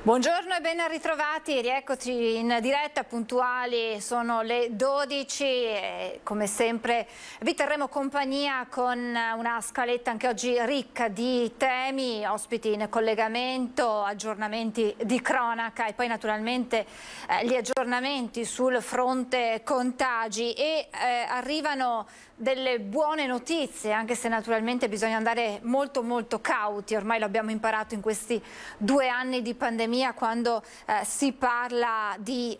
Buongiorno e ben ritrovati, rieccoci in diretta, puntuali, sono le 12 e come sempre vi terremo compagnia con una scaletta anche oggi ricca di temi, ospiti in collegamento, aggiornamenti di cronaca e poi naturalmente gli aggiornamenti sul fronte contagi e arrivano delle buone notizie, anche se naturalmente bisogna andare molto cauti, ormai lo abbiamo imparato in questi 2 anni di pandemia quando si parla di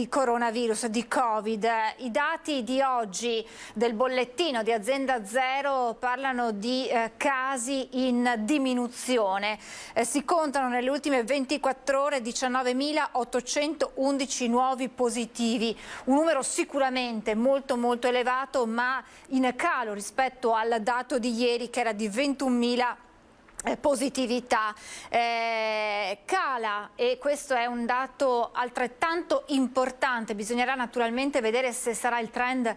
coronavirus, di Covid. I dati di oggi del bollettino di Azienda Zero parlano di casi in diminuzione, si contano nelle ultime 24 ore 19.811 nuovi positivi, un numero sicuramente molto elevato, ma in calo rispetto al dato di ieri che era di 21.000 positività. Cala, e questo è un dato altrettanto importante. Bisognerà naturalmente vedere se sarà il trend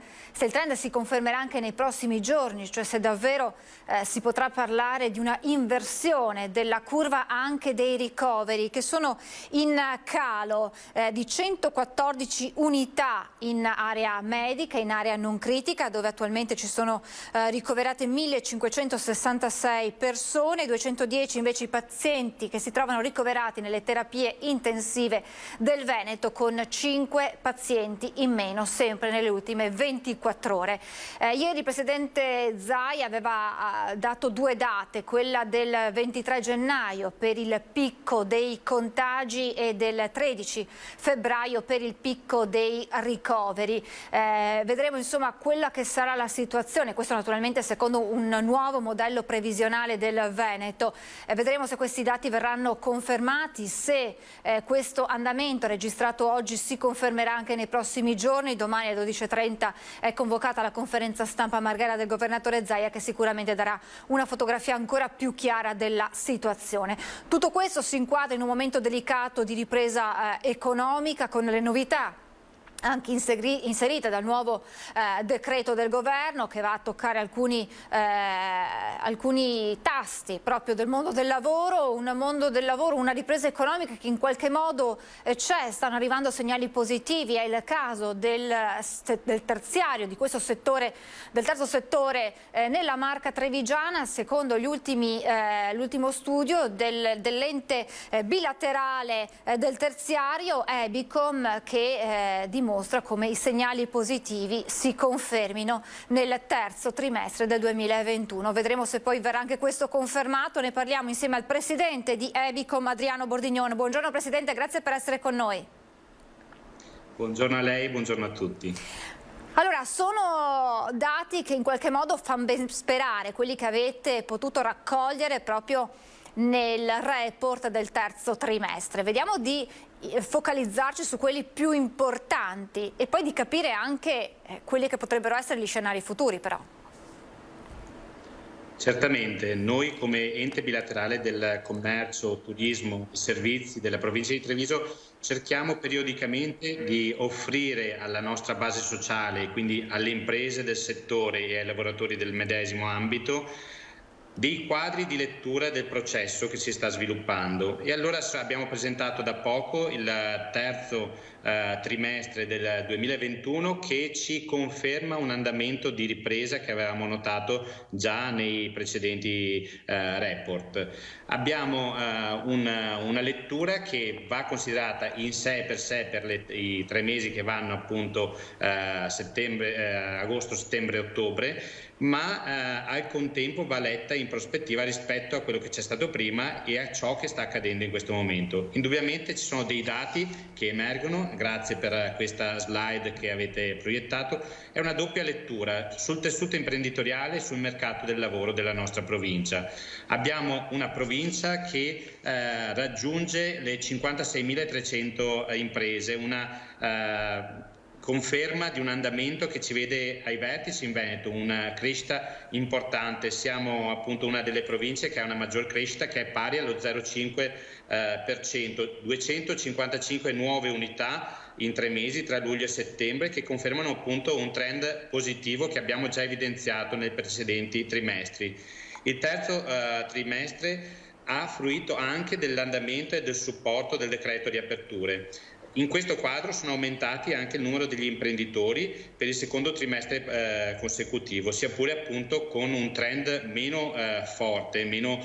si confermerà anche nei prossimi giorni, cioè se davvero si potrà parlare di una inversione della curva anche dei ricoveri, che sono in calo di 114 unità in area medica, in area non critica, dove attualmente ci sono ricoverate 1.566 persone, 210 invece i pazienti che si trovano ricoverati nelle terapie intensive del Veneto, con 5 pazienti in meno sempre nelle ultime 24 ore. Ieri il presidente Zaia aveva dato 2 date, quella del 23 gennaio per il picco dei contagi e del 13 febbraio per il picco dei ricoveri. Vedremo insomma quella che sarà la situazione, questo naturalmente secondo un nuovo modello previsionale del Veneto. Vedremo se questi dati verranno confermati, se questo andamento registrato oggi si confermerà anche nei prossimi giorni. Domani alle 12:30 è convocata la conferenza stampa a Marghera del governatore Zaia, che sicuramente darà una fotografia ancora più chiara della situazione. Tutto questo si inquadra in un momento delicato di ripresa economica, con le novità anche inserite dal nuovo decreto del governo, che va a toccare alcuni tasti proprio del mondo del lavoro, una ripresa economica che in qualche modo c'è, stanno arrivando segnali positivi. È il caso del terziario, di questo settore, del terzo settore nella Marca trevigiana, secondo l'ultimo studio dell'ente bilaterale del terziario Ebicom, che dimostra come i segnali positivi si confermino nel terzo trimestre del 2021. Vedremo se poi verrà anche questo confermato. Ne parliamo insieme al presidente di Ebicom, Adriano Bordignone. Buongiorno Presidente, grazie per essere con noi. Buongiorno a lei, buongiorno a tutti. Allora, sono dati che in qualche modo fanno ben sperare, quelli che avete potuto raccogliere proprio nel report del terzo trimestre. Vediamo di focalizzarci su quelli più importanti e poi di capire anche quelli che potrebbero essere gli scenari futuri, però. Certamente, noi come ente bilaterale del commercio, turismo e servizi della provincia di Treviso cerchiamo periodicamente di offrire alla nostra base sociale, quindi alle imprese del settore e ai lavoratori del medesimo ambito, dei quadri di lettura del processo che si sta sviluppando. E allora abbiamo presentato da poco il terzo trimestre del 2021, che ci conferma un andamento di ripresa che avevamo notato già nei precedenti report. Abbiamo una lettura che va considerata in sé per sé per i 3 mesi che vanno appunto agosto, settembre e ottobre, ma al contempo va letta in prospettiva rispetto a quello che c'è stato prima e a ciò che sta accadendo in questo momento. Indubbiamente ci sono dei dati che emergono, grazie per questa slide che avete proiettato. È una doppia lettura sul tessuto imprenditoriale e sul mercato del lavoro della nostra provincia. Abbiamo una provincia che raggiunge le 56.300 imprese, una conferma di un andamento che ci vede ai vertici in Veneto, una crescita importante. Siamo appunto una delle province che ha una maggior crescita, che è pari allo 0,5%, 255 nuove unità in 3 mesi tra luglio e settembre, che confermano appunto un trend positivo che abbiamo già evidenziato nei precedenti trimestri. Il terzo trimestre ha fruito anche dell'andamento e del supporto del decreto di aperture. In questo quadro sono aumentati anche il numero degli imprenditori per il secondo trimestre consecutivo, sia pure appunto con un trend meno forte, meno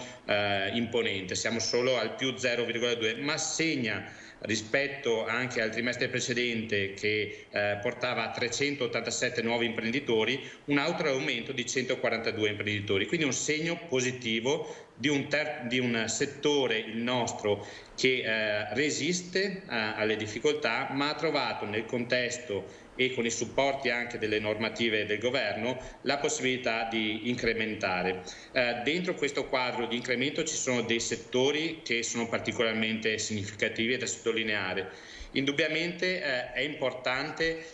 imponente. Siamo solo al più 0,2, ma segna rispetto anche al trimestre precedente che portava a 387 nuovi imprenditori, un altro aumento di 142 imprenditori, quindi un segno positivo di un settore, il nostro, che resiste alle difficoltà, ma ha trovato nel contesto e con i supporti anche delle normative del governo la possibilità di incrementare. Dentro questo quadro di incremento ci sono dei settori che sono particolarmente significativi e da sottolineare. Indubbiamente è importante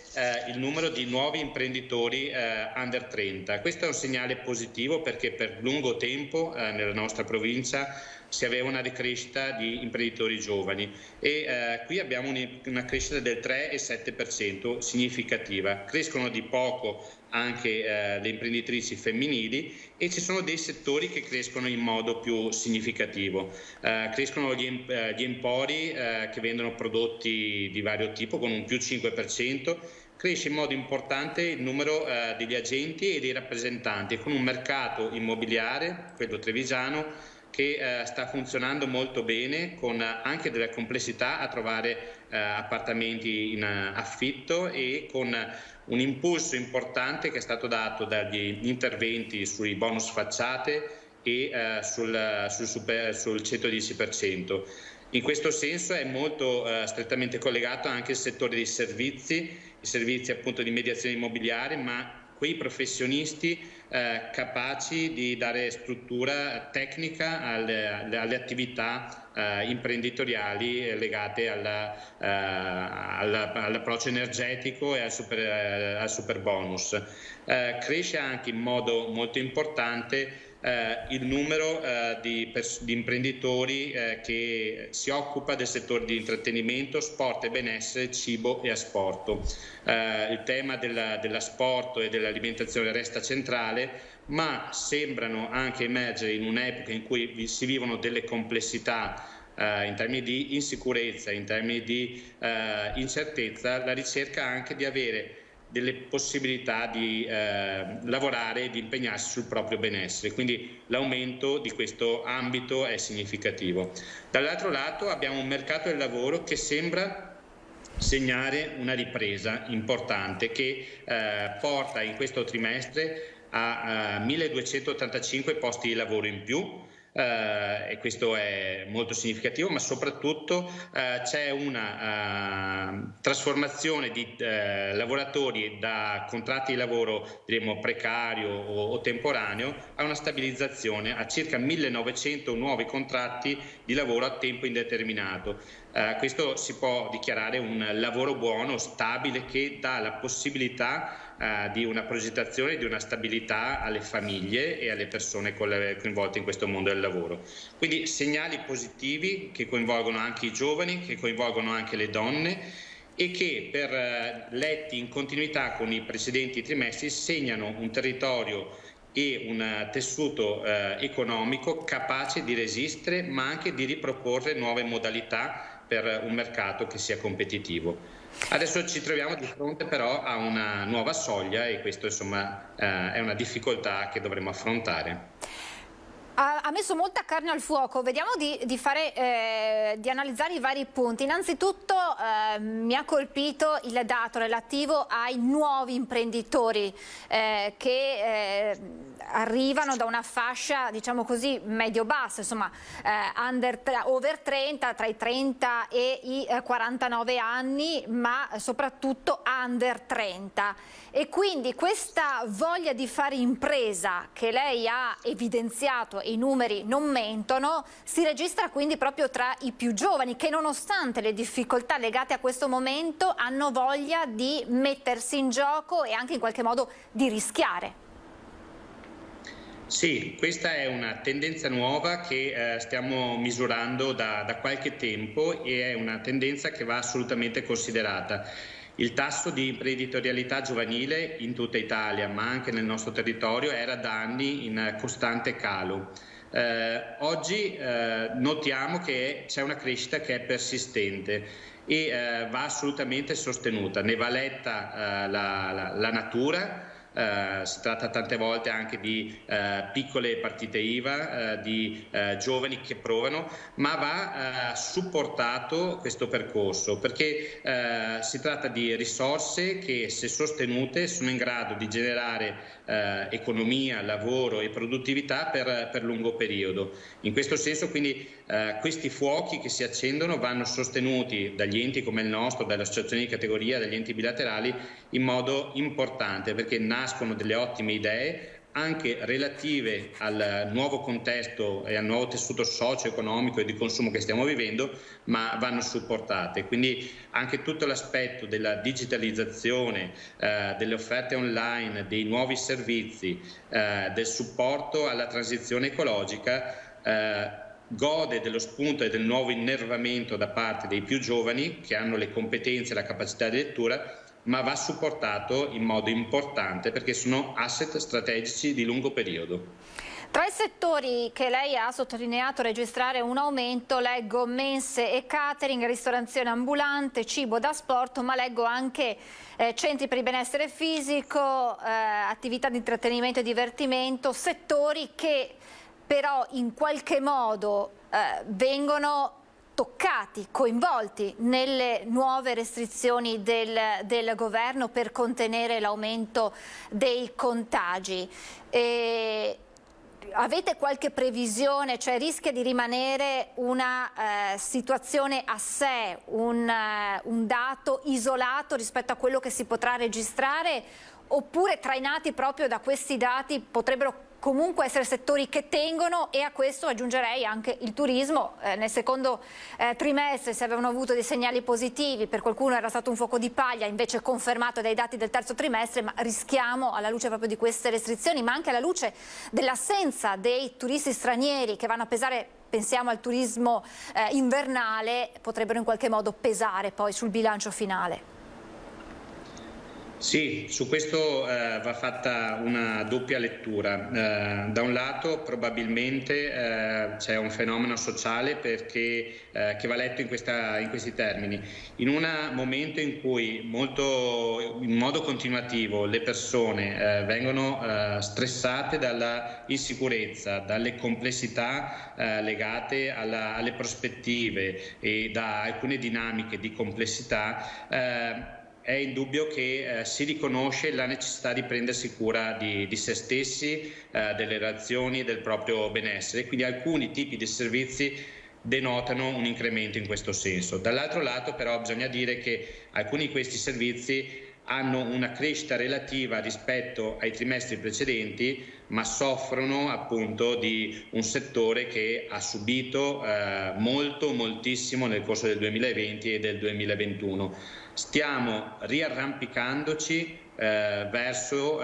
il numero di nuovi imprenditori under 30. Questo è un segnale positivo perché per lungo tempo nella nostra provincia si aveva una decrescita di imprenditori giovani e qui abbiamo una crescita del 3,7% significativa. Crescono di poco anche le imprenditrici femminili e ci sono dei settori che crescono in modo più significativo. Crescono gli empori che vendono prodotti di vario tipo con un più 5%, cresce in modo importante il numero degli agenti e dei rappresentanti con un mercato immobiliare, quello trevigiano, che sta funzionando molto bene, con anche delle complessità a trovare appartamenti in affitto e con un impulso importante che è stato dato dagli interventi sui bonus facciate e sul 110%. In questo senso è molto strettamente collegato anche il settore dei servizi, i servizi appunto di mediazione immobiliare, ma quei professionisti capaci di dare struttura tecnica alle attività imprenditoriali legate all'approccio energetico e al super bonus. Cresce anche in modo molto importante il numero di imprenditori che si occupa del settore di intrattenimento, sport e benessere, cibo e asporto. Il tema dell'asporto e dell'alimentazione resta centrale, ma sembrano anche emergere in un'epoca in cui si vivono delle complessità in termini di insicurezza, in termini di incertezza, la ricerca anche di avere delle possibilità di lavorare e di impegnarsi sul proprio benessere, quindi l'aumento di questo ambito è significativo. Dall'altro lato abbiamo un mercato del lavoro che sembra segnare una ripresa importante che porta in questo trimestre a 1285 posti di lavoro in più. E questo è molto significativo, ma soprattutto c'è una trasformazione di lavoratori da contratti di lavoro, diremo, precario o temporaneo a una stabilizzazione, a circa 1900 nuovi contratti di lavoro a tempo indeterminato. Questo si può dichiarare un lavoro buono, stabile, che dà la possibilità di una progettazione, di una stabilità alle famiglie e alle persone coinvolte in questo mondo del lavoro. Quindi segnali positivi che coinvolgono anche i giovani, che coinvolgono anche le donne e che letti in continuità con i precedenti trimestri segnano un territorio e un tessuto economico capace di resistere ma anche di riproporre nuove modalità per un mercato che sia competitivo. Adesso ci troviamo di fronte però a una nuova soglia e questo insomma è una difficoltà che dovremo affrontare. Ha messo molta carne al fuoco, vediamo di analizzare i vari punti. Innanzitutto mi ha colpito il dato relativo ai nuovi imprenditori che arrivano da una fascia, diciamo così, medio-bassa, insomma over 30, tra i 30 e i 49 anni, ma soprattutto under 30. E quindi questa voglia di fare impresa che lei ha evidenziato, e i numeri non mentono, si registra quindi proprio tra i più giovani che, nonostante le difficoltà legate a questo momento, hanno voglia di mettersi in gioco e anche in qualche modo di rischiare. Sì, questa è una tendenza nuova che stiamo misurando da qualche tempo e è una tendenza che va assolutamente considerata. Il tasso di imprenditorialità giovanile in tutta Italia, ma anche nel nostro territorio, era da anni in costante calo. Oggi notiamo che c'è una crescita che è persistente e va assolutamente sostenuta. Ne va letta la natura. Si tratta tante volte anche di piccole partite IVA, di giovani che provano, ma va supportato questo percorso, perché si tratta di risorse che, se sostenute, sono in grado di generare economia, lavoro e produttività per lungo periodo. In questo senso, quindi, questi fuochi che si accendono vanno sostenuti dagli enti come il nostro, dalle associazioni di categoria, dagli enti bilaterali, in modo importante, perché nascono delle ottime idee anche relative al nuovo contesto e al nuovo tessuto socio-economico e di consumo che stiamo vivendo, ma vanno supportate. Quindi anche tutto l'aspetto della digitalizzazione, delle offerte online, dei nuovi servizi, del supporto alla transizione ecologica, gode dello spunto e del nuovo innervamento da parte dei più giovani, che hanno le competenze e la capacità di lettura, ma va supportato in modo importante perché sono asset strategici di lungo periodo. Tra i settori che lei ha sottolineato registrare un aumento, leggo mense e catering, ristorazione ambulante, cibo da sport, ma leggo anche centri per il benessere fisico, attività di intrattenimento e divertimento, settori che però in qualche modo vengono toccati, coinvolti nelle nuove restrizioni del governo per contenere l'aumento dei contagi. Avete qualche previsione, cioè rischia di rimanere una situazione a sé, un dato isolato rispetto a quello che si potrà registrare, oppure trainati proprio da questi dati potrebbero comunque essere settori che tengono? E a questo aggiungerei anche il turismo. Nel secondo trimestre si avevano avuto dei segnali positivi, per qualcuno era stato un fuoco di paglia, invece confermato dai dati del terzo trimestre, ma rischiamo, alla luce proprio di queste restrizioni, ma anche alla luce dell'assenza dei turisti stranieri che vanno a pesare, pensiamo al turismo invernale, potrebbero in qualche modo pesare poi sul bilancio finale. Sì, su questo va fatta una doppia lettura. Da un lato probabilmente c'è un fenomeno sociale che va letto in questi termini. In un momento in cui in modo continuativo le persone vengono stressate dalla insicurezza, dalle complessità legate alle prospettive e da alcune dinamiche di complessità, è indubbio che si riconosce la necessità di prendersi cura di se stessi, delle relazioni e del proprio benessere. Quindi alcuni tipi di servizi denotano un incremento in questo senso. Dall'altro lato però bisogna dire che alcuni di questi servizi hanno una crescita relativa rispetto ai trimestri precedenti, ma soffrono appunto di un settore che ha subito moltissimo nel corso del 2020 e del 2021. Stiamo riarrampicandoci verso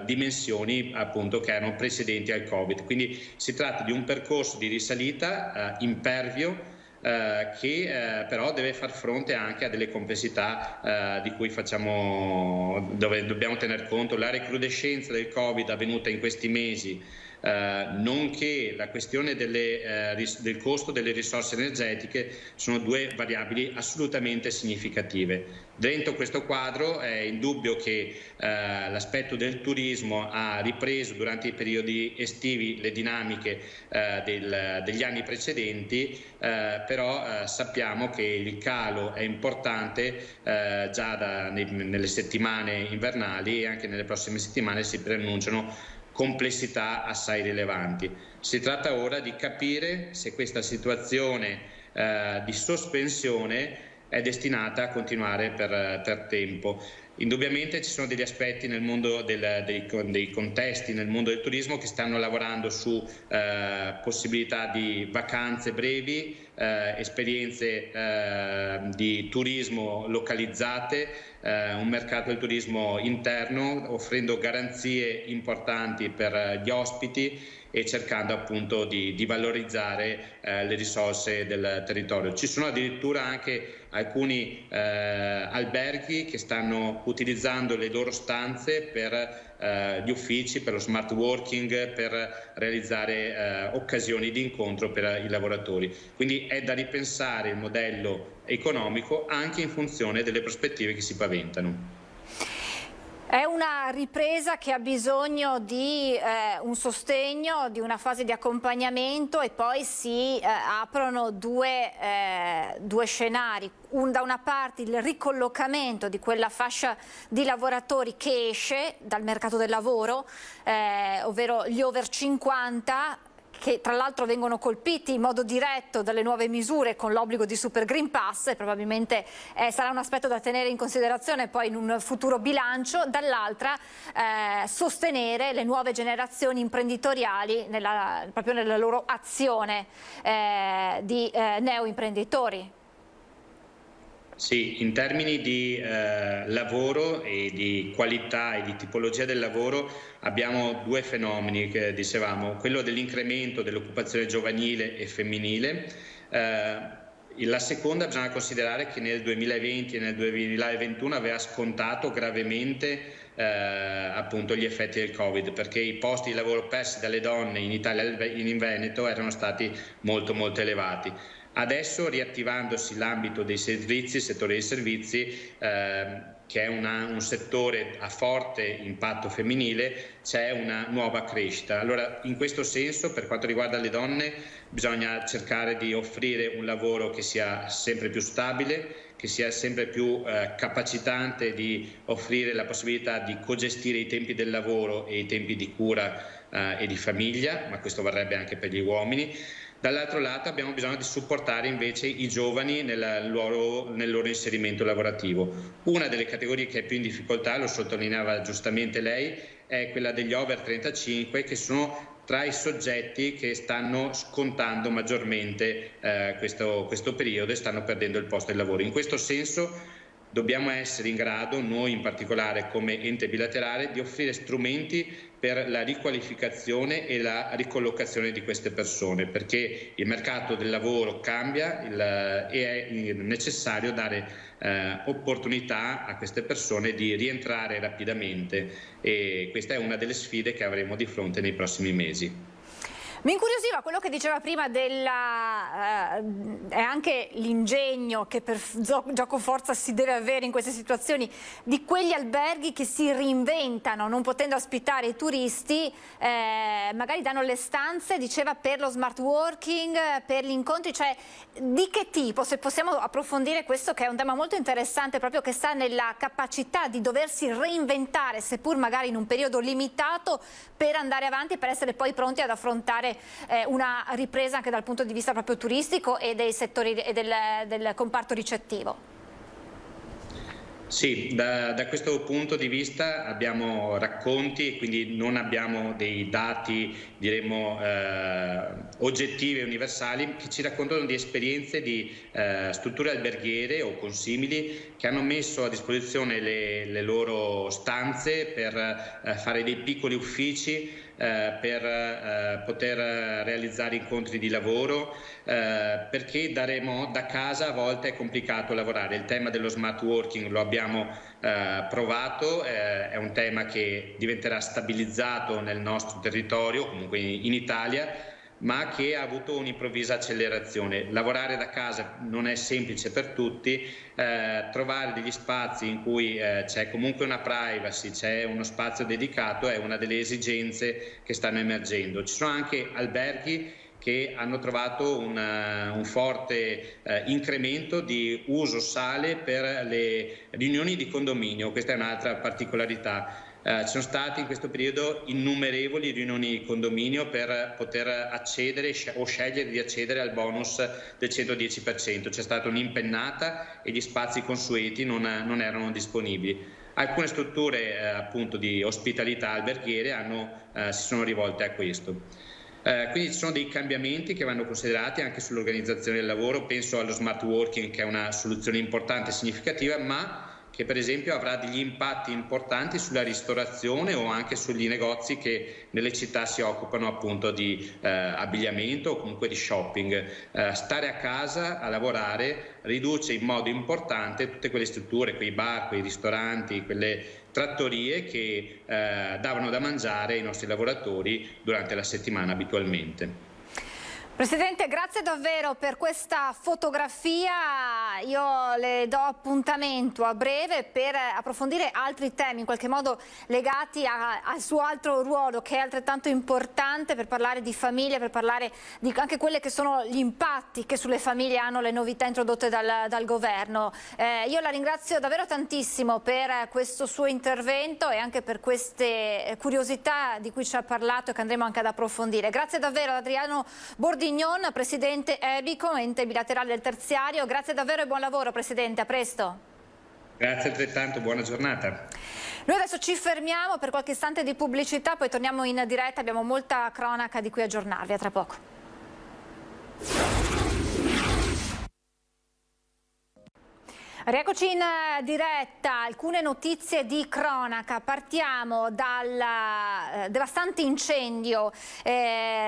dimensioni appunto che erano precedenti al Covid. Quindi si tratta di un percorso di risalita impervio, che però deve far fronte anche a delle complessità dove dobbiamo tener conto. La recrudescenza del Covid avvenuta in questi mesi, nonché la questione del costo delle risorse energetiche, sono due variabili assolutamente significative. Dentro questo quadro è indubbio che l'aspetto del turismo ha ripreso durante i periodi estivi le dinamiche degli anni precedenti, però sappiamo che il calo è importante già nelle settimane invernali, e anche nelle prossime settimane si preannunciano complessità assai rilevanti. Si tratta ora di capire se questa situazione di sospensione è destinata a continuare per tempo. Indubbiamente ci sono degli aspetti nel mondo dei contesti, nel mondo del turismo, che stanno lavorando su possibilità di vacanze brevi, esperienze di turismo localizzate, un mercato del turismo interno, offrendo garanzie importanti per gli ospiti e cercando appunto di valorizzare le risorse del territorio. Ci sono addirittura anche alcuni alberghi che stanno utilizzando le loro stanze per gli uffici, per lo smart working, per realizzare occasioni di incontro per i lavoratori. Quindi è da ripensare il modello economico anche in funzione delle prospettive che si paventano. È una ripresa che ha bisogno di un sostegno, di una fase di accompagnamento, e poi si aprono due scenari. Da una parte il ricollocamento di quella fascia di lavoratori che esce dal mercato del lavoro, ovvero gli over 50, che tra l'altro vengono colpiti in modo diretto dalle nuove misure con l'obbligo di Super Green Pass, e probabilmente sarà un aspetto da tenere in considerazione poi in un futuro bilancio. Dall'altra sostenere le nuove generazioni imprenditoriali proprio nella loro azione di neoimprenditori. Sì, in termini di lavoro e di qualità e di tipologia del lavoro abbiamo due fenomeni che dicevamo: quello dell'incremento dell'occupazione giovanile e femminile. La seconda, bisogna considerare che nel 2020 e nel 2021 aveva scontato gravemente appunto gli effetti del Covid, perché i posti di lavoro persi dalle donne in Italia e in Veneto erano stati molto elevati. Adesso, riattivandosi l'ambito dei servizi, il settore dei servizi, che è un settore a forte impatto femminile, c'è una nuova crescita. Allora, in questo senso, per quanto riguarda le donne, bisogna cercare di offrire un lavoro che sia sempre più stabile, che sia sempre più capacitante di offrire la possibilità di cogestire i tempi del lavoro e i tempi di cura e di famiglia, ma questo varrebbe anche per gli uomini. Dall'altro lato abbiamo bisogno di supportare invece i giovani nel loro inserimento lavorativo. Una delle categorie che è più in difficoltà, lo sottolineava giustamente lei, è quella degli over 35, che sono tra i soggetti che stanno scontando maggiormente questo periodo e stanno perdendo il posto di lavoro. In questo senso dobbiamo essere in grado, noi in particolare come ente bilaterale, di offrire strumenti per la riqualificazione e la ricollocazione di queste persone, perché il mercato del lavoro cambia e è necessario dare opportunità a queste persone di rientrare rapidamente, e questa è una delle sfide che avremo di fronte nei prossimi mesi. Mi incuriosiva quello che diceva prima è anche l'ingegno che per giocoforza si deve avere in queste situazioni, di quegli alberghi che si reinventano, non potendo ospitare i turisti, magari danno le stanze, diceva, per lo smart working, per gli incontri, cioè di che tipo, se possiamo approfondire questo, che è un tema molto interessante, proprio che sta nella capacità di doversi reinventare, seppur magari in un periodo limitato, per andare avanti e per essere poi pronti ad affrontare una ripresa anche dal punto di vista proprio turistico e dei settori e del comparto ricettivo. Sì, da questo punto di vista abbiamo racconti e quindi non abbiamo dei dati, diremmo, oggettivi e universali, che ci raccontano di esperienze di strutture alberghiere o consimili che hanno messo a disposizione le loro stanze per fare dei piccoli uffici, per poter realizzare incontri di lavoro, perché da casa a volte è complicato lavorare. Il tema dello smart working lo abbiamo provato, è un tema che diventerà stabilizzato nel nostro territorio, comunque in Italia, ma che ha avuto un'improvvisa accelerazione. Lavorare da casa non è semplice per tutti, trovare degli spazi in cui c'è comunque una privacy, c'è uno spazio dedicato, è una delle esigenze che stanno emergendo. Ci sono anche alberghi che hanno trovato un forte incremento di uso sale per le riunioni di condominio. Questa è un'altra particolarità. Ci sono stati in questo periodo innumerevoli riunioni di condominio per poter accedere o scegliere di accedere al bonus del 110%. C'è stata un'impennata e gli spazi consueti non erano disponibili. Alcune strutture appunto di ospitalità alberghiere si sono rivolte a questo. Quindi ci sono dei cambiamenti che vanno considerati anche sull'organizzazione del lavoro. Penso allo smart working, che è una soluzione importante e significativa, ma che per esempio avrà degli impatti importanti sulla ristorazione o anche sugli negozi che nelle città si occupano appunto di abbigliamento o comunque di shopping. Stare a casa a lavorare riduce in modo importante tutte quelle strutture, quei bar, quei ristoranti, quelle trattorie che davano da mangiare ai nostri lavoratori durante la settimana abitualmente. Presidente, grazie davvero per questa fotografia. Io le do appuntamento a breve per approfondire altri temi, in qualche modo legati al suo altro ruolo, che è altrettanto importante, per parlare di famiglia, per parlare di anche quelle che sono gli impatti che sulle famiglie hanno le novità introdotte dal governo. Io la ringrazio davvero tantissimo per questo suo intervento e anche per queste curiosità di cui ci ha parlato e che andremo anche ad approfondire. Grazie davvero ad Adriano Bordignon, Presidente EBICO, ente bilaterale del terziario. Grazie davvero e buon lavoro, Presidente, a presto. Grazie altrettanto, buona giornata. Noi adesso ci fermiamo per qualche istante di pubblicità, poi torniamo in diretta, abbiamo molta cronaca di cui aggiornarvi, a tra poco. Rieccoci in diretta, alcune notizie di cronaca. Partiamo dal devastante incendio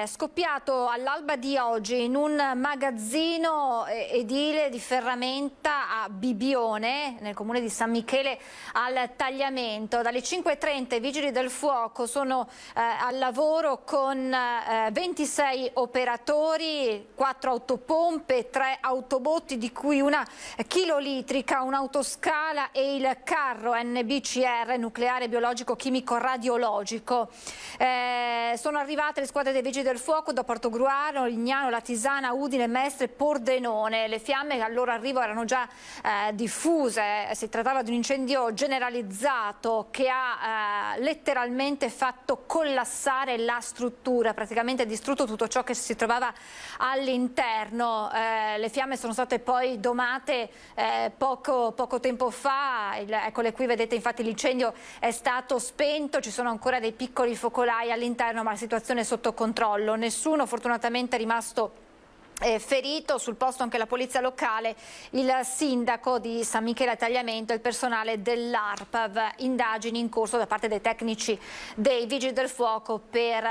scoppiato all'alba di oggi in un magazzino edile di ferramenta a Bibione, nel comune di San Michele al Tagliamento. Dalle 5:30 i vigili del fuoco sono al lavoro con 26 operatori, 4 autopompe, 3 autobotti, di cui una chilolitrica, un'autoscala e il carro NBCR, nucleare biologico chimico radiologico. Sono arrivate le squadre dei vigili del fuoco da Portogruaro, Lignano, Latisana, Udine, Mestre, Pordenone. Le fiamme al loro arrivo erano già diffuse, si trattava di un incendio generalizzato che ha letteralmente fatto collassare la struttura, praticamente distrutto tutto ciò che si trovava all'interno. Le fiamme sono state poi domate poco tempo fa, eccole qui, vedete infatti l'incendio è stato spento, ci sono ancora dei piccoli focolai all'interno ma la situazione è sotto controllo, nessuno fortunatamente è rimasto ferito. Sul posto anche la polizia locale, il sindaco di San Michele al Tagliamento e il personale dell'ARPAV. Indagini in corso da parte dei tecnici dei vigili del fuoco per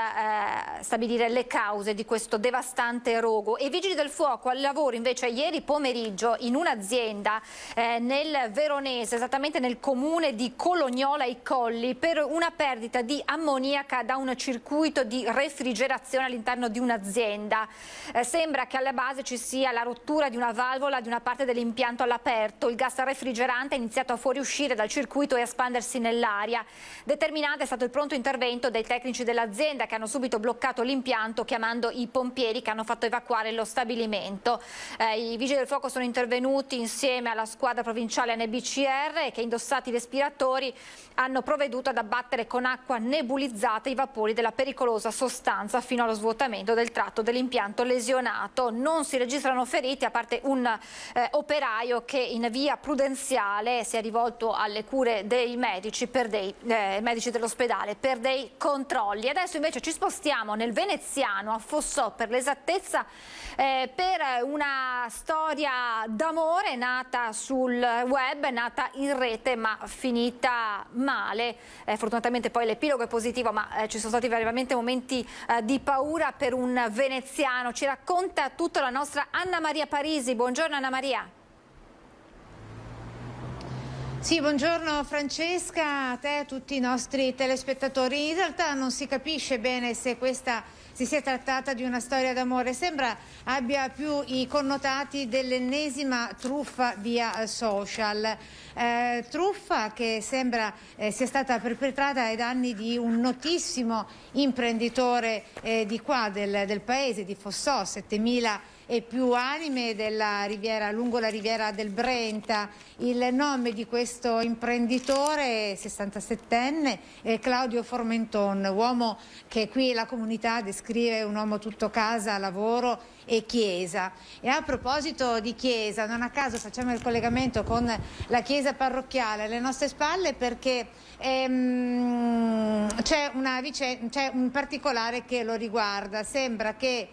stabilire le cause di questo devastante rogo. E i vigili del fuoco al lavoro invece ieri pomeriggio in un'azienda nel Veronese, esattamente nel comune di Colognola ai Colli, per una perdita di ammoniaca da un circuito di refrigerazione all'interno di un'azienda. Sembra che alla base ci sia la rottura di una valvola di una parte dell'impianto all'aperto. Il gas refrigerante ha iniziato a fuoriuscire dal circuito e a espandersi nell'aria. Determinante è stato il pronto intervento dei tecnici dell'azienda, che hanno subito bloccato l'impianto chiamando i pompieri, che hanno fatto evacuare lo stabilimento. I vigili del fuoco sono intervenuti insieme alla squadra provinciale NBCR, che, indossati i respiratori, hanno provveduto ad abbattere con acqua nebulizzata i vapori della pericolosa sostanza fino allo svuotamento del tratto dell'impianto lesionato. Non si registrano feriti, a parte un operaio che in via Prudenziale si è rivolto alle cure dei medici, medici dell'ospedale, per dei controlli. Adesso invece ci spostiamo nel veneziano, a Fossò per l'esattezza, per una storia d'amore nata sul web, nata in rete ma finita male. Fortunatamente poi l'epilogo è positivo, ma ci sono stati veramente momenti di paura per un veneziano. Ci racconta tutto la nostra Anna Maria Parisi. Buongiorno Anna Maria. Sì, buongiorno Francesca, a te e a tutti i nostri telespettatori. In realtà non si capisce bene se questa si sia trattata di una storia d'amore, sembra abbia più i connotati dell'ennesima truffa via social. Truffa che sembra sia stata perpetrata ai danni di un notissimo imprenditore di qua del paese, di Fossò, 7.000 e più anime della riviera, lungo la riviera del Brenta. Il nome di questo imprenditore, 67enne, è Claudio Formenton, uomo che qui la comunità descrive un uomo tutto casa, lavoro e chiesa. E a proposito di chiesa, non a caso facciamo il collegamento con la chiesa parrocchiale alle nostre spalle, perché c'è un particolare che lo riguarda. Sembra che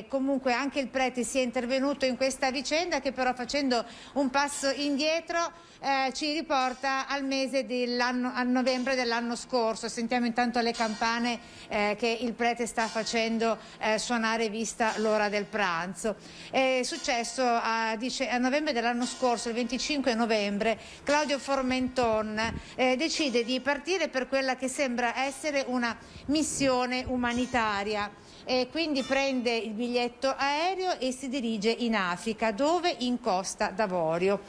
comunque anche il prete si è intervenuto in questa vicenda, che però, facendo un passo indietro, ci riporta al mese a novembre dell'anno scorso. Sentiamo intanto le campane che il prete sta facendo suonare, vista l'ora del pranzo. È successo a novembre dell'anno scorso, il 25 novembre, Claudio Formenton decide di partire per quella che sembra essere una missione umanitaria. E quindi prende il biglietto aereo e si dirige in Africa, dove? In Costa d'Avorio.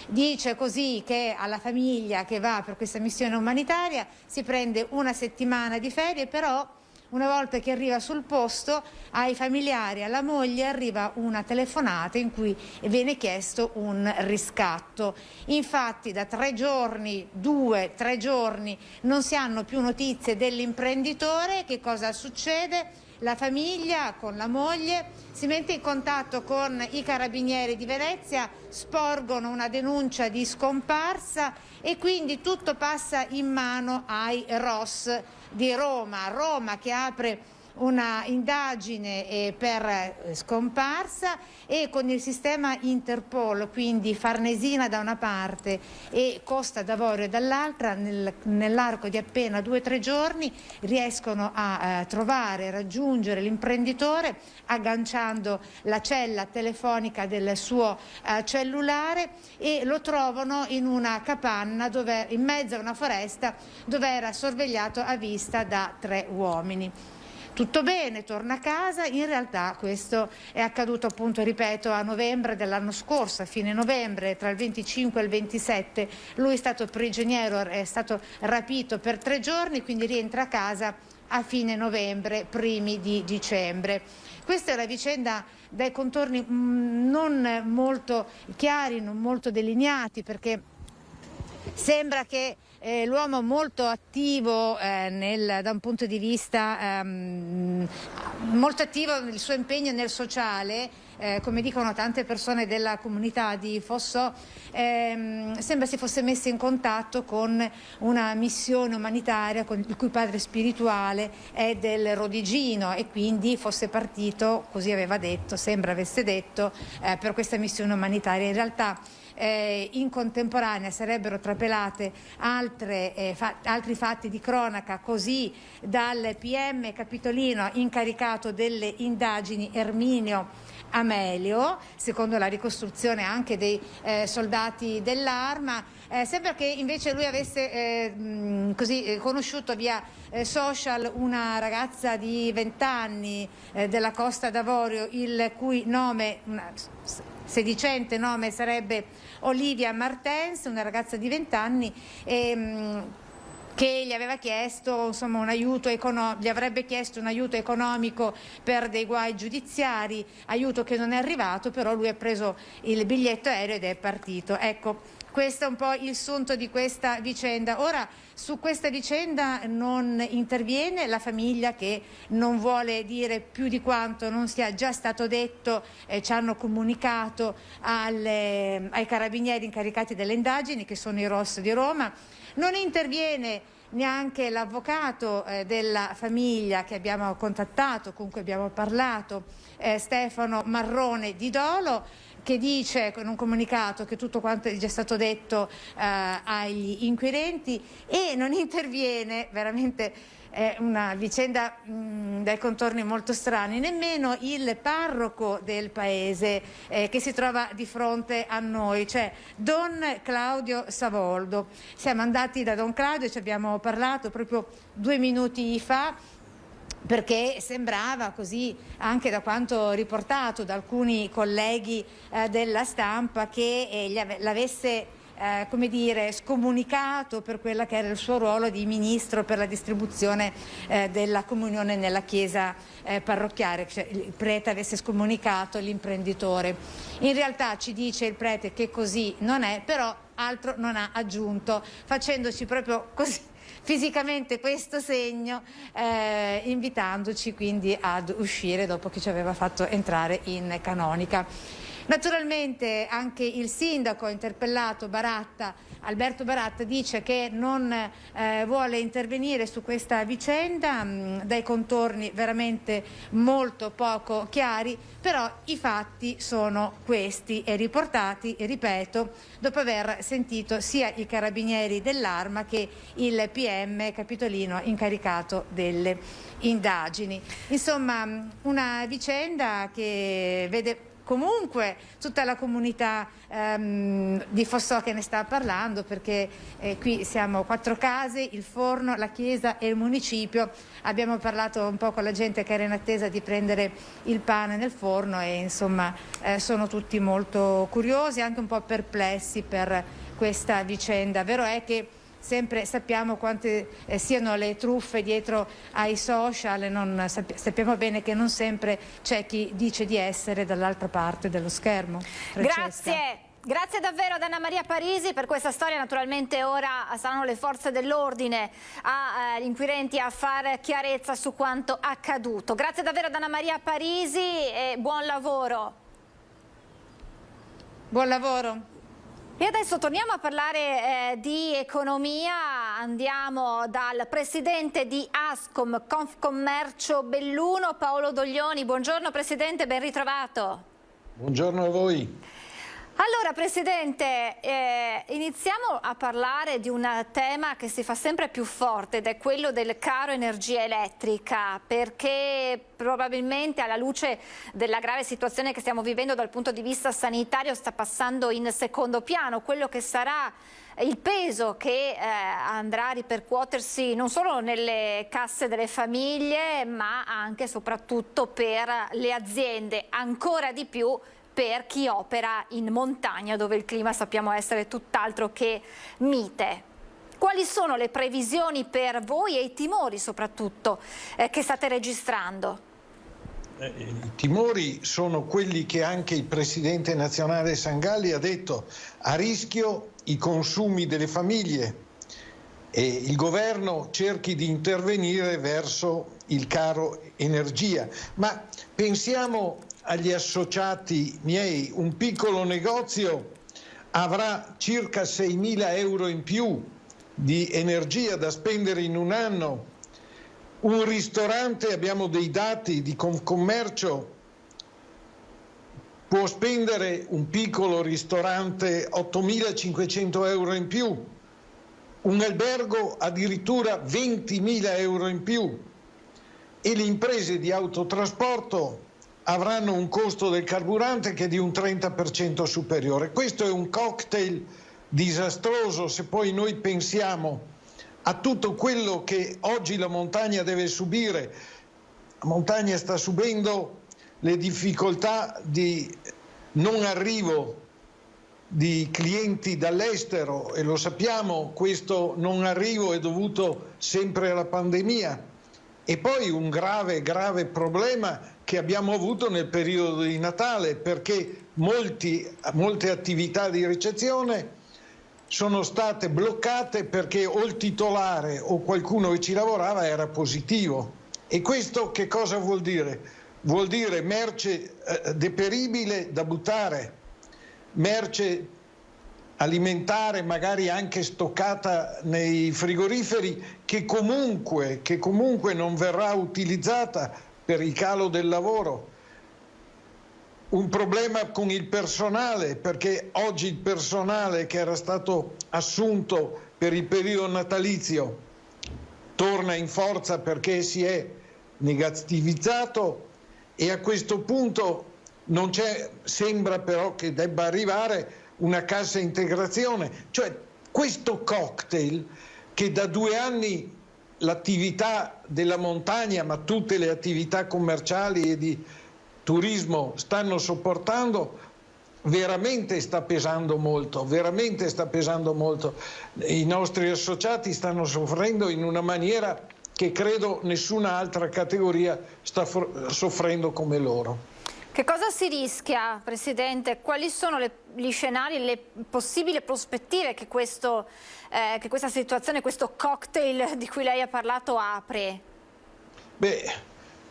Dice così che alla famiglia che va per questa missione umanitaria si prende una settimana di ferie, però una volta che arriva sul posto, ai familiari, alla moglie, arriva una telefonata in cui viene chiesto un riscatto. Infatti da 3 giorni, 2-3 giorni, non si hanno più notizie dell'imprenditore. Che cosa succede? La famiglia con la moglie si mette in contatto con i carabinieri di Venezia, sporgono una denuncia di scomparsa e quindi tutto passa in mano ai ROS di Roma che apre una indagine per scomparsa, e con il sistema Interpol, quindi Farnesina da una parte e Costa d'Avorio dall'altra, nell'arco di appena 2-3 giorni riescono a trovare, raggiungere l'imprenditore, agganciando la cella telefonica del suo cellulare, e lo trovano in una capanna in mezzo a una foresta, dove era sorvegliato a vista da 3 uomini. Tutto bene, torna a casa. In realtà questo è accaduto, appunto, ripeto, a novembre dell'anno scorso, a fine novembre, tra il 25 e il 27. Lui è stato prigioniero, è stato rapito per 3 giorni, quindi rientra a casa a fine novembre, primi di dicembre. Questa è una vicenda dai contorni non molto chiari, non molto delineati, perché sembra che l'uomo molto attivo da un punto di vista molto attivo nel suo impegno nel sociale, come dicono tante persone della comunità di Fossò, sembra si fosse messo in contatto con una missione umanitaria il cui padre spirituale è del Rodigino, e quindi fosse partito, così aveva detto, sembra avesse detto, per questa missione umanitaria. In realtà in contemporanea sarebbero trapelate altri fatti di cronaca, così dal PM capitolino incaricato delle indagini Erminio Amelio, secondo la ricostruzione anche dei soldati dell'Arma. Sembra che invece lui avesse conosciuto via social una ragazza di 20 anni della Costa d'Avorio, il cui nome, sedicente nome, sarebbe Olivia Martens, una ragazza di 20 anni, che gli aveva chiesto, insomma, gli avrebbe chiesto un aiuto economico per dei guai giudiziari, aiuto che non è arrivato, però lui ha preso il biglietto aereo ed è partito. Ecco, questo è un po' il sunto di questa vicenda. Ora, su questa vicenda non interviene la famiglia, che non vuole dire più di quanto non sia già stato detto. Ci hanno comunicato ai carabinieri incaricati delle indagini, che sono i ROS di Roma. Non interviene neanche l'avvocato della famiglia che abbiamo contattato, con cui abbiamo parlato, Stefano Marrone di Dolo, che dice con un comunicato che tutto quanto è già stato detto agli inquirenti, e non interviene, veramente è una vicenda dai contorni molto strani, nemmeno il parroco del paese che si trova di fronte a noi, cioè Don Claudio Savoldo. Siamo andati da Don Claudio, ci abbiamo parlato proprio 2 minuti fa, perché sembrava, così anche da quanto riportato da alcuni colleghi della stampa, che l'avesse scomunicato per quella che era il suo ruolo di ministro per la distribuzione della comunione nella chiesa parrocchiale, cioè il prete avesse scomunicato l'imprenditore. In realtà ci dice il prete che così non è, però altro non ha aggiunto, facendoci proprio così fisicamente questo segno, invitandoci quindi ad uscire dopo che ci aveva fatto entrare in canonica. Naturalmente anche il sindaco interpellato Alberto Baratta dice che non vuole intervenire su questa vicenda, dai contorni veramente molto poco chiari, però i fatti sono questi e riportati, ripeto, dopo aver sentito sia i carabinieri dell'Arma che il PM capitolino incaricato delle indagini. Insomma, una vicenda che vede comunque tutta la comunità di Fossò che ne sta parlando, perché qui siamo 4 case, il forno, la chiesa e il municipio. Abbiamo parlato un po' con la gente che era in attesa di prendere il pane nel forno e insomma sono tutti molto curiosi, anche un po' perplessi per questa vicenda. Vero è che sempre sappiamo quante siano le truffe dietro ai social, sappiamo bene che non sempre c'è chi dice di essere dall'altra parte dello schermo. Francesca. Grazie davvero ad Anna Maria Parisi per questa storia. Naturalmente ora saranno le forze dell'ordine, gli inquirenti a fare chiarezza su quanto accaduto. Grazie davvero ad Anna Maria Parisi e buon lavoro. Buon lavoro. E adesso torniamo a parlare di economia, andiamo dal presidente di Ascom Confcommercio Belluno, Paolo Doglioni. Buongiorno Presidente, ben ritrovato. Buongiorno a voi. Allora Presidente, iniziamo a parlare di un tema che si fa sempre più forte ed è quello del caro energia elettrica, perché probabilmente alla luce della grave situazione che stiamo vivendo dal punto di vista sanitario sta passando in secondo piano quello che sarà il peso che andrà a ripercuotersi non solo nelle casse delle famiglie ma anche e soprattutto per le aziende, ancora di più per chi opera in montagna dove il clima sappiamo essere tutt'altro che mite. Quali sono le previsioni per voi e i timori soprattutto che state registrando? I timori sono quelli che anche il presidente nazionale Sangalli ha detto: a rischio i consumi delle famiglie e il governo cerchi di intervenire verso il caro energia. Ma pensiamo agli associati miei, un piccolo negozio avrà circa 6.000 euro in più di energia da spendere in un anno, un ristorante, abbiamo dei dati di Confcommercio, può spendere un piccolo ristorante 8.500 euro in più, un albergo addirittura 20.000 euro in più e le imprese di autotrasporto avranno un costo del carburante che è di un 30% superiore. Questo è un cocktail disastroso se poi noi pensiamo a tutto quello che oggi la montagna deve subire. La montagna sta subendo le difficoltà di non arrivo di clienti dall'estero e lo sappiamo, questo non arrivo è dovuto sempre alla pandemia. E poi un grave problema che abbiamo avuto nel periodo di Natale, perché molte attività di ricezione sono state bloccate perché o il titolare o qualcuno che ci lavorava era positivo. E questo che cosa vuol dire? Vuol dire merce deperibile da buttare, merce alimentare magari anche stoccata nei frigoriferi che comunque non verrà utilizzata per il calo del lavoro. Un problema con il personale, perché oggi il personale che era stato assunto per il periodo natalizio torna in forza perché si è negativizzato e a questo punto non c'è, sembra però che debba arrivare una cassa integrazione, cioè questo cocktail che da 2 anni l'attività della montagna, ma tutte le attività commerciali e di turismo stanno sopportando, veramente sta pesando molto, I nostri associati stanno soffrendo in una maniera che credo nessuna altra categoria sta soffrendo come loro. Che cosa si rischia, Presidente? Quali sono gli scenari, le possibili prospettive che questa situazione, questo cocktail di cui lei ha parlato apre? Beh,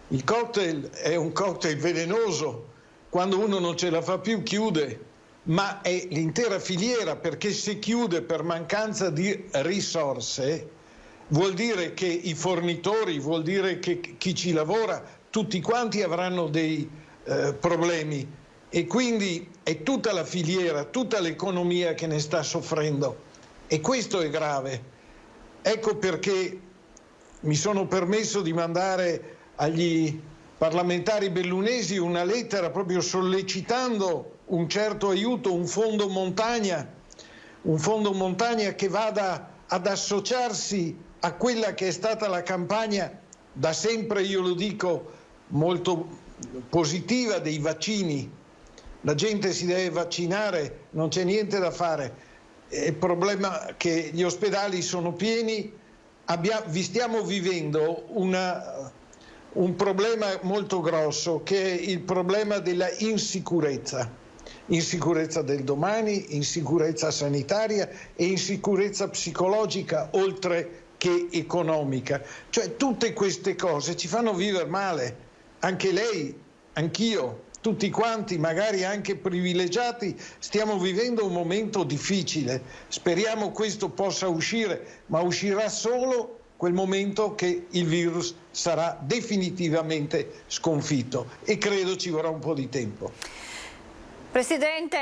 il cocktail è un cocktail velenoso quando uno non ce la fa più chiude, ma è l'intera filiera, perché se chiude per mancanza di risorse vuol dire che i fornitori, vuol dire che chi ci lavora, tutti quanti avranno dei problemi, e quindi è tutta la filiera, tutta l'economia che ne sta soffrendo, e questo è grave. Ecco perché mi sono permesso di mandare agli parlamentari bellunesi una lettera proprio sollecitando un certo aiuto, un fondo montagna che vada ad associarsi a quella che è stata la campagna da sempre, io lo dico, molto positiva dei vaccini. La gente si deve vaccinare, non c'è niente da fare. Il problema è che gli ospedali sono pieni, vi stiamo vivendo un problema molto grosso, che è il problema della insicurezza del domani, insicurezza sanitaria e insicurezza psicologica oltre che economica. Cioè tutte queste cose ci fanno vivere male, anche lei, anch'io, tutti quanti, magari anche privilegiati, stiamo vivendo un momento difficile. Speriamo questo possa uscire, ma uscirà solo quel momento che il virus sarà definitivamente sconfitto, e credo ci vorrà un po' di tempo. Presidente,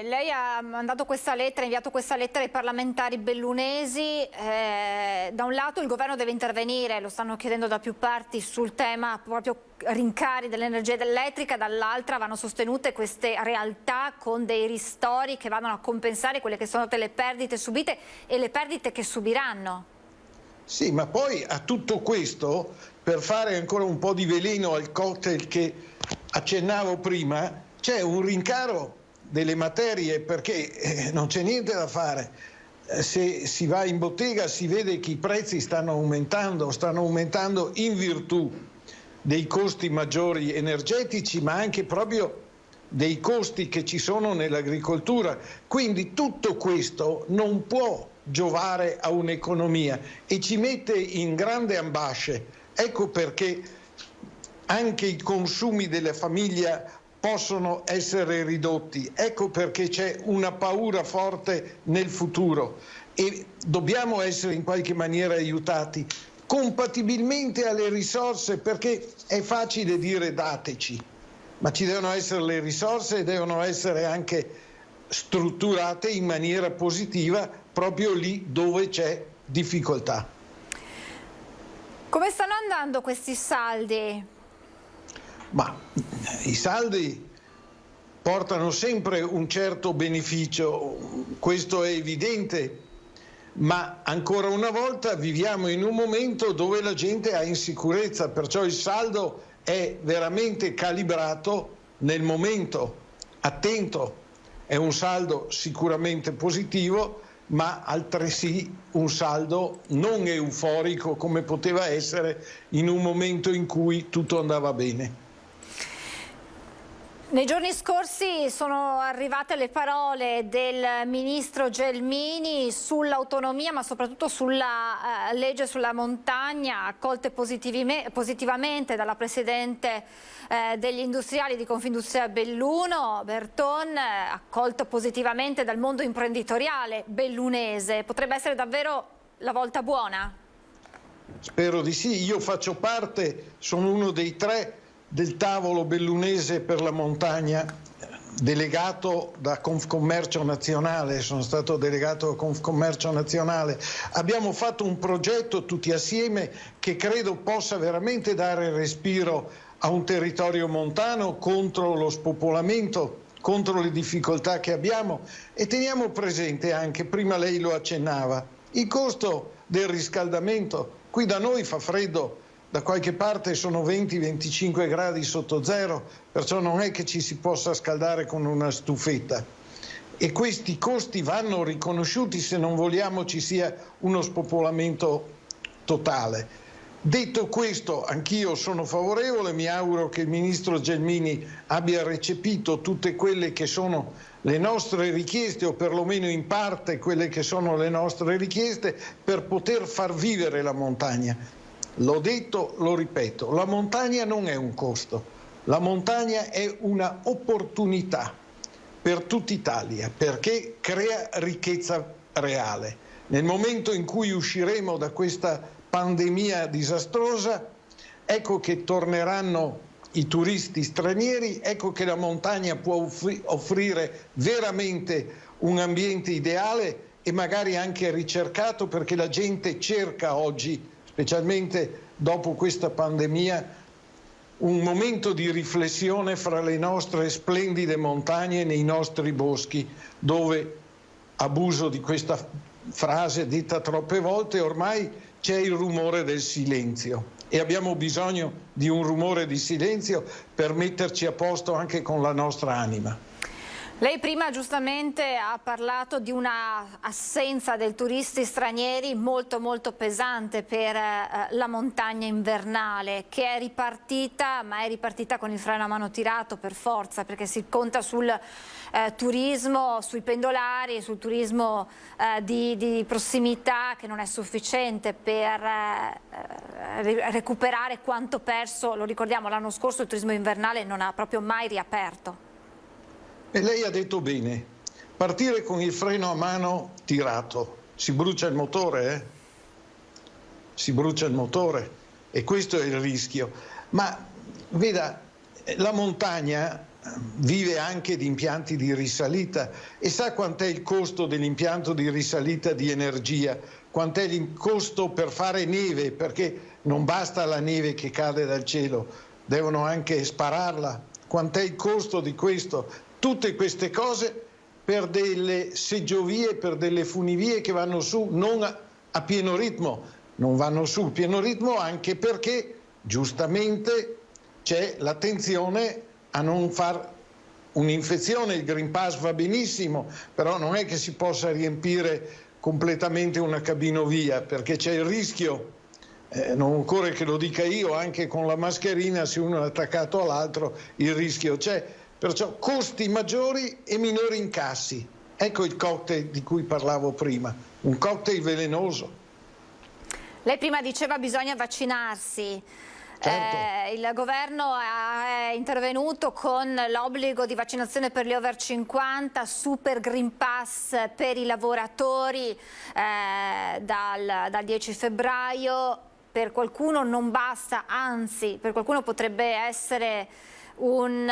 lei ha mandato questa lettera, ha inviato questa lettera ai parlamentari bellunesi. Da un lato il governo deve intervenire, lo stanno chiedendo da più parti, sul tema proprio rincari dell'energia elettrica, dall'altra vanno sostenute queste realtà con dei ristori che vanno a compensare quelle che sono state le perdite subite e le perdite che subiranno. Sì, ma poi a tutto questo, per fare ancora un po' di veleno al cocktail che accennavo prima, c'è un rincaro delle materie, perché non c'è niente da fare. Se si va in bottega si vede che i prezzi stanno aumentando in virtù dei costi maggiori energetici, ma anche proprio dei costi che ci sono nell'agricoltura. Quindi tutto questo non può giovare a un'economia e ci mette in grande ambasce. Ecco perché anche i consumi della famiglia possono essere ridotti, ecco perché c'è una paura forte nel futuro e dobbiamo essere in qualche maniera aiutati compatibilmente alle risorse, perché è facile dire dateci, ma ci devono essere le risorse e devono essere anche strutturate in maniera positiva proprio lì dove c'è difficoltà. Come stanno andando questi saldi? Ma i saldi portano sempre un certo beneficio, questo è evidente, ma ancora una volta viviamo in un momento dove la gente ha insicurezza, perciò il saldo è veramente calibrato nel momento, attento, è un saldo sicuramente positivo, ma altresì un saldo non euforico come poteva essere in un momento in cui tutto andava bene. Nei giorni scorsi sono arrivate le parole del ministro Gelmini sull'autonomia, ma soprattutto sulla legge sulla montagna, accolte positivamente dalla presidente degli industriali di Confindustria Belluno, Berton, accolta positivamente dal mondo imprenditoriale bellunese. Potrebbe essere davvero la volta buona? Spero di sì. Io faccio parte, sono uno dei 3 del tavolo bellunese per la montagna, delegato da Confcommercio Nazionale, sono stato delegato da Confcommercio Nazionale. Abbiamo fatto un progetto tutti assieme che credo possa veramente dare respiro a un territorio montano contro lo spopolamento, contro le difficoltà che abbiamo, e teniamo presente anche, prima lei lo accennava, il costo del riscaldamento. Qui da noi fa freddo, da qualche parte sono 20-25 gradi sotto zero, perciò non è che ci si possa scaldare con una stufetta. E questi costi vanno riconosciuti se non vogliamo ci sia uno spopolamento totale. Detto questo, anch'io sono favorevole, mi auguro che il ministro Gelmini abbia recepito tutte quelle che sono le nostre richieste, o perlomeno in parte quelle che sono le nostre richieste, per poter far vivere la montagna. L'ho detto, lo ripeto, la montagna non è un costo, La montagna è una opportunità per tutta Italia perché crea ricchezza reale. Nel momento in cui usciremo da questa pandemia disastrosa, ecco che torneranno i turisti stranieri, ecco che la montagna può offrire veramente un ambiente ideale e magari anche ricercato, perché la gente cerca oggi, specialmente dopo questa pandemia, un momento di riflessione fra le nostre splendide montagne e nei nostri boschi, dove, abuso di questa frase detta troppe volte, ormai c'è il rumore del silenzio e abbiamo bisogno di un rumore di silenzio per metterci a posto anche con la nostra anima. Lei prima giustamente ha parlato di una assenza dei turisti stranieri molto pesante per la montagna invernale, che è ripartita, ma è ripartita con il freno a mano tirato per forza, perché si conta sul turismo, sui pendolari, sul turismo di prossimità, che non è sufficiente per recuperare quanto perso. Lo ricordiamo, l'anno scorso il turismo invernale non ha proprio mai riaperto. E lei ha detto bene, partire con il freno a mano tirato, si brucia il motore, si brucia il motore e questo è il rischio. Ma veda, la montagna vive anche di impianti di risalita e sa quant'è il costo dell'impianto di risalita di energia, quant'è il costo per fare neve, perché non basta la neve che cade dal cielo, devono anche spararla, quant'è il costo di questo. Tutte queste cose per delle seggiovie, per delle funivie che vanno su non a pieno ritmo, non vanno su a pieno ritmo anche perché giustamente c'è l'attenzione a non far un'infezione. Il Green Pass va benissimo, però non è che si possa riempire completamente una cabinovia perché c'è il rischio, non occorre che lo dica io, anche con la mascherina se uno è attaccato all'altro il rischio c'è. Perciò costi maggiori e minori incassi. Ecco il cocktail di cui parlavo prima, un cocktail velenoso. Lei prima diceva bisogna vaccinarsi. Certo. Il governo è intervenuto con l'obbligo di vaccinazione per gli over 50, super Green Pass per i lavoratori dal 10 febbraio. Per qualcuno non basta, anzi per qualcuno potrebbe essere un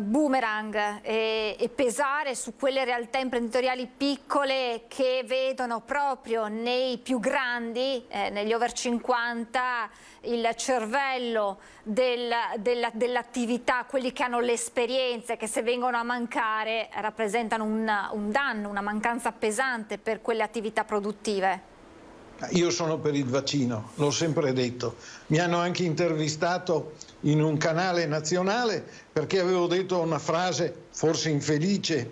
boomerang e pesare su quelle realtà imprenditoriali piccole che vedono proprio nei più grandi, negli over 50, il cervello dell'attività, quelli che hanno le esperienze, che se vengono a mancare rappresentano un danno, una mancanza pesante per quelle attività produttive. Io sono per il vaccino, l'ho sempre detto. Mi hanno anche intervistato in un canale nazionale perché avevo detto una frase forse infelice.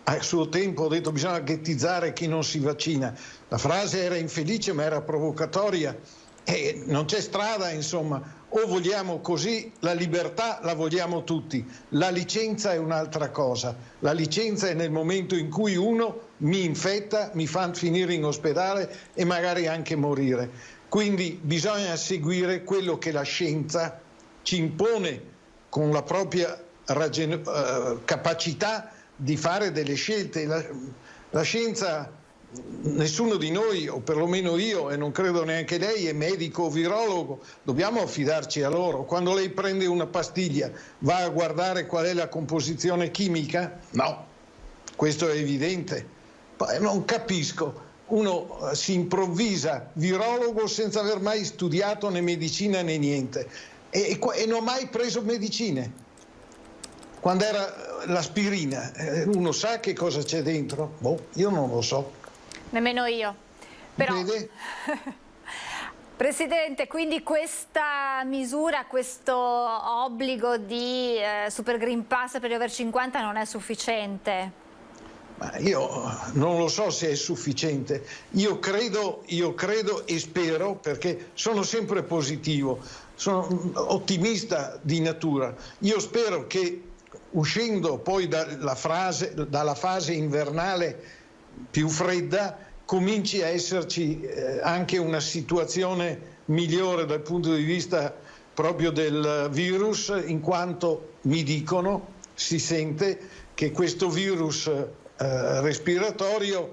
A suo tempo ho detto bisogna ghettizzare chi non si vaccina. La frase era infelice ma era provocatoria e non c'è strada, insomma. O vogliamo così, la libertà la vogliamo tutti. La licenza è un'altra cosa. La licenza è nel momento in cui uno mi infetta, mi fa finire in ospedale e magari anche morire. Quindi bisogna seguire quello che la scienza ci impone con la propria capacità di fare delle scelte. La scienza, nessuno di noi, o perlomeno io, e non credo neanche lei, è medico o virologo, dobbiamo affidarci a loro. Quando lei prende una pastiglia, va a guardare qual è la composizione chimica? No, questo è evidente. Non capisco, uno si improvvisa virologo senza aver mai studiato né medicina né niente e non ha mai preso medicine. Quando era l'aspirina, uno sa che cosa c'è dentro? Boh, io non lo so. Nemmeno io. Però... Vede? Presidente, quindi questa misura, questo obbligo di Super Green Pass per gli over 50 non è sufficiente? Ma io non lo so se è sufficiente. Io credo e spero, perché sono sempre positivo, sono ottimista di natura. Io spero che uscendo poi dalla fase invernale più fredda cominci a esserci anche una situazione migliore dal punto di vista proprio del virus, in quanto mi dicono, si sente che questo virus respiratorio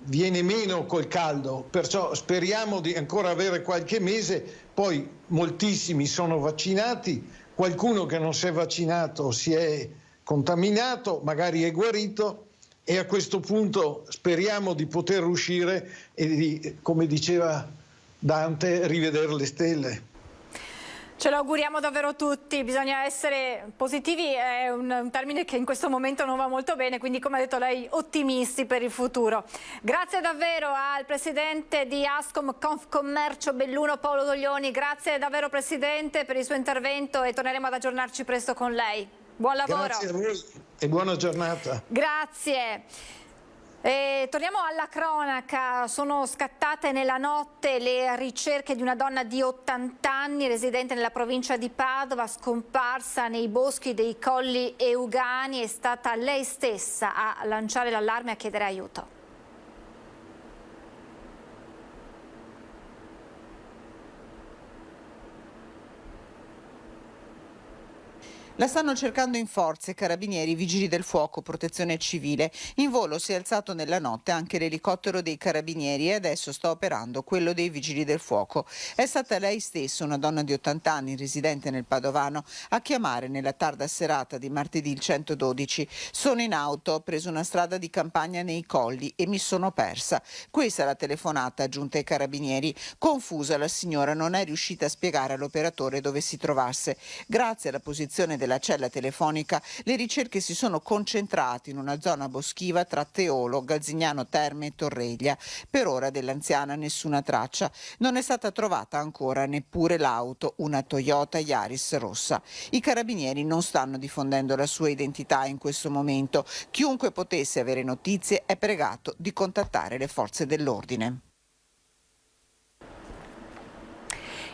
viene meno col caldo, perciò speriamo di ancora avere qualche mese. Poi moltissimi sono vaccinati, qualcuno che non si è vaccinato si è contaminato, magari è guarito, e a questo punto speriamo di poter uscire e di, come diceva Dante, rivedere le stelle. Ce lo auguriamo davvero tutti, bisogna essere positivi, è un termine che in questo momento non va molto bene, quindi come ha detto lei, ottimisti per il futuro. Grazie davvero al presidente di Ascom Confcommercio Belluno, Paolo Doglioni, grazie davvero Presidente per il suo intervento e torneremo ad aggiornarci presto con lei. Buon lavoro. Grazie a voi e buona giornata. Grazie. Torniamo alla cronaca. Sono scattate nella notte le ricerche di una donna di 80 anni residente nella provincia di Padova, scomparsa nei boschi dei Colli Eugani. È stata lei stessa a lanciare l'allarme e a chiedere aiuto. La stanno cercando in forze carabinieri, vigili del fuoco, protezione civile. In volo si è alzato nella notte anche l'elicottero dei carabinieri e adesso sta operando quello dei vigili del fuoco. È stata lei stessa, una donna di 80 anni residente nel Padovano, a chiamare nella tarda serata di martedì il 112. Sono in auto, ho preso una strada di campagna nei colli e mi sono persa. Questa è la telefonata aggiunta ai carabinieri. Confusa, la signora non è riuscita a spiegare all'operatore dove si trovasse. Grazie alla posizione della cella telefonica, le ricerche si sono concentrate in una zona boschiva tra Teolo, Galzignano Terme e Torreglia. Per ora dell'anziana nessuna traccia. Non è stata trovata ancora neppure l'auto, una Toyota Yaris rossa. I carabinieri non stanno diffondendo la sua identità in questo momento. Chiunque potesse avere notizie è pregato di contattare le forze dell'ordine.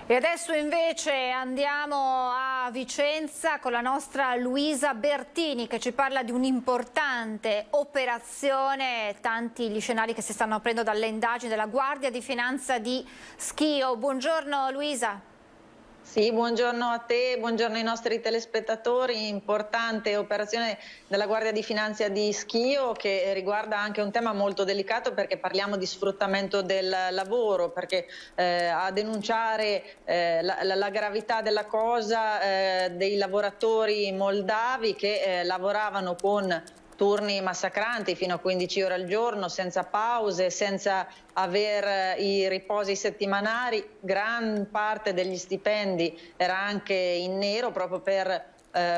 E adesso invece andiamo a Vicenza con la nostra Luisa Bertini che ci parla di un'importante operazione, tanti gli scenari che si stanno aprendo dalle indagini della Guardia di Finanza di Schio. Buongiorno Luisa. Sì, buongiorno a te, buongiorno ai nostri telespettatori. Importante operazione della Guardia di Finanza di Schio che riguarda anche un tema molto delicato perché parliamo di sfruttamento del lavoro, perché a denunciare la gravità della cosa dei lavoratori moldavi che lavoravano con turni massacranti fino a 15 ore al giorno, senza pause, senza aver i riposi settimanali. Gran parte degli stipendi era anche in nero proprio per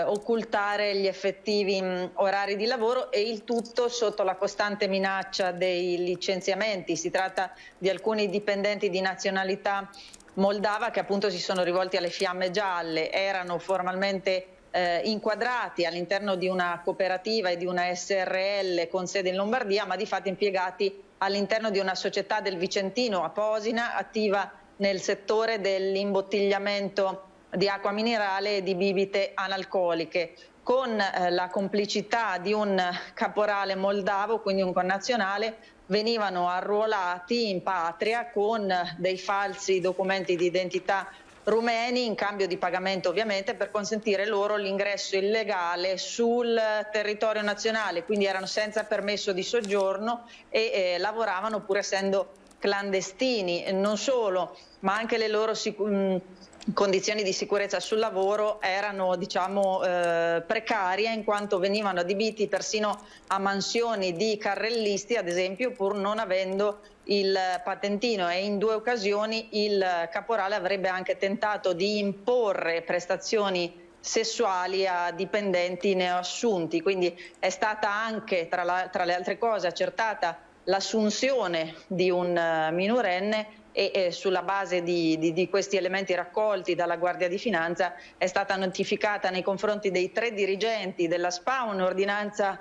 occultare gli effettivi orari di lavoro, e il tutto sotto la costante minaccia dei licenziamenti. Si tratta di alcuni dipendenti di nazionalità moldava che appunto si sono rivolti alle Fiamme Gialle, erano formalmente inquadrati all'interno di una cooperativa e di una SRL con sede in Lombardia, ma di fatto impiegati all'interno di una società del Vicentino, Aposina, attiva nel settore dell'imbottigliamento di acqua minerale e di bibite analcoliche, con la complicità di un caporale moldavo, quindi un connazionale. Venivano arruolati in patria con dei falsi documenti di identità rumeni in cambio di pagamento, ovviamente, per consentire loro l'ingresso illegale sul territorio nazionale, quindi erano senza permesso di soggiorno e lavoravano pur essendo clandestini. Non solo, ma anche le loro condizioni di sicurezza sul lavoro erano, diciamo, precarie, in quanto venivano adibiti persino a mansioni di carrellisti, ad esempio, pur non avendo il patentino, e in 2 occasioni il caporale avrebbe anche tentato di imporre prestazioni sessuali a dipendenti neoassunti. Quindi è stata anche, tra le altre cose, accertata l'assunzione di un minorenne e sulla base di questi elementi raccolti dalla Guardia di Finanza è stata notificata nei confronti dei 3 dirigenti della SPA un'ordinanza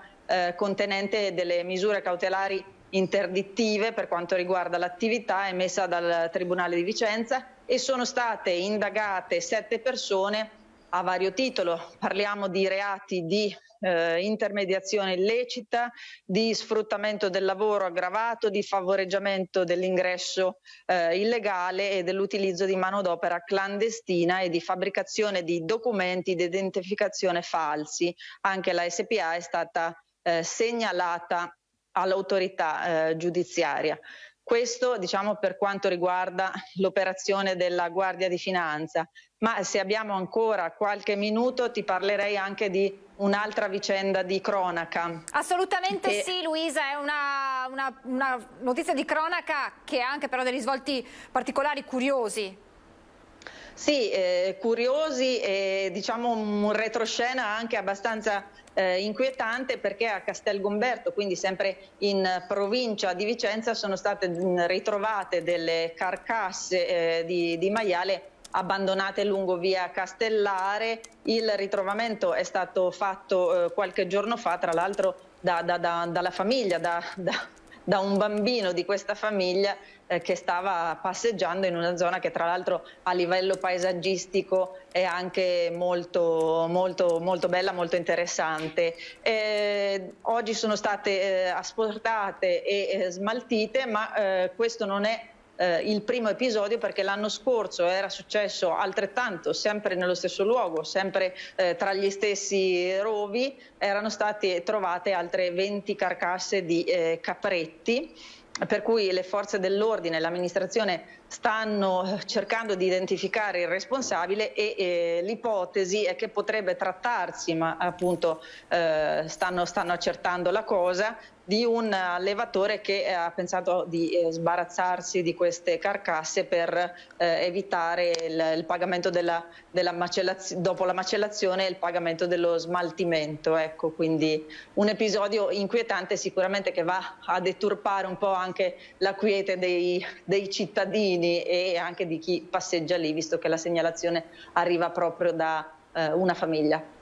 contenente delle misure cautelari interdittive per quanto riguarda l'attività emessa dal Tribunale di Vicenza, e sono state indagate 7 persone a vario titolo. Parliamo di reati di intermediazione illecita, di sfruttamento del lavoro aggravato, di favoreggiamento dell'ingresso illegale e dell'utilizzo di manodopera clandestina e di fabbricazione di documenti di identificazione falsi. Anche la SPA è stata segnalata all'autorità giudiziaria. Questo, diciamo, per quanto riguarda l'operazione della Guardia di Finanza, ma se abbiamo ancora qualche minuto ti parlerei anche di un'altra vicenda di cronaca. Assolutamente sì, Luisa, è una notizia di cronaca che ha anche però dei risvolti particolari, curiosi. Sì, curiosi e diciamo un retroscena anche abbastanza inquietante, perché a Castelgomberto, quindi sempre in provincia di Vicenza, sono state ritrovate delle carcasse di maiale abbandonate lungo via Castellare. Il ritrovamento è stato fatto qualche giorno fa, tra l'altro dalla famiglia, da un bambino di questa famiglia che stava passeggiando in una zona che tra l'altro a livello paesaggistico è anche molto bella, molto interessante. Oggi sono state asportate e smaltite, ma questo non è il primo episodio, perché l'anno scorso era successo altrettanto, sempre nello stesso luogo, sempre tra gli stessi rovi, erano state trovate altre 20 carcasse di capretti, per cui le forze dell'ordine e l'amministrazione stanno cercando di identificare il responsabile e l'ipotesi è che potrebbe trattarsi, ma appunto stanno accertando la cosa, di un allevatore che ha pensato di sbarazzarsi di queste carcasse per evitare il pagamento dopo la macellazione e il pagamento dello smaltimento. Ecco, quindi un episodio inquietante sicuramente, che va a deturpare un po' anche la quiete dei cittadini e anche di chi passeggia lì, visto che la segnalazione arriva proprio da una famiglia.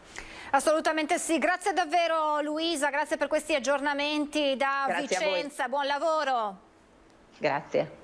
Assolutamente sì, grazie davvero Luisa, grazie per questi aggiornamenti da Vicenza, buon lavoro. Grazie.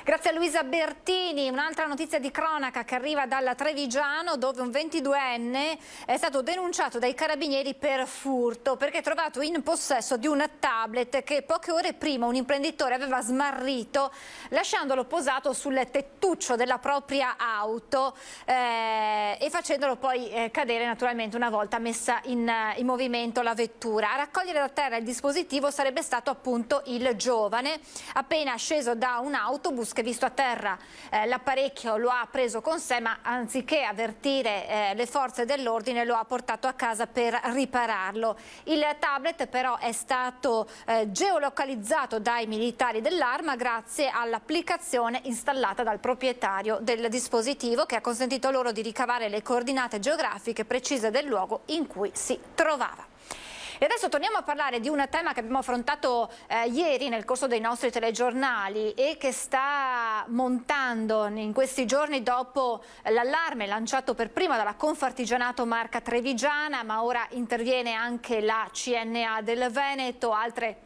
Grazie a Luisa Bertini. Un'altra notizia di cronaca che arriva dalla Trevigiano, dove un 22enne è stato denunciato dai carabinieri per furto, perché è trovato in possesso di un tablet che poche ore prima un imprenditore aveva smarrito lasciandolo posato sul tettuccio della propria auto e facendolo poi cadere naturalmente una volta messa in movimento la vettura. A raccogliere da terra il dispositivo sarebbe stato appunto il giovane, appena sceso da un autobus che, visto a terra l'apparecchio, lo ha preso con sé, ma anziché avvertire le forze dell'ordine lo ha portato a casa per ripararlo. Il tablet però è stato geolocalizzato dai militari dell'Arma grazie all'applicazione installata dal proprietario del dispositivo, che ha consentito loro di ricavare le coordinate geografiche precise del luogo in cui si trovava. E adesso torniamo a parlare di un tema che abbiamo affrontato ieri nel corso dei nostri telegiornali e che sta montando in questi giorni dopo l'allarme lanciato per prima dalla Confartigianato Marca Trevigiana, ma ora interviene anche la CNA del Veneto. Altre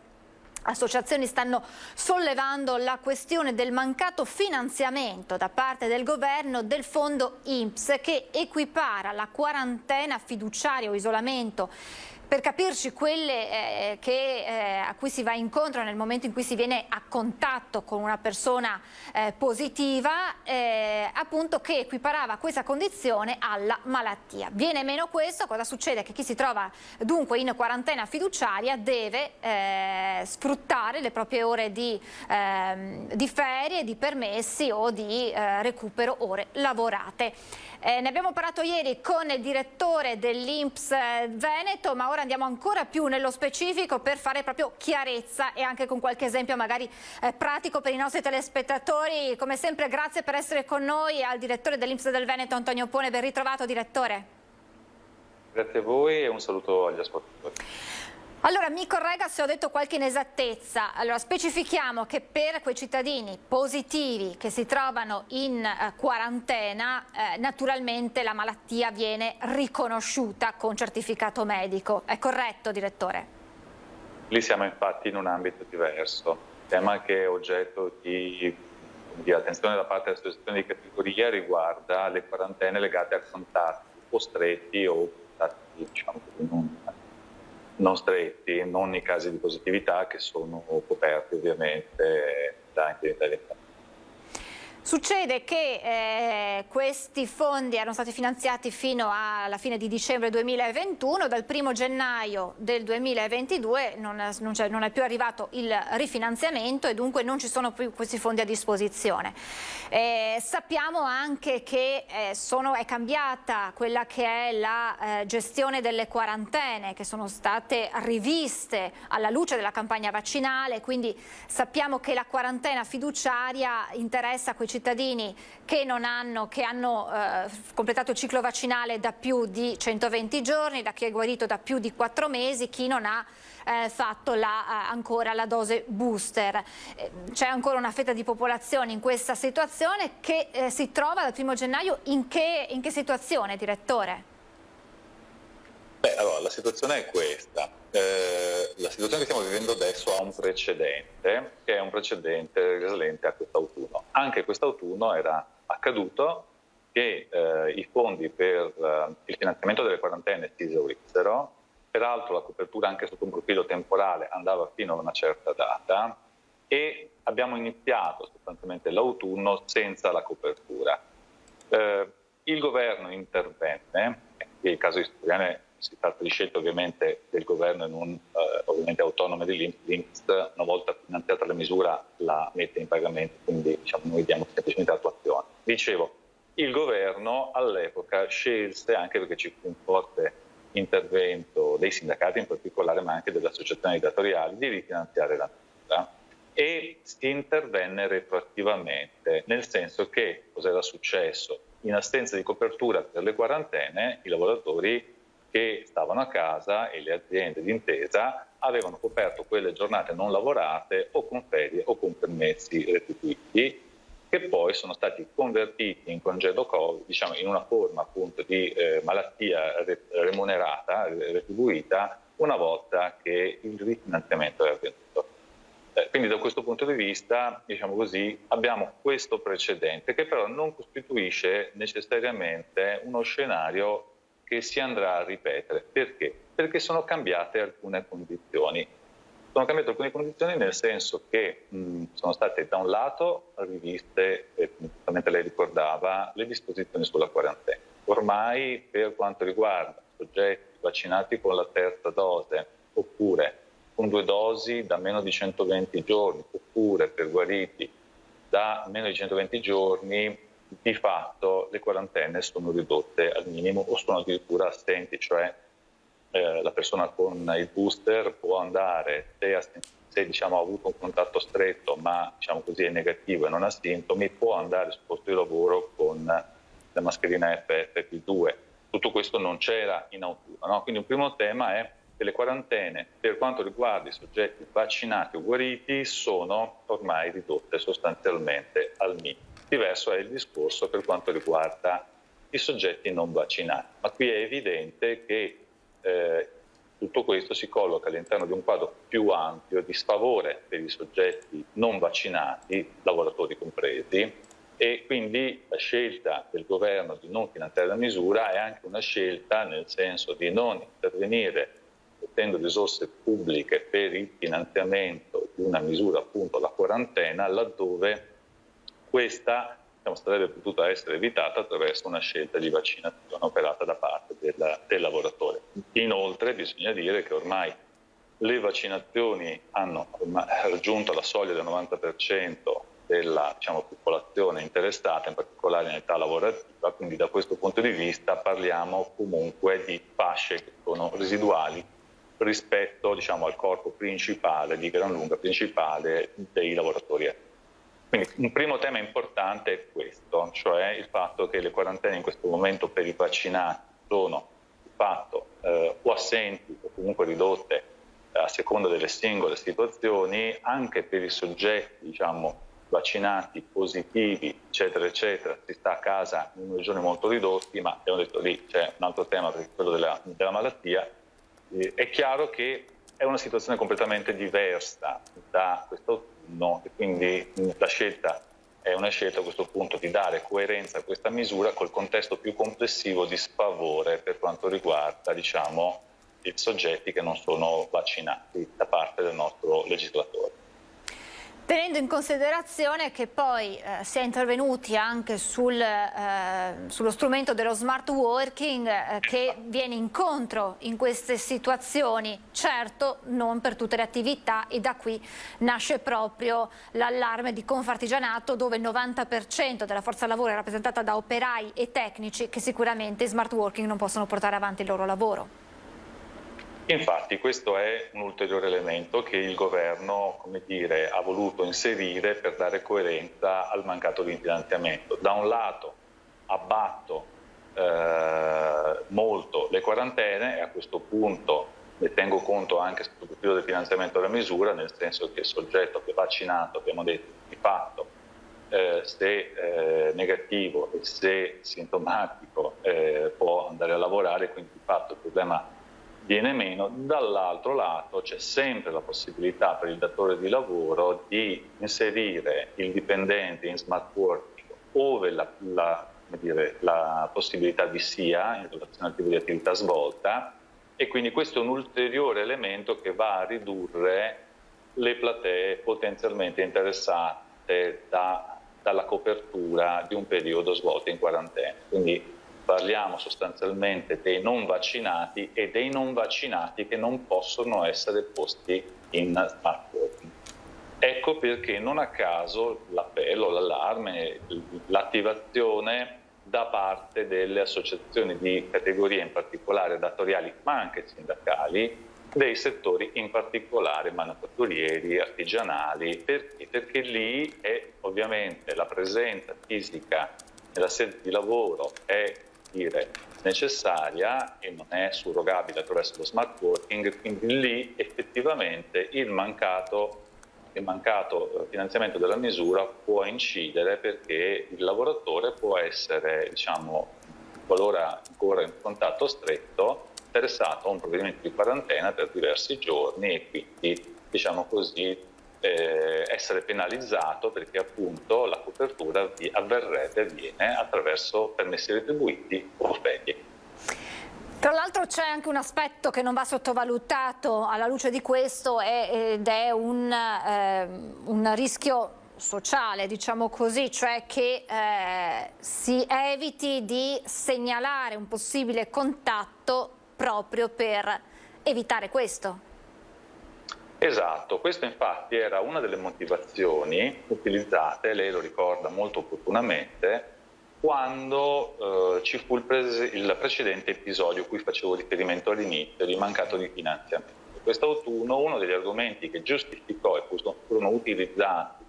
associazioni stanno sollevando la questione del mancato finanziamento da parte del governo del fondo INPS, che equipara la quarantena fiduciaria o isolamento, per capirci quelle a cui si va incontro nel momento in cui si viene a contatto con una persona positiva, appunto, che equiparava questa condizione alla malattia. Viene meno questo, cosa succede? Che chi si trova dunque in quarantena fiduciaria deve sfruttare le proprie ore di ferie, di permessi o di recupero ore lavorate. Ne abbiamo parlato ieri con il direttore dell'INPS Veneto, ma ora andiamo ancora più nello specifico per fare proprio chiarezza e anche con qualche esempio magari pratico per i nostri telespettatori. Come sempre grazie per essere con noi al direttore dell'INPS del Veneto, Antonio Pone. Ben ritrovato, direttore. Grazie a voi e un saluto agli ascoltatori. Allora, mi corregga se ho detto qualche inesattezza. Allora, specifichiamo che per quei cittadini positivi che si trovano in quarantena, naturalmente la malattia viene riconosciuta con certificato medico. È corretto, direttore? Lì siamo infatti in un ambito diverso. Il tema che è oggetto di attenzione da parte delle associazioni di categoria riguarda le quarantene legate a contatti. o stretti o diciamo così, non stretti, non i casi di positività che sono coperti ovviamente da indennità di entrata. Succede che questi fondi erano stati finanziati fino alla fine di dicembre 2021, dal 1° gennaio del 2022 non è più arrivato il rifinanziamento e dunque non ci sono più questi fondi a disposizione. Sappiamo anche che è cambiata quella che è la gestione delle quarantene, che sono state riviste alla luce della campagna vaccinale, quindi sappiamo che la quarantena fiduciaria interessa quei cittadini che hanno completato il ciclo vaccinale da più di 120 giorni, da chi è guarito da più di 4 mesi, chi non ha fatto ancora la dose booster. C'è ancora una fetta di popolazione in questa situazione che si trova dal 1° gennaio in che situazione, direttore? Allora, la situazione è questa. La situazione che stiamo vivendo adesso ha un precedente, che è un precedente risalente a quest'autunno. Anche quest'autunno era accaduto che i fondi per il finanziamento delle quarantene si esaurissero, peraltro la copertura anche sotto un profilo temporale andava fino a una certa data e abbiamo iniziato sostanzialmente l'autunno senza la copertura. Il governo intervenne, nel caso italiano si tratta di scelte ovviamente del governo e non ovviamente autonome dell'INPS. Una volta finanziata la misura la mette in pagamento, quindi diciamo, noi diamo semplicemente attuazione. Dicevo, il governo all'epoca scelse, anche perché ci fu un forte intervento dei sindacati in particolare, ma anche delle associazioni datoriali, di rifinanziare la misura e si intervenne retroattivamente, nel senso che cos'era successo? In assenza di copertura per le quarantene, i lavoratori che stavano a casa e le aziende d'intesa avevano coperto quelle giornate non lavorate o con ferie o con permessi retribuiti, che poi sono stati convertiti in congedo Covid, diciamo in una forma appunto di malattia remunerata, retribuita, una volta che il rifinanziamento è avvenuto. Quindi da questo punto di vista, diciamo così, abbiamo questo precedente che però non costituisce necessariamente uno scenario che si andrà a ripetere. Perché? Perché sono cambiate alcune condizioni. Sono cambiate alcune condizioni nel senso che sono state da un lato riviste, giustamente lei ricordava, le disposizioni sulla quarantena. Ormai per quanto riguarda soggetti vaccinati con la terza dose oppure con 2 dosi da meno di 120 giorni oppure per guariti da meno di 120 giorni, di fatto le quarantene sono ridotte al minimo o sono addirittura assenti, cioè la persona con il booster può andare, se diciamo, ha avuto un contatto stretto ma diciamo così, è negativo e non ha sintomi, può andare sul posto di lavoro con la mascherina FFP2. Tutto questo non c'era in autunno, no? Quindi un primo tema è che le quarantene per quanto riguarda i soggetti vaccinati o guariti sono ormai ridotte sostanzialmente al minimo. Diverso è il discorso per quanto riguarda i soggetti non vaccinati, ma qui è evidente che tutto questo si colloca all'interno di un quadro più ampio di sfavore per i soggetti non vaccinati, lavoratori compresi, e quindi la scelta del governo di non finanziare la misura è anche una scelta nel senso di non intervenire mettendo risorse pubbliche per il finanziamento di una misura, appunto la quarantena, laddove questa sarebbe potuta essere evitata attraverso una scelta di vaccinazione operata da parte del lavoratore. Inoltre bisogna dire che ormai le vaccinazioni hanno raggiunto la soglia del 90% della popolazione interessata, in particolare in età lavorativa, quindi da questo punto di vista parliamo comunque di fasce che sono residuali rispetto al corpo principale, di gran lunga principale, dei lavoratori. Quindi un primo tema importante è questo, cioè il fatto che le quarantene in questo momento per i vaccinati sono di fatto o assenti o comunque ridotte a seconda delle singole situazioni. Anche per i soggetti vaccinati positivi eccetera eccetera si sta a casa in giorni molto ridotti, ma abbiamo detto lì c'è un altro tema, perché quello della malattia. È chiaro che è una situazione completamente diversa da questo autunno e quindi la scelta è una scelta a questo punto di dare coerenza a questa misura col contesto più complessivo di sfavore per quanto riguarda, diciamo, i soggetti che non sono vaccinati da parte del nostro legislatore. Tenendo in considerazione che poi si è intervenuti anche sullo strumento dello smart working che viene incontro in queste situazioni, certo non per tutte le attività, e da qui nasce proprio l'allarme di Confartigianato, dove il 90% della forza lavoro è rappresentata da operai e tecnici che sicuramente in smart working non possono portare avanti il loro lavoro. Infatti questo è un ulteriore elemento che il governo, come dire, ha voluto inserire per dare coerenza al mancato di finanziamento. Da un lato abbatto molto le quarantene e a questo punto ne tengo conto anche sotto il profilo del finanziamento della misura, nel senso che il soggetto che è vaccinato, abbiamo detto, di fatto, se negativo e se sintomatico può andare a lavorare, quindi di fatto il problema viene meno. Dall'altro lato c'è sempre la possibilità per il datore di lavoro di inserire il dipendente in smart working ove la possibilità vi sia in relazione al tipo di attività svolta, e quindi questo è un ulteriore elemento che va a ridurre le platee potenzialmente interessate dalla copertura di un periodo svolto in quarantena. Quindi parliamo sostanzialmente dei non vaccinati e dei non vaccinati che non possono essere posti in smart working. Ecco perché non a caso l'appello, l'allarme, l'attivazione da parte delle associazioni di categorie, in particolare datoriali ma anche sindacali, dei settori in particolare manufatturieri, artigianali. Perché lì è ovviamente la presenza fisica nella sede di lavoro è necessaria e non è surrogabile attraverso lo smart working, quindi lì effettivamente il mancato finanziamento della misura può incidere, perché il lavoratore può essere, diciamo, qualora ancora in contatto stretto, interessato a un provvedimento di quarantena per diversi giorni e quindi, diciamo così, essere penalizzato, perché appunto la copertura avviene attraverso permessi retribuiti o ferie. Tra l'altro c'è anche un aspetto che non va sottovalutato alla luce di questo ed è un rischio sociale, diciamo così, cioè che si eviti di segnalare un possibile contatto proprio per evitare questo. Esatto, questo infatti era una delle motivazioni utilizzate, lei lo ricorda molto opportunamente, quando ci fu il precedente episodio a cui facevo riferimento all'inizio di mancato di finanziamento. Quest'autunno uno degli argomenti che giustificò e furono utilizzati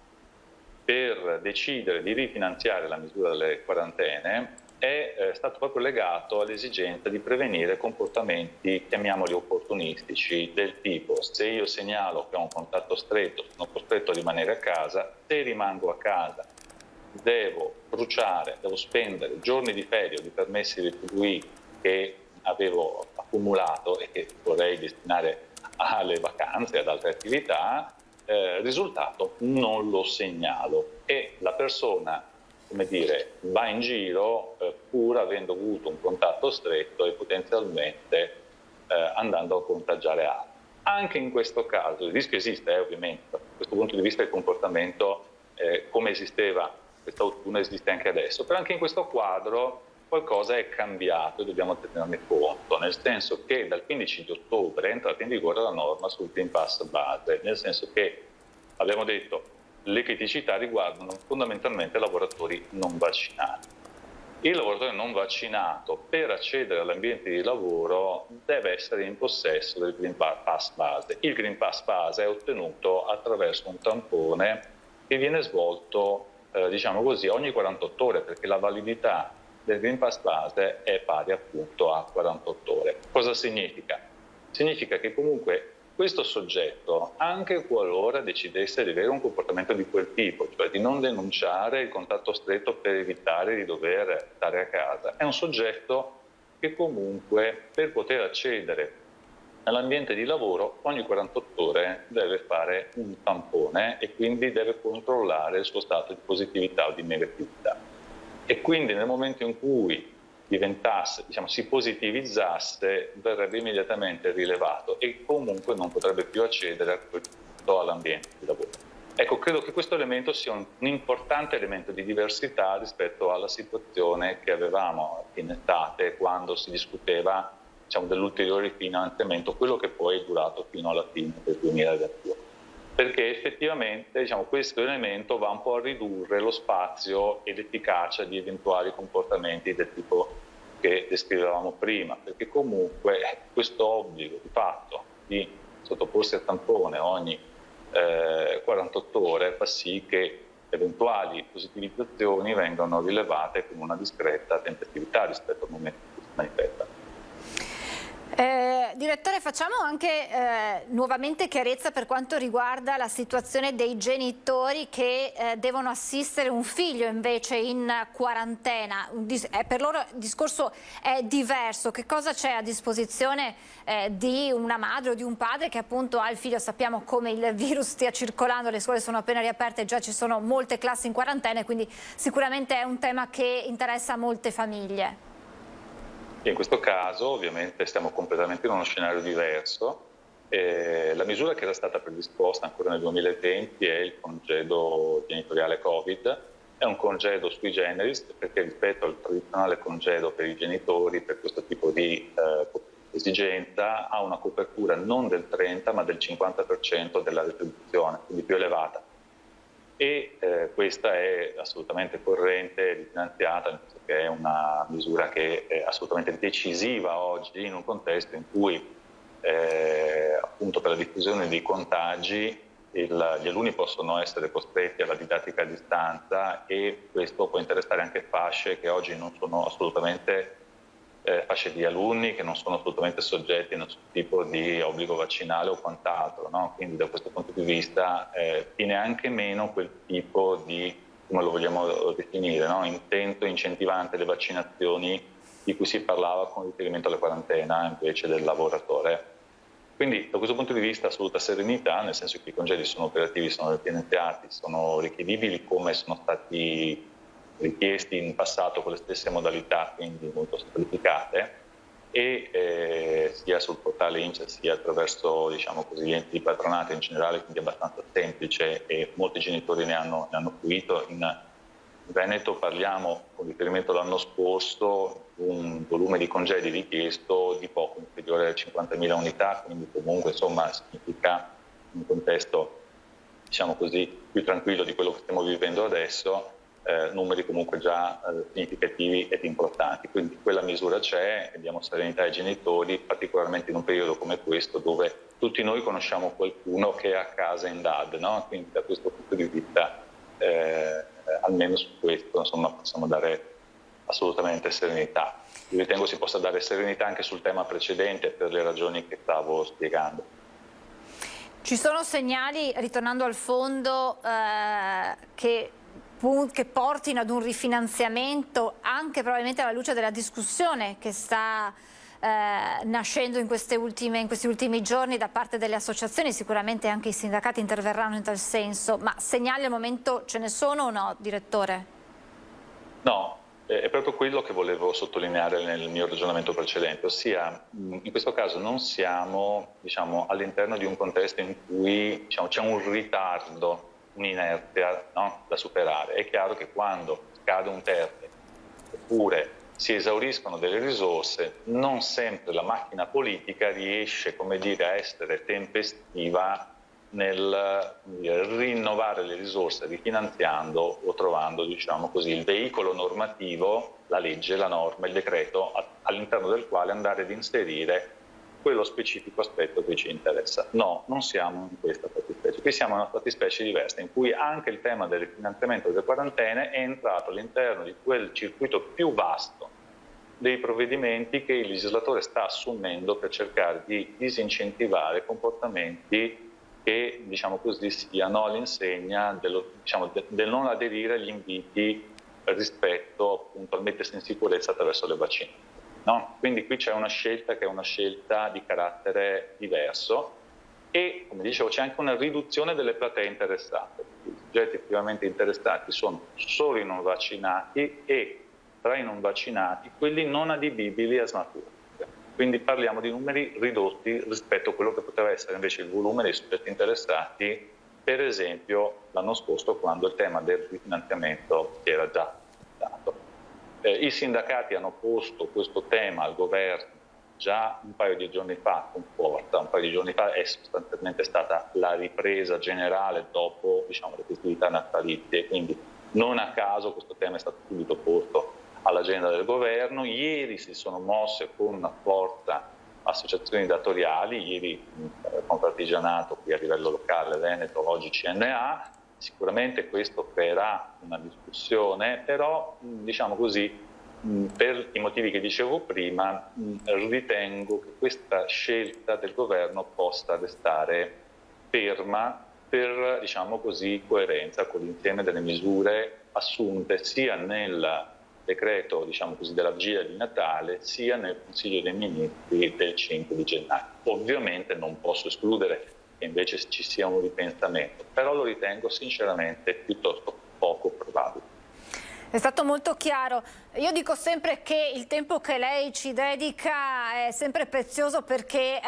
per decidere di rifinanziare la misura delle quarantene è stato proprio legato all'esigenza di prevenire comportamenti, chiamiamoli opportunistici, del tipo: se io segnalo che ho un contatto stretto, sono costretto a rimanere a casa, se rimango a casa devo spendere giorni di ferie o di permessi retribuiti che avevo accumulato e che vorrei destinare alle vacanze e ad altre attività, risultato non lo segnalo e la persona, come dire, va in giro pur avendo avuto un contatto stretto e potenzialmente andando a contagiare altri. Anche in questo caso il rischio esiste, ovviamente, da questo punto di vista il comportamento come esisteva quest'autunno esiste anche adesso, però anche in questo quadro qualcosa è cambiato e dobbiamo tenerne conto, nel senso che dal 15 di ottobre è entrata in vigore la norma sul Green Pass base, nel senso che, abbiamo detto, le criticità riguardano fondamentalmente lavoratori non vaccinati. Il lavoratore non vaccinato, per accedere all'ambiente di lavoro, deve essere in possesso del Green Pass base. Il Green Pass base è ottenuto attraverso un tampone che viene svolto, diciamo così, ogni 48 ore, perché la validità del Green Pass base è pari appunto a 48 ore. Cosa significa? Significa che comunque questo soggetto, anche qualora decidesse di avere un comportamento di quel tipo, cioè di non denunciare il contatto stretto per evitare di dover stare a casa, è un soggetto che comunque, per poter accedere nell'ambiente di lavoro ogni 48 ore deve fare un tampone e quindi deve controllare il suo stato di positività o di negatività. E quindi nel momento in cui diventasse, si positivizzasse, verrebbe immediatamente rilevato e comunque non potrebbe più accedere a quel punto all'ambiente di lavoro. Ecco, credo che questo elemento sia un importante elemento di diversità rispetto alla situazione che avevamo a fine estate, quando si discuteva dell'ulteriore finanziamento, quello che poi è durato fino alla fine del 2021. Perché effettivamente questo elemento va un po' a ridurre lo spazio e l'efficacia di eventuali comportamenti del tipo che descrivevamo prima, perché comunque questo obbligo di fatto di sottoporsi a tampone ogni 48 ore fa sì che eventuali positivizzazioni vengano rilevate con una discreta tempestività rispetto al momento in cui si manifesta. Direttore, facciamo anche nuovamente chiarezza per quanto riguarda la situazione dei genitori che devono assistere un figlio invece in quarantena. Per loro il discorso è diverso. Che cosa c'è a disposizione di una madre o di un padre che appunto ha il figlio? Sappiamo come il virus stia circolando, le scuole sono appena riaperte, già ci sono molte classi in quarantena, quindi sicuramente è un tema che interessa molte famiglie. In questo caso ovviamente stiamo completamente in uno scenario diverso. La misura che era stata predisposta ancora nel 2020 è il congedo genitoriale Covid. È un congedo sui generis perché rispetto al tradizionale congedo per i genitori per questo tipo di esigenza ha una copertura non del 30 ma del 50% della retribuzione, quindi più elevata. E questa è assolutamente corrente e rifinanziata, nel senso che è una misura che è assolutamente decisiva oggi in un contesto in cui appunto per la diffusione dei contagi gli alunni possono essere costretti alla didattica a distanza e questo può interessare anche fasce che oggi non sono assolutamente fasce di alunni che non sono assolutamente soggetti a nessun tipo di obbligo vaccinale o quant'altro, no? Quindi da questo punto di vista tiene anche meno quel tipo di, come lo vogliamo definire, no? Intento incentivante le vaccinazioni di cui si parlava con riferimento alla quarantena invece del lavoratore. Quindi da questo punto di vista assoluta serenità, nel senso che i congedi sono operativi, sono finanziati, sono richiedibili come sono stati richiesti in passato con le stesse modalità, quindi molto semplificate, e sia sul portale INPS sia attraverso gli enti di patronato in generale, quindi abbastanza semplice e molti genitori ne hanno fruito. In Veneto parliamo, con riferimento all'anno scorso, un volume di congedi richiesto di poco inferiore alle 50.000 unità, quindi comunque significa un contesto più tranquillo di quello che stiamo vivendo adesso, numeri comunque già significativi ed importanti. Quindi quella misura c'è e diamo serenità ai genitori, particolarmente in un periodo come questo dove tutti noi conosciamo qualcuno che è a casa in DAD, no? Quindi da questo punto di vista almeno su questo possiamo dare assolutamente serenità. Io ritengo si possa dare serenità anche sul tema precedente per le ragioni che stavo spiegando. Ci sono segnali, ritornando al fondo, che portino ad un rifinanziamento anche probabilmente alla luce della discussione che sta nascendo in questi ultimi giorni da parte delle associazioni. Sicuramente anche i sindacati interverranno in tal senso, ma segnali al momento ce ne sono o no, direttore? No, è proprio quello che volevo sottolineare nel mio ragionamento precedente, ossia in questo caso non siamo all'interno di un contesto in cui c'è un ritardo, un'inerzia, no? Da superare. È chiaro che quando scade un termine oppure si esauriscono delle risorse, non sempre la macchina politica riesce, a essere tempestiva nel rinnovare le risorse rifinanziando o trovando, il veicolo normativo, la legge, la norma, il decreto all'interno del quale andare ad inserire quello specifico aspetto che ci interessa. No, non siamo in questa fattispecie, qui siamo in una fattispecie diversa in cui anche il tema del rifinanziamento delle quarantene è entrato all'interno di quel circuito più vasto dei provvedimenti che il legislatore sta assumendo per cercare di disincentivare comportamenti che siano all'insegna del non aderire agli inviti rispetto appunto al mettersi in sicurezza attraverso le vaccinazioni. no? Quindi qui c'è una scelta che è una scelta di carattere diverso e, come dicevo, c'è anche una riduzione delle platee interessate. I soggetti effettivamente interessati sono solo i non vaccinati e tra i non vaccinati quelli non adibibili a smart working. Quindi parliamo di numeri ridotti rispetto a quello che poteva essere invece il volume dei soggetti interessati, per esempio l'anno scorso, quando il tema del rifinanziamento si era già dato. I sindacati hanno posto questo tema al governo già un paio di giorni fa con forza. Un paio di giorni fa è sostanzialmente stata la ripresa generale dopo, diciamo, le festività natalizie, quindi non a caso questo tema è stato subito posto all'agenda del governo. Ieri si sono mosse con una forza associazioni datoriali, ieri Confartigianato qui a livello locale, Veneto, oggi CNA. Sicuramente questo creerà una discussione, però diciamo così, per i motivi che dicevo prima, ritengo che questa scelta del governo possa restare ferma per, diciamo così, coerenza con l'insieme delle misure assunte sia nel decreto, diciamo così, della vigilia di Natale, sia nel Consiglio dei Ministri del 5 di gennaio. Ovviamente non posso escludere che invece ci sia un ripensamento, però lo ritengo sinceramente piuttosto poco probabile. È stato molto chiaro. Io dico sempre che il tempo che lei ci dedica è sempre prezioso perché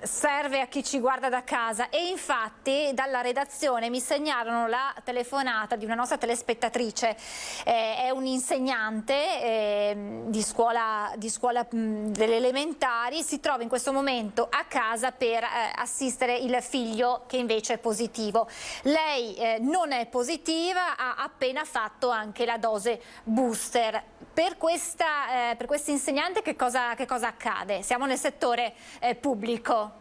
serve a chi ci guarda da casa, e infatti dalla redazione mi segnalano la telefonata di una nostra telespettatrice, è un insegnante di scuola delle elementari, si trova in questo momento a casa per assistere il figlio che invece è positivo. Lei non è positiva, ha appena fatto anche la dose booster. Per questa insegnante che cosa accade? Siamo nel settore pubblico.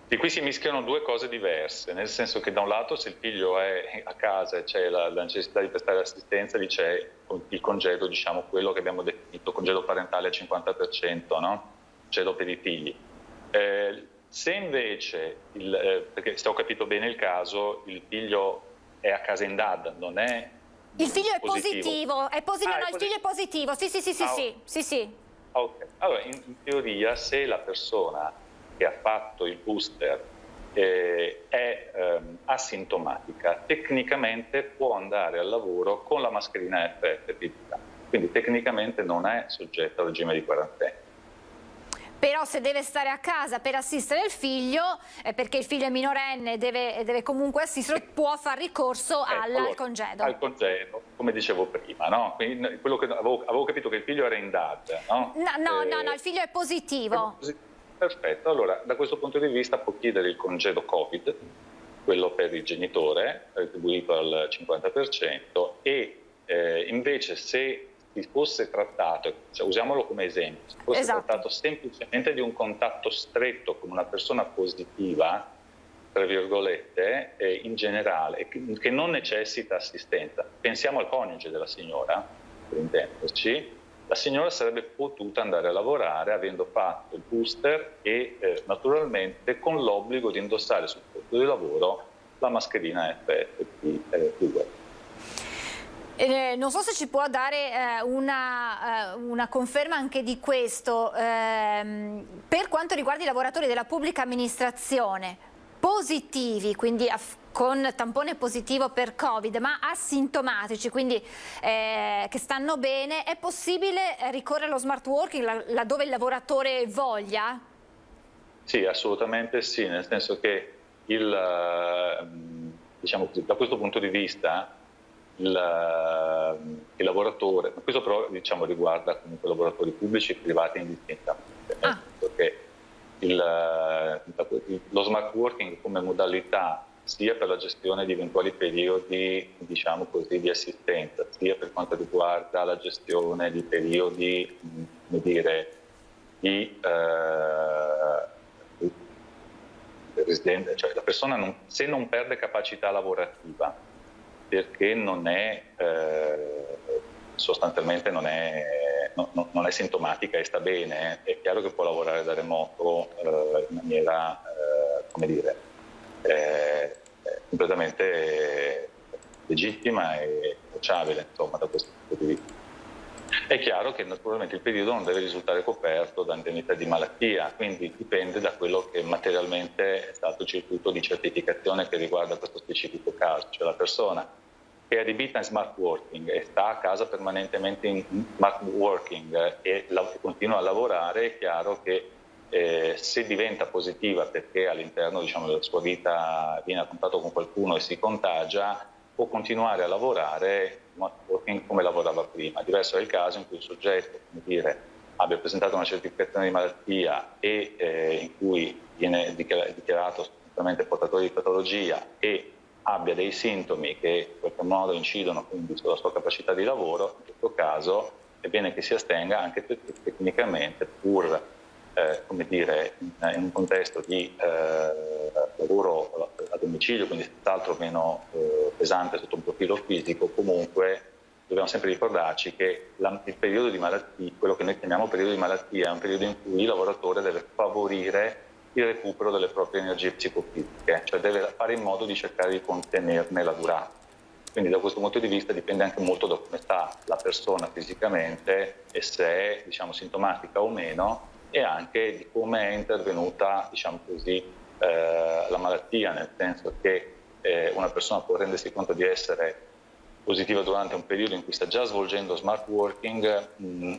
E qui si mischiano due cose diverse, nel senso che da un lato se il figlio è a casa e c'è la necessità di prestare assistenza, lì c'è il congedo, diciamo quello che abbiamo definito congedo parentale al 50%, no? Congedo per i figli. Se invece, perché se ho capito bene il caso, il figlio è a casa in DAD, non è il figlio è positivo. Il figlio è positivo, sì. Okay. Allora, in teoria, se la persona che ha fatto il booster è asintomatica, tecnicamente può andare al lavoro con la mascherina FFP2, quindi tecnicamente non è soggetta al regime di quarantena. Però se deve stare a casa per assistere il figlio, perché il figlio è minorenne, deve comunque assistere, può far ricorso al congedo. Al congedo, come dicevo prima, no? Quindi quello che avevo capito che il figlio era in DAD, no? No, il figlio è positivo. Perfetto, allora da questo punto di vista può chiedere il congedo Covid, quello per il genitore, retribuito al 50%, e invece se si fosse trattato, cioè usiamolo come esempio, se fosse trattato semplicemente di un contatto stretto con una persona positiva, tra virgolette, in generale, che non necessita assistenza, pensiamo al coniuge della signora, per intenderci, la signora sarebbe potuta andare a lavorare avendo fatto il booster e naturalmente con l'obbligo di indossare sul posto di lavoro la mascherina FFP2. Non so se ci può dare una conferma anche di questo. Per quanto riguarda i lavoratori della pubblica amministrazione positivi, quindi con tampone positivo per Covid, ma asintomatici, quindi che stanno bene, è possibile ricorrere allo smart working laddove il lavoratore voglia? Sì, assolutamente sì, nel senso che diciamo così, da questo punto di vista il lavoratore, questo però diciamo riguarda comunque lavoratori pubblici e privati indistintamente, perché lo smart working come modalità sia per la gestione di eventuali periodi, diciamo così, di assistenza, sia per quanto riguarda la gestione di periodi, come dire, di residente, cioè la persona se non perde capacità lavorativa perché non è sostanzialmente non è sintomatica e sta bene, è chiaro che può lavorare da remoto in maniera, come dire, completamente legittima e sociabile, insomma, da questo punto di vista. È chiaro che naturalmente il periodo non deve risultare coperto da indennità di malattia, quindi dipende da quello che materialmente è stato il circuito di certificazione che riguarda questo specifico caso, cioè la persona che è adibita in smart working e sta a casa permanentemente in smart working e continua a lavorare. È chiaro che se diventa positiva perché all'interno della sua vita viene a contatto con qualcuno e si contagia, può continuare a lavorare smart working come lavorava prima. Diverso è il caso in cui il soggetto, abbia presentato una certificazione di malattia e in cui viene dichiarato assolutamente portatore di patologia e abbia dei sintomi che in qualche modo incidono quindi sulla sua capacità di lavoro. In questo caso è bene che si astenga anche perché tecnicamente, pur in un contesto di lavoro a domicilio, quindi senz'altro meno pesante sotto un profilo fisico, comunque dobbiamo sempre ricordarci che il periodo di malattia, quello che noi chiamiamo periodo di malattia, è un periodo in cui il lavoratore deve favorire il recupero delle proprie energie psicofisiche, cioè deve fare in modo di cercare di contenerne la durata. Quindi da questo punto di vista dipende anche molto da come sta la persona fisicamente e se è sintomatica o meno, e anche di come è intervenuta la malattia, nel senso che una persona può rendersi conto di essere positiva durante un periodo in cui sta già svolgendo smart working,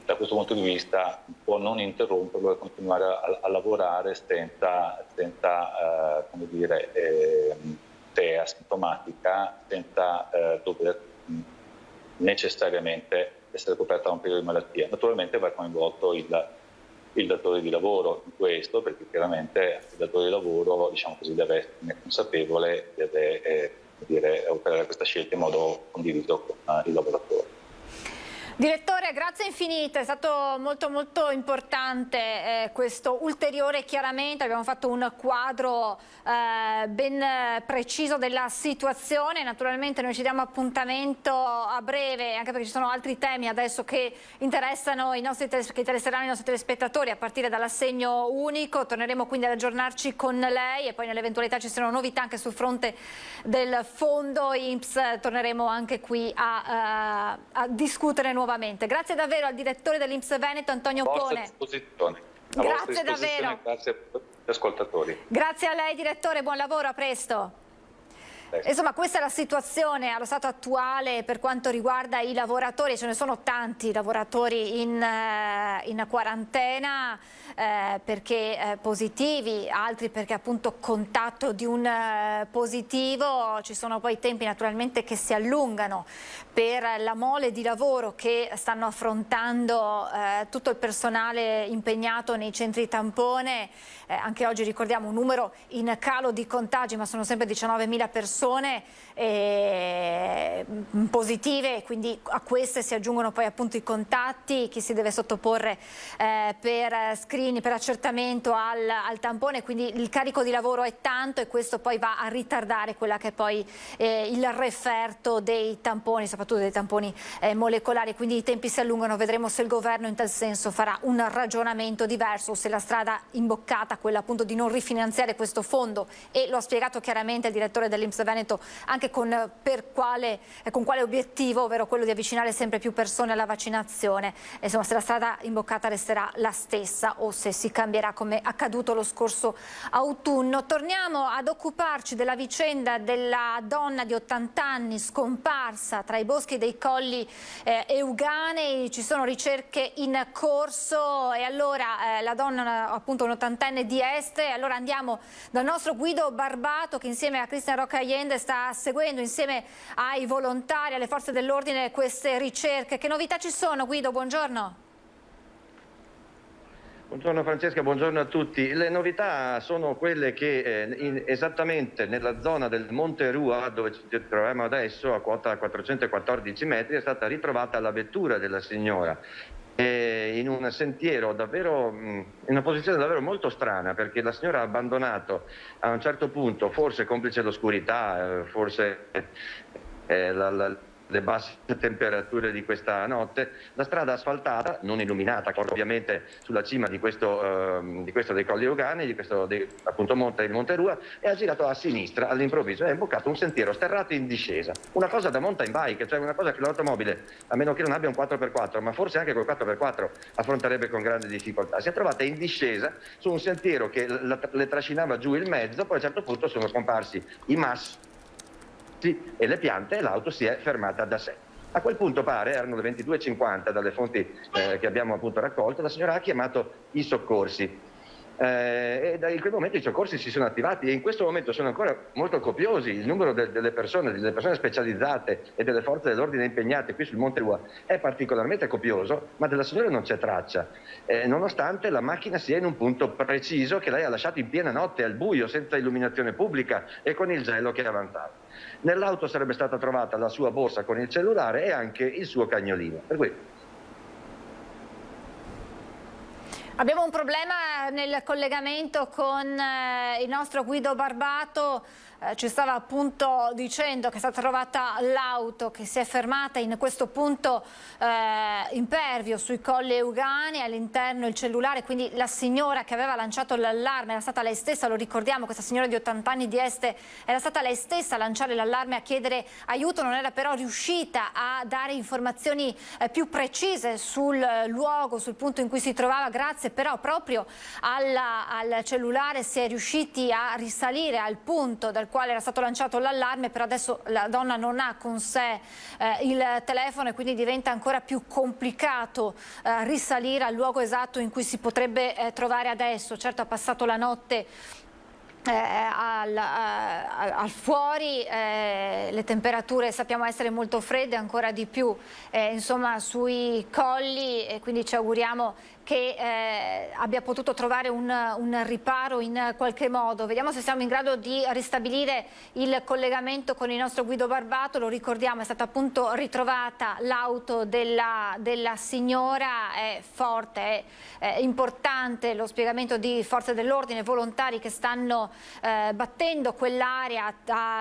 da questo punto di vista può non interromperlo e continuare a lavorare senza se è asintomatica, senza dover necessariamente essere coperta da un periodo di malattia. Naturalmente va coinvolto il datore di lavoro in questo, perché chiaramente il datore di lavoro deve essere consapevole, deve operare questa scelta in modo condiviso con il lavoratore. Direttore, grazie infinite, è stato molto molto importante questo ulteriore chiarimento. Abbiamo fatto un quadro ben preciso della situazione. Naturalmente noi ci diamo appuntamento a breve, anche perché ci sono altri temi adesso che interesseranno i nostri telespettatori, a partire dall'assegno unico. Torneremo quindi ad aggiornarci con lei e poi nell'eventualità ci siano novità anche sul fronte del fondo INPS, torneremo anche qui a discutere nuovamente. Grazie davvero al direttore dell'INPS Veneto, Antonio Pone. Grazie davvero. Grazie agli ascoltatori. Grazie a lei direttore, buon lavoro, a presto. Insomma, questa è la situazione allo stato attuale per quanto riguarda i lavoratori. Ce ne sono tanti lavoratori in quarantena perché positivi, altri perché appunto contatto di un positivo. Ci sono poi tempi naturalmente che si allungano per la mole di lavoro che stanno affrontando tutto il personale impegnato nei centri tampone. Anche oggi ricordiamo un numero in calo di contagi, ma sono sempre 19.000 persone positive, quindi a queste si aggiungono poi appunto i contatti, chi si deve sottoporre per screening, per accertamento al tampone, quindi il carico di lavoro è tanto e questo poi va a ritardare quella che è poi il referto dei tamponi, soprattutto dei tamponi molecolari, quindi i tempi si allungano. Vedremo se il governo in tal senso farà un ragionamento diverso, se la strada imboccata, quella appunto di non rifinanziare questo fondo, e lo ha spiegato chiaramente il direttore dell'INPS Veneto anche con quale obiettivo, ovvero quello di avvicinare sempre più persone alla vaccinazione. Insomma, se la strada imboccata resterà la stessa o se si cambierà come accaduto lo scorso autunno. Torniamo ad occuparci della vicenda della donna di 80 anni scomparsa tra i boschi dei Colli Euganei. Ci sono ricerche in corso e allora la donna, appunto un ottantenne di Este. Allora andiamo dal nostro Guido Barbato, che insieme a Cristian Rocca Allende sta seguendo insieme ai volontari, alle forze dell'ordine, queste ricerche. Che novità ci sono, Guido? Buongiorno. Buongiorno Francesca, buongiorno a tutti. Le novità sono quelle che esattamente nella zona del Monte Rua, dove ci troviamo adesso, a quota 414 metri, è stata ritrovata la vettura della signora. In un sentiero davvero, in una posizione davvero molto strana, perché la signora ha abbandonato a un certo punto, forse complice l'oscurità, forse le basse temperature di questa notte, la strada asfaltata, non illuminata, ovviamente sulla cima di questo dei Colli Euganei, appunto il Monte Rua, e ha girato a sinistra all'improvviso e ha imboccato un sentiero sterrato in discesa, una cosa da mountain bike, cioè una cosa che l'automobile, a meno che non abbia un 4x4, ma forse anche col 4x4 affronterebbe con grande difficoltà. Si è trovata in discesa su un sentiero che le trascinava giù il mezzo, poi a un certo punto sono comparsi i massi e le piante e l'auto si è fermata da sé. A quel punto erano le 22:50 dalle fonti che abbiamo appunto raccolto, la signora ha chiamato i soccorsi e in quel momento i soccorsi si sono attivati e in questo momento sono ancora molto copiosi, il numero delle persone specializzate e delle forze dell'ordine impegnate qui sul Monte Rua è particolarmente copioso, ma della signora non c'è traccia, nonostante la macchina sia in un punto preciso che lei ha lasciato in piena notte al buio, senza illuminazione pubblica e con il gelo che avanzava. Nell'auto sarebbe stata trovata la sua borsa con il cellulare e anche il suo cagnolino. Per cui abbiamo un problema nel collegamento con il nostro Guido Barbato, ci stava appunto dicendo che è stata trovata l'auto che si è fermata in questo punto impervio sui Colli Euganei, all'interno il cellulare, quindi la signora che aveva lanciato l'allarme era stata lei stessa, lo ricordiamo, questa signora di 80 anni di Este era stata lei stessa a lanciare l'allarme, a chiedere aiuto, non era però riuscita a dare informazioni più precise sul luogo, sul punto in cui si trovava, grazie però proprio al cellulare si è riusciti a risalire al punto dal quale era stato lanciato l'allarme, però adesso la donna non ha con sé il telefono e quindi diventa ancora più complicato risalire al luogo esatto in cui si potrebbe trovare adesso. Certo, ha passato la notte al fuori, le temperature sappiamo essere molto fredde, ancora di più insomma sui colli, e quindi ci auguriamo che abbia potuto trovare un riparo in qualche modo. Vediamo se siamo in grado di ristabilire il collegamento con il nostro Guido Barbato. Lo ricordiamo, è stata appunto ritrovata l'auto della signora. È forte, è importante lo spiegamento di forze dell'ordine, volontari che stanno battendo quell'area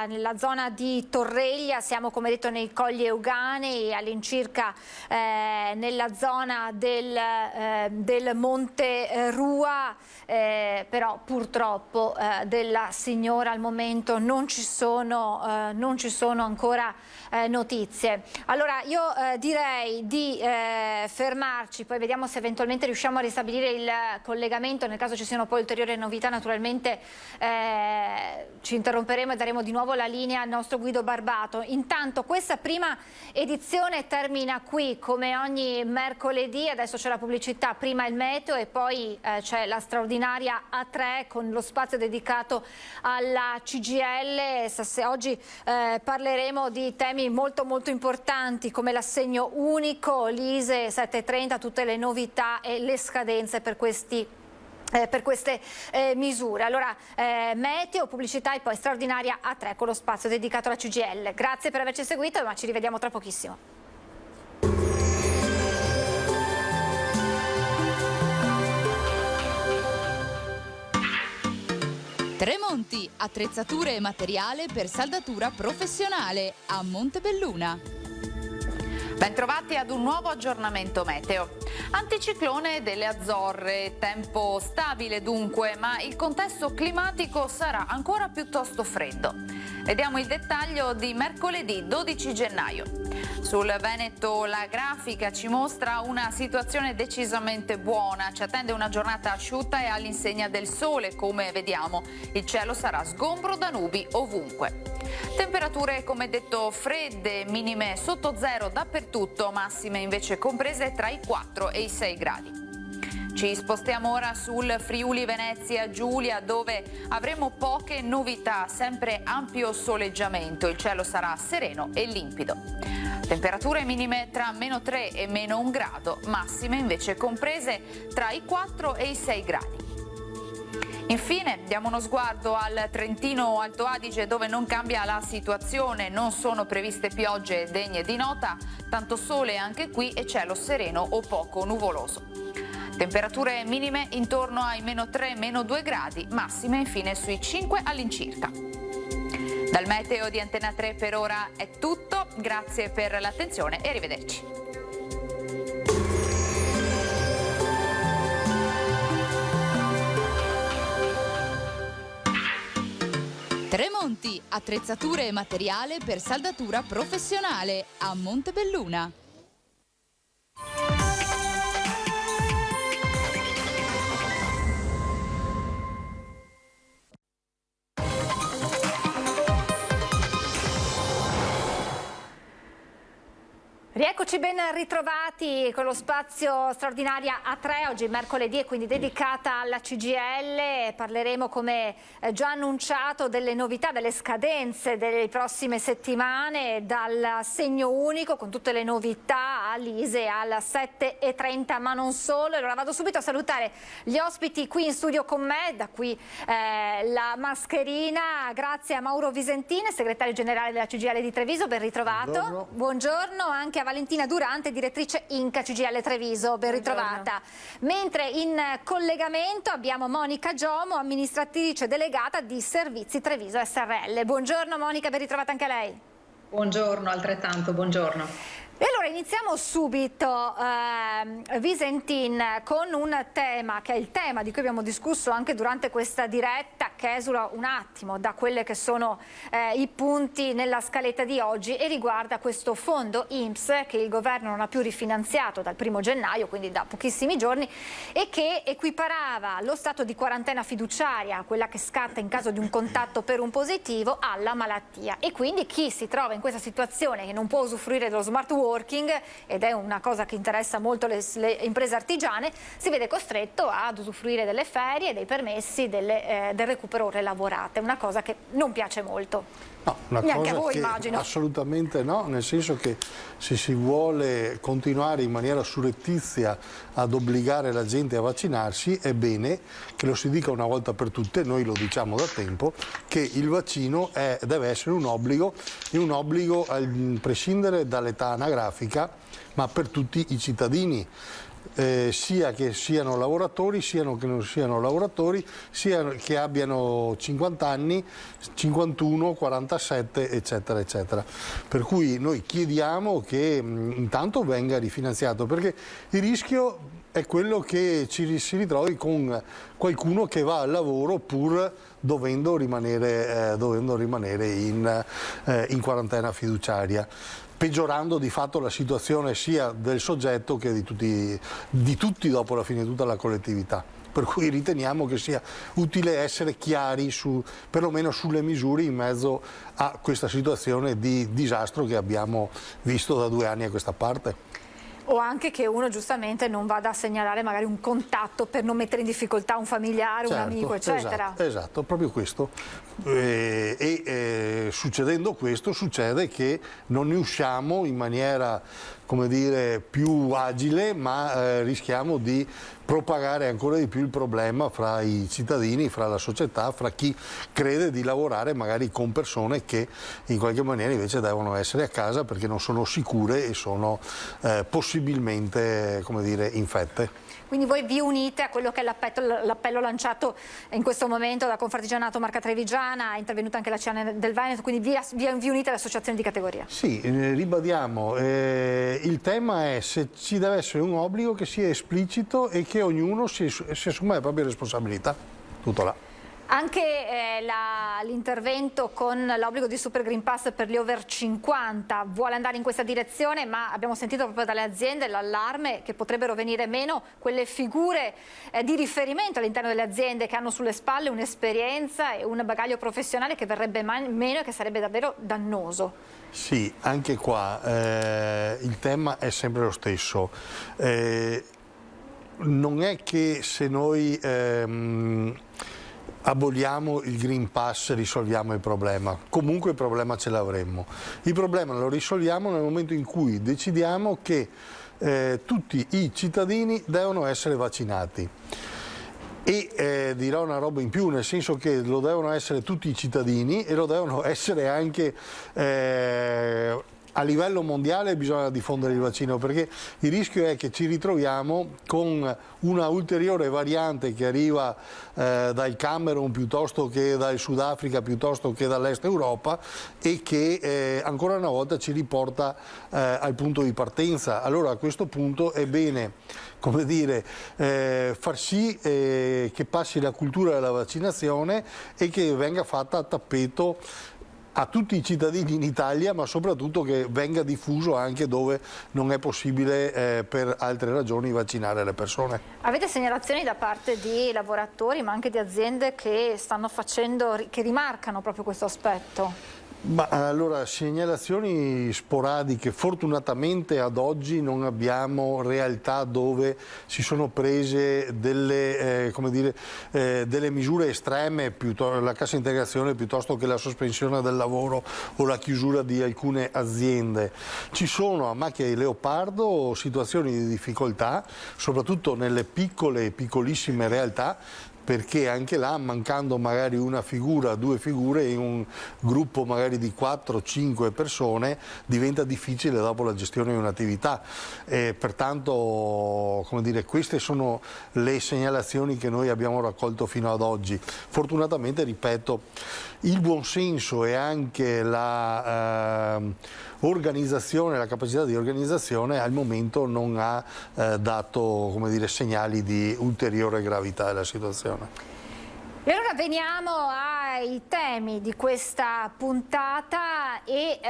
nella zona di Torreglia. Siamo, come detto, nei Colli Euganei, all'incirca nella zona del Monte Rua, però purtroppo della signora al momento non ci sono ancora notizie. Allora io direi di fermarci, poi vediamo se eventualmente riusciamo a ristabilire il collegamento. Nel caso ci siano poi ulteriori novità, naturalmente ci interromperemo e daremo di nuovo la linea al nostro Guido Barbato. Intanto questa prima edizione termina qui, come ogni mercoledì. Adesso c'è la pubblicità, prima il meteo e poi c'è la straordinaria A3 con lo spazio dedicato alla CGIL. Oggi parleremo di temi molto importanti come l'assegno unico, l'ISEE 730, tutte le novità e le scadenze per queste misure. Allora meteo, pubblicità e poi straordinaria A3 con lo spazio dedicato alla CGIL. Grazie per averci seguito, ma ci rivediamo tra pochissimo. Tremonti, attrezzature e materiale per saldatura professionale a Montebelluna. Bentrovati ad un nuovo aggiornamento meteo. Anticiclone delle Azzorre, tempo stabile dunque, ma il contesto climatico sarà ancora piuttosto freddo. Vediamo il dettaglio di mercoledì 12 gennaio. Sul Veneto la grafica ci mostra una situazione decisamente buona, ci attende una giornata asciutta e all'insegna del sole, come vediamo. Il cielo sarà sgombro da nubi ovunque. Temperature, come detto, fredde, minime sotto zero dappertutto, massime invece comprese tra i 4 e i 6 gradi. Ci spostiamo ora sul Friuli Venezia Giulia, dove avremo poche novità, sempre ampio soleggiamento, il cielo sarà sereno e limpido. Temperature minime tra -3 e -1 grado, massime invece comprese tra i 4 e i 6 gradi. Infine diamo uno sguardo al Trentino Alto Adige, dove non cambia la situazione, non sono previste piogge degne di nota, tanto sole anche qui e cielo sereno o poco nuvoloso. Temperature minime intorno ai -3 e -2 gradi, massime infine sui 5 all'incirca. Dal meteo di Antena 3 per ora è tutto, grazie per l'attenzione e arrivederci. Tremonti, attrezzature e materiale per saldatura professionale a Montebelluna. Rieccoci ben ritrovati con lo spazio straordinaria A3, oggi mercoledì e quindi dedicata alla CGIL. Parleremo, come già annunciato, delle novità, delle scadenze delle prossime settimane, dal segno unico con tutte le novità all'ISEE alle 7:30, ma non solo. Allora vado subito a salutare gli ospiti qui in studio con me, da qui la mascherina, grazie a Mauro Visentin, segretario generale della CGIL di Treviso, ben ritrovato. Buongiorno. Buongiorno anche a Valentina Durante, direttrice Inca CGIL Treviso, ben ritrovata. Mentre in collegamento abbiamo Monica Giomo, amministratrice delegata di Servizi Treviso SRL. Buongiorno Monica, ben ritrovata anche lei. Buongiorno, altrettanto, buongiorno. E allora iniziamo subito, Visentin, con un tema che è il tema di cui abbiamo discusso anche durante questa diretta, che esula un attimo da quelle che sono i punti nella scaletta di oggi, e riguarda questo fondo INPS che il governo non ha più rifinanziato dal 1° gennaio, quindi da pochissimi giorni, e che equiparava lo stato di quarantena fiduciaria, quella che scatta in caso di un contatto per un positivo, alla malattia. E quindi chi si trova in questa situazione, che non può usufruire dello smart working, ed è una cosa che interessa molto le imprese artigiane, si vede costretto ad usufruire delle ferie, dei permessi, del recupero ore lavorate, una cosa che non piace molto. No, una neanche cosa a voi, che immagino. Assolutamente no, nel senso che se si vuole continuare in maniera surrettizia ad obbligare la gente a vaccinarsi, è bene che lo si dica una volta per tutte, noi lo diciamo da tempo, che il vaccino deve essere un obbligo, e un obbligo a prescindere dall'età anagrafica, ma per tutti i cittadini. Sia che siano lavoratori, siano che non siano lavoratori, sia che abbiano 50 anni, 51, 47, eccetera, eccetera. Per cui noi chiediamo che intanto venga rifinanziato, perché il rischio è quello che si ritrovi con qualcuno che va al lavoro pur dovendo rimanere in quarantena fiduciaria, peggiorando di fatto la situazione sia del soggetto che di tutti dopo la fine di tutta la collettività. Per cui riteniamo che sia utile essere chiari perlomeno sulle misure in mezzo a questa situazione di disastro che abbiamo visto da 2 anni a questa parte. O anche che uno giustamente non vada a segnalare magari un contatto per non mettere in difficoltà un familiare, certo, un amico, eccetera. Esatto, proprio questo. Succedendo questo, succede che non ne usciamo in maniera, come dire, più agile, ma rischiamo di propagare ancora di più il problema fra i cittadini, fra la società, fra chi crede di lavorare magari con persone che in qualche maniera invece devono essere a casa perché non sono sicure e sono possibilmente, come dire, infette. Quindi voi vi unite a quello che è l'appello lanciato in questo momento da Confartigianato Marca Trevigiana, è intervenuta anche la CIAN del Veneto, quindi vi unite all'associazione di categoria? Sì, ribadiamo, il tema è se ci deve essere un obbligo che sia esplicito e che ognuno si assuma le proprie responsabilità, tutto là. Anche l'intervento con l'obbligo di Super Green Pass per gli over 50 vuole andare in questa direzione, ma abbiamo sentito proprio dalle aziende l'allarme che potrebbero venire meno quelle figure di riferimento all'interno delle aziende che hanno sulle spalle un'esperienza e un bagaglio professionale che verrebbe meno e che sarebbe davvero dannoso. Sì, anche qua il tema è sempre lo stesso. Non è che se noi aboliamo il Green Pass risolviamo il problema, comunque il problema ce l'avremmo. Il problema lo risolviamo nel momento in cui decidiamo che tutti i cittadini devono essere vaccinati. E dirò una roba in più, nel senso che lo devono essere tutti i cittadini e lo devono essere anche a livello mondiale bisogna diffondere il vaccino, perché il rischio è che ci ritroviamo con una ulteriore variante che arriva dal Camerun piuttosto che dal Sudafrica, piuttosto che dall'Est Europa, e che ancora una volta ci riporta al punto di partenza. Allora a questo punto è bene, come dire, far sì che passi la cultura della vaccinazione e che venga fatta a tappeto a tutti i cittadini in Italia, ma soprattutto che venga diffuso anche dove non è possibile per altre ragioni vaccinare le persone. Avete segnalazioni da parte di lavoratori ma anche di aziende che stanno facendo, che rimarcano proprio questo aspetto? Ma allora, segnalazioni sporadiche, fortunatamente ad oggi non abbiamo realtà dove si sono prese delle, delle misure estreme, la cassa integrazione piuttosto che la sospensione del lavoro o la chiusura di alcune aziende. Ci sono a macchia di leopardo situazioni di difficoltà, soprattutto nelle piccole e piccolissime realtà, perché anche là, mancando magari una figura, due figure in un gruppo magari di 4-5 persone, diventa difficile dopo la gestione di un'attività. Pertanto, come dire, queste sono le segnalazioni che noi abbiamo raccolto fino ad oggi. Fortunatamente, ripeto, il buonsenso e anche la organizzazione, la capacità di organizzazione al momento non ha dato, come dire, segnali di ulteriore gravità della situazione. E allora veniamo ai temi di questa puntata e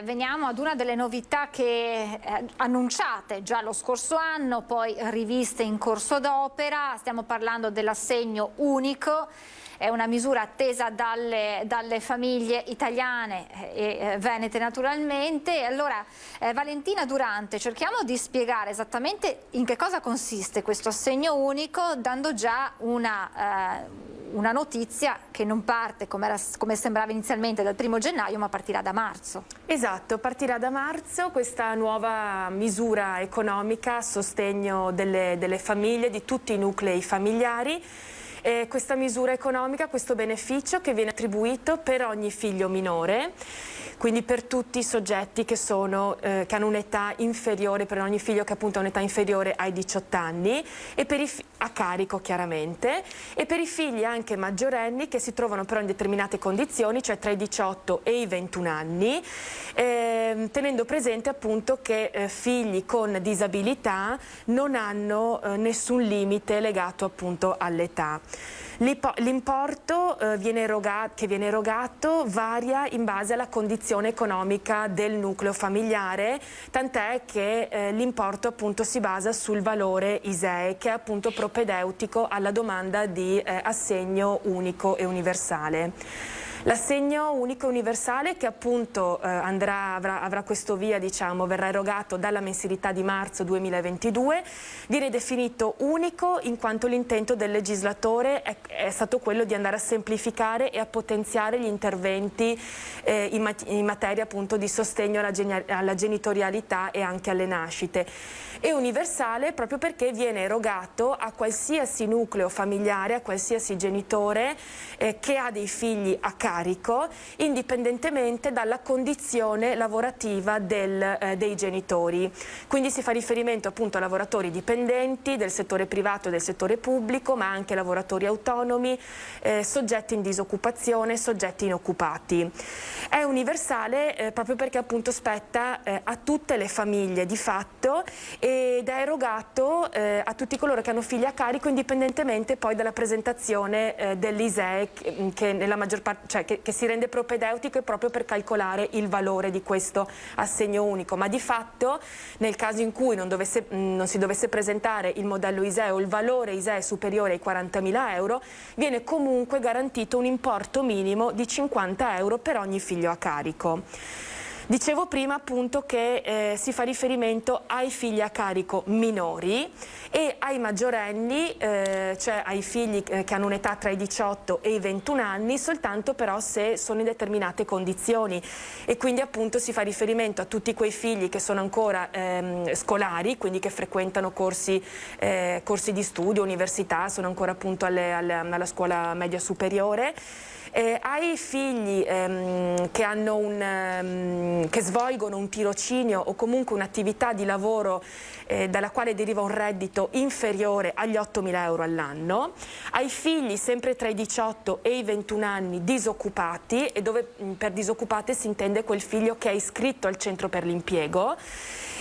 veniamo ad una delle novità che annunciate già lo scorso anno, poi riviste in corso d'opera. Stiamo parlando dell'assegno unico. È una misura attesa dalle famiglie italiane e venete naturalmente. Allora, Valentina Durante, cerchiamo di spiegare esattamente in che cosa consiste questo assegno unico, dando già una notizia che non parte come sembrava inizialmente dal 1° gennaio, ma partirà da marzo. Esatto, partirà da marzo questa nuova misura economica a sostegno delle famiglie, di tutti i nuclei familiari. Questa misura economica, questo beneficio che viene attribuito per ogni figlio minore, quindi per tutti i soggetti che hanno un'età inferiore, per ogni figlio che appunto ha un'età inferiore ai 18 anni, e a carico chiaramente, e per i figli anche maggiorenni che si trovano però in determinate condizioni, cioè tra i 18 e i 21 anni, tenendo presente appunto che figli con disabilità non hanno nessun limite legato appunto all'età. L'importo che viene erogato varia in base alla condizione economica del nucleo familiare, tant'è che l'importo appunto si basa sul valore ISEE, che è appunto propedeutico alla domanda di assegno unico e universale. L'assegno unico universale, che appunto avrà questo via, diciamo, verrà erogato dalla mensilità di marzo 2022, viene definito unico in quanto l'intento del legislatore è stato quello di andare a semplificare e a potenziare gli interventi in materia appunto di sostegno alla genitorialità e anche alle nascite. E universale proprio perché viene erogato a qualsiasi nucleo familiare, a qualsiasi genitore che ha dei figli a carico, indipendentemente dalla condizione lavorativa dei genitori. Quindi si fa riferimento appunto a lavoratori dipendenti del settore privato e del settore pubblico, ma anche lavoratori autonomi, soggetti in disoccupazione, soggetti inoccupati. È universale proprio perché appunto spetta a tutte le famiglie di fatto, ed è erogato a tutti coloro che hanno figli a carico, indipendentemente poi dalla presentazione dell'ISEE, che nella maggior parte, cioè che si rende propedeutico proprio per calcolare il valore di questo assegno unico. Ma di fatto, nel caso in cui non si dovesse presentare il modello ISEE o il valore ISEE superiore ai 40.000 euro, viene comunque garantito un importo minimo di 50 euro per ogni figlio a carico. Dicevo prima appunto che si fa riferimento ai figli a carico minori e ai maggiorenni, cioè ai figli che hanno un'età tra i 18 e i 21 anni, soltanto però se sono in determinate condizioni, e quindi appunto si fa riferimento a tutti quei figli che sono ancora scolari, quindi che frequentano corsi di studio, università, sono ancora appunto alla scuola media superiore, Ai figli che svolgono un tirocinio o comunque un'attività di lavoro dalla quale deriva un reddito inferiore agli 8.000 euro all'anno, ai figli sempre tra i 18 e i 21 anni disoccupati, e dove per disoccupati si intende quel figlio che è iscritto al centro per l'impiego,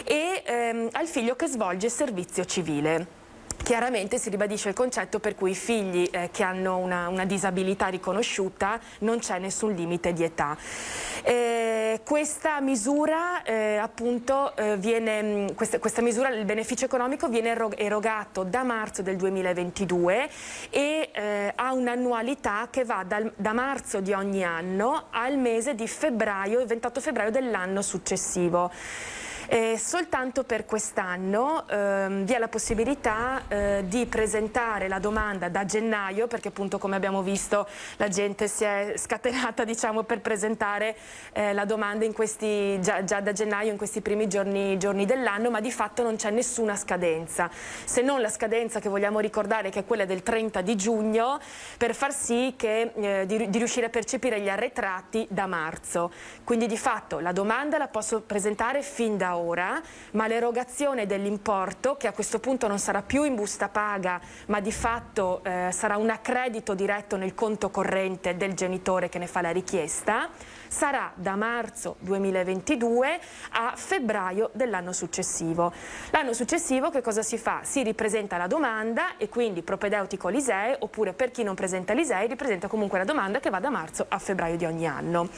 e al figlio che svolge servizio civile. Chiaramente si ribadisce il concetto per cui i figli che hanno una disabilità riconosciuta non c'è nessun limite di età. Questa misura questa misura, il beneficio economico viene erogato da marzo del 2022 e ha un'annualità che va da marzo di ogni anno al mese di febbraio, il 28 febbraio dell'anno successivo. Soltanto per quest'anno vi è la possibilità di presentare la domanda da gennaio, perché appunto, come abbiamo visto, la gente si è scatenata, diciamo, per presentare la domanda già da gennaio, in questi primi giorni dell'anno, ma di fatto non c'è nessuna scadenza, se non la scadenza che vogliamo ricordare, che è quella del 30 di giugno, per far sì che di riuscire a percepire gli arretrati da marzo. Quindi di fatto la domanda la posso presentare fin da ora, ma l'erogazione dell'importo, che a questo punto non sarà più in busta paga, ma di fatto sarà un accredito diretto nel conto corrente del genitore che ne fa la richiesta, sarà da marzo 2022 a febbraio dell'anno successivo. L'anno successivo che cosa si fa? Si ripresenta la domanda e quindi propedeutico l'ISEE, oppure per chi non presenta l'ISEE ripresenta comunque la domanda che va da marzo a febbraio di ogni anno.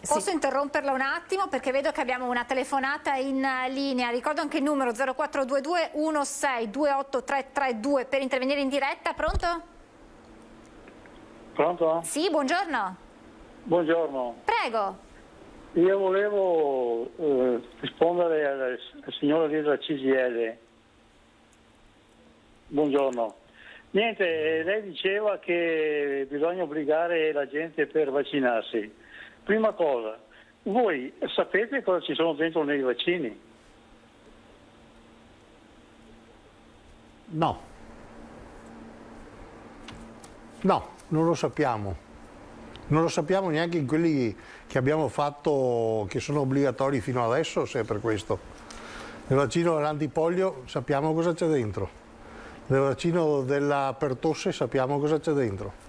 Posso interromperla un attimo perché vedo che abbiamo una telefonata in linea. Ricordo anche il numero 0422 16 28332 per intervenire in diretta. Pronto? Pronto? Sì, buongiorno. Buongiorno. Prego. Io volevo rispondere al signore della CGIL. Buongiorno. Niente, lei diceva che bisogna obbligare la gente per vaccinarsi. Prima cosa, voi sapete cosa ci sono dentro nei vaccini? No. No, non lo sappiamo. Non lo sappiamo neanche in quelli che abbiamo fatto, che sono obbligatori fino adesso, se è per questo. Nel vaccino dell'antipolio sappiamo cosa c'è dentro. Nel vaccino della pertosse sappiamo cosa c'è dentro.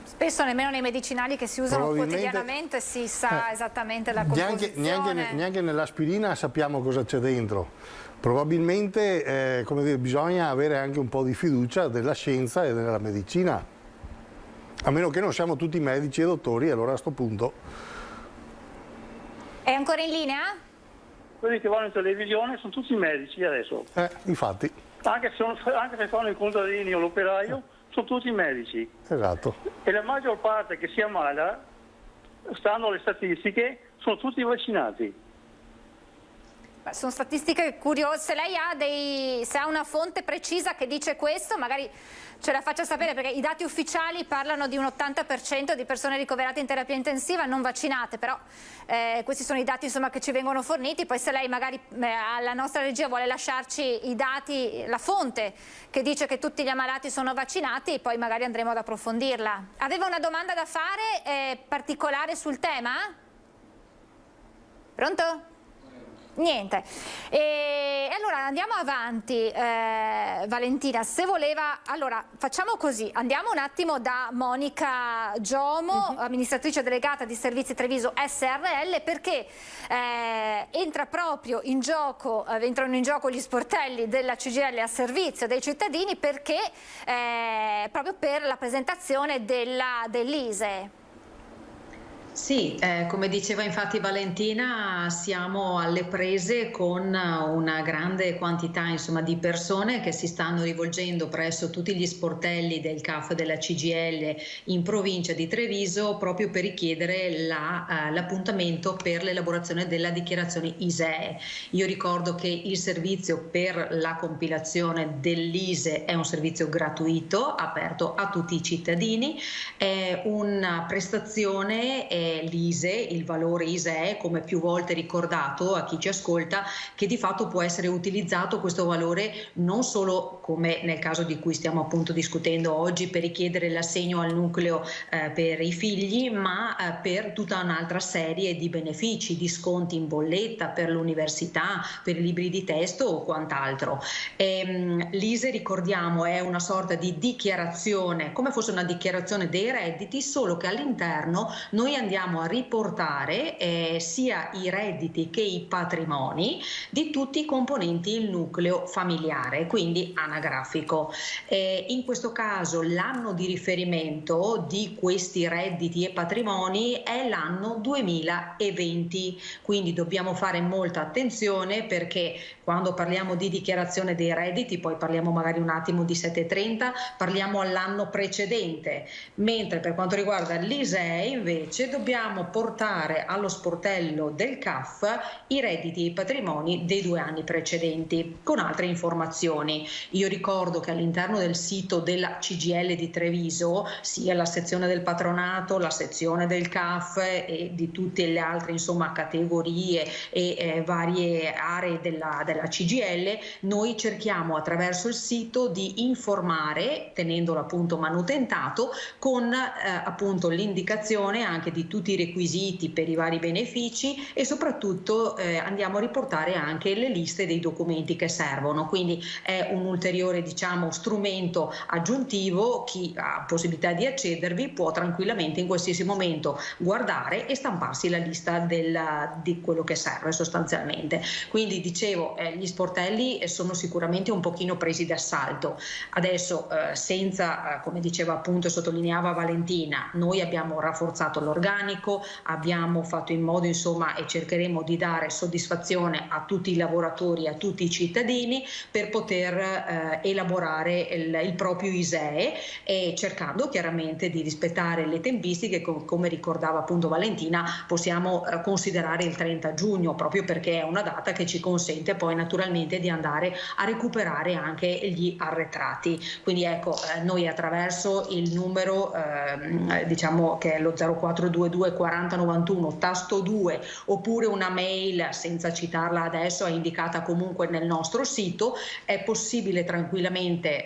Spesso nemmeno nei medicinali che si usano quotidianamente si sa esattamente la composizione. Neanche nell'aspirina sappiamo cosa c'è dentro. Probabilmente come dire, bisogna avere anche un po' di fiducia della scienza e della medicina. A meno che non siamo tutti medici e dottori, allora a sto punto. È ancora in linea? Quelli che vanno in televisione sono tutti medici adesso. Infatti. Anche se fanno i contadini o l'operaio, sono tutti medici. Esatto. E la maggior parte che si ammala, stando alle statistiche, sono tutti vaccinati. Sono statistiche curiose. Se lei se ha una fonte precisa che dice questo, magari ce la faccia sapere, perché i dati ufficiali parlano di un 80% di persone ricoverate in terapia intensiva non vaccinate, però questi sono i dati, insomma, che ci vengono forniti. Poi se lei magari alla nostra regia vuole lasciarci i dati, la fonte che dice che tutti gli ammalati sono vaccinati, poi magari andremo ad approfondirla. Aveva una domanda da fare particolare sul tema? Pronto? Niente. E allora andiamo avanti, Valentina, se voleva, allora facciamo così, andiamo un attimo da Monica Giomo, amministratrice delegata di Servizi Treviso SRL, perché entrano in gioco gli sportelli della CGIL a servizio dei cittadini, perché proprio per la presentazione dell'ISEE. Sì, come diceva infatti Valentina, siamo alle prese con una grande quantità, insomma, di persone che si stanno rivolgendo presso tutti gli sportelli del CAF della CGIL in provincia di Treviso proprio per richiedere l'appuntamento per l'elaborazione della dichiarazione ISEE. Io ricordo che il servizio per la compilazione dell'ISEE è un servizio gratuito, aperto a tutti i cittadini, è una prestazione è l'ISEE, il valore ISEE, come più volte ricordato a chi ci ascolta, che di fatto può essere utilizzato questo valore non solo come nel caso di cui stiamo appunto discutendo oggi per richiedere l'assegno al nucleo per i figli, ma per tutta un'altra serie di benefici, di sconti in bolletta per l'università, per i libri di testo o quant'altro. L'ISEE, ricordiamo, è una sorta di dichiarazione, come fosse una dichiarazione dei redditi, solo che all'interno noi andiamo a riportare sia i redditi che i patrimoni di tutti i componenti il nucleo familiare, quindi anagrafico. In questo caso l'anno di riferimento di questi redditi e patrimoni è l'anno 2020, quindi dobbiamo fare molta attenzione, perché quando parliamo di dichiarazione dei redditi, poi parliamo magari un attimo di 730, parliamo all'anno precedente, mentre per quanto riguarda l'ISEE invece dobbiamo portare allo sportello del CAF i redditi e i patrimoni dei 2 anni precedenti con altre informazioni. Io ricordo che all'interno del sito della CGIL di Treviso, sia la sezione del patronato, la sezione del CAF e di tutte le altre categorie e varie aree della CGIL, noi cerchiamo attraverso il sito di informare, tenendolo appunto manutentato, con appunto l'indicazione anche di tutti i requisiti per i vari benefici, e soprattutto andiamo a riportare anche le liste dei documenti che servono. Quindi è un ulteriore strumento aggiuntivo. Chi ha possibilità di accedervi può tranquillamente in qualsiasi momento guardare e stamparsi la lista di quello che serve sostanzialmente. Quindi dicevo, gli sportelli sono sicuramente un pochino presi d'assalto. Adesso senza, come diceva appunto e sottolineava Valentina, noi abbiamo rafforzato l'organico, abbiamo fatto in modo e cercheremo di dare soddisfazione a tutti i lavoratori, a tutti i cittadini, per poter elaborare il proprio ISEE, e cercando chiaramente di rispettare le tempistiche. Come ricordava appunto Valentina, possiamo considerare il 30 giugno proprio perché è una data che ci consente poi naturalmente di andare a recuperare anche gli arretrati. Quindi ecco, noi attraverso il numero che è lo 0422 40 91 tasto 2, oppure una mail, senza citarla adesso, è indicata comunque nel nostro sito, è possibile tranquillamente